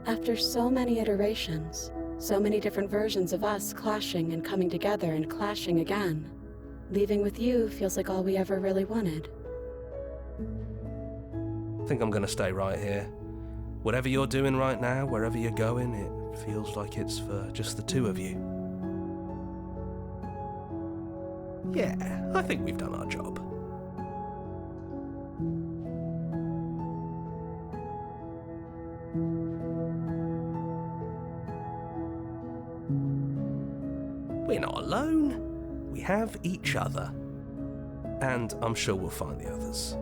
After so many iterations, so many different versions of us clashing and coming together and clashing again, leaving with you feels like all we ever really wanted. I think I'm gonna stay right here. Whatever you're doing right now, wherever you're going, it feels like it's for just the two of you. Yeah, I think we've done our job. We're not alone. We have each other. And I'm sure we'll find the others.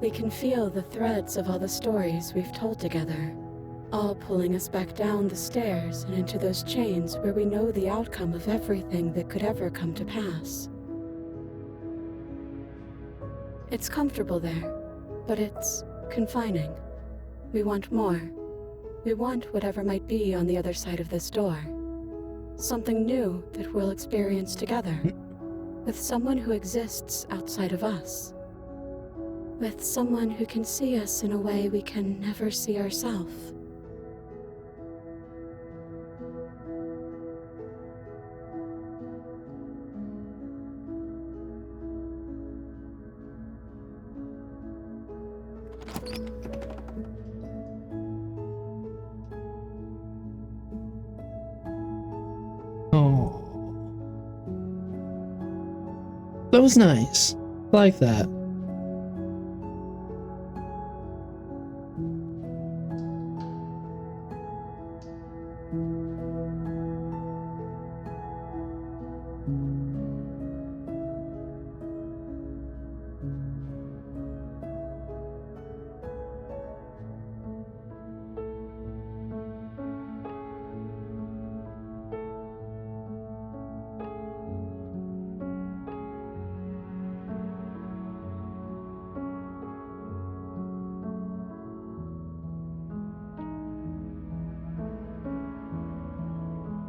We can feel the threads of all the stories we've told together, all pulling us back down the stairs and into those chains where we know the outcome of everything that could ever come to pass. It's comfortable there, but it's confining. We want more. We want whatever might be on the other side of this door. Something new that we'll experience together, with someone who exists outside of us. With someone who can see us in a way we can never see ourselves. Oh. That was nice. I like that.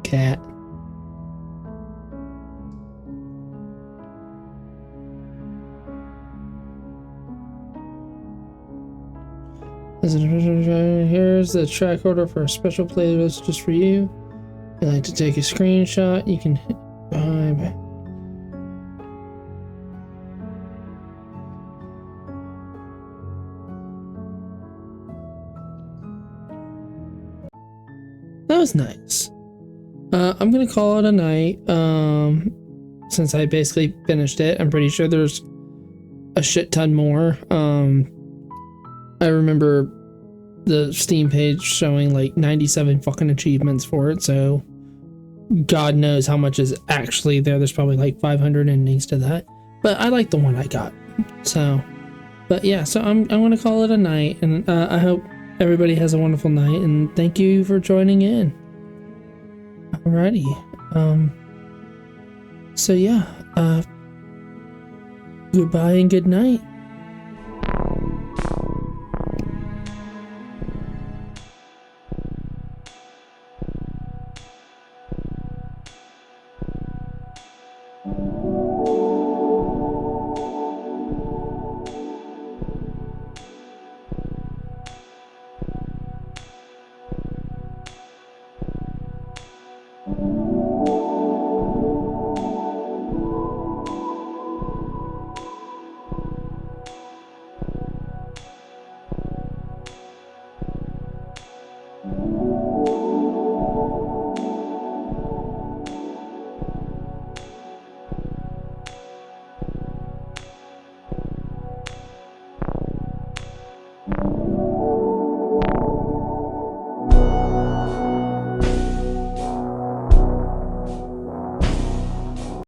cat. Here's the track order for a special playlist just for you. If you'd like to take a screenshot, you can hit That was nice. I'm gonna call it a night. Since I basically finished it, I'm pretty sure there's a shit ton more. I remember the Steam page showing like 97 fucking achievements for it, so God knows how much is actually there. There's probably like 500 endings to that, but I like the one I got. So, but yeah, so I'm gonna call it a night, and I hope everybody has a wonderful night, and thank you for joining in. Alrighty, so yeah, goodbye and good night.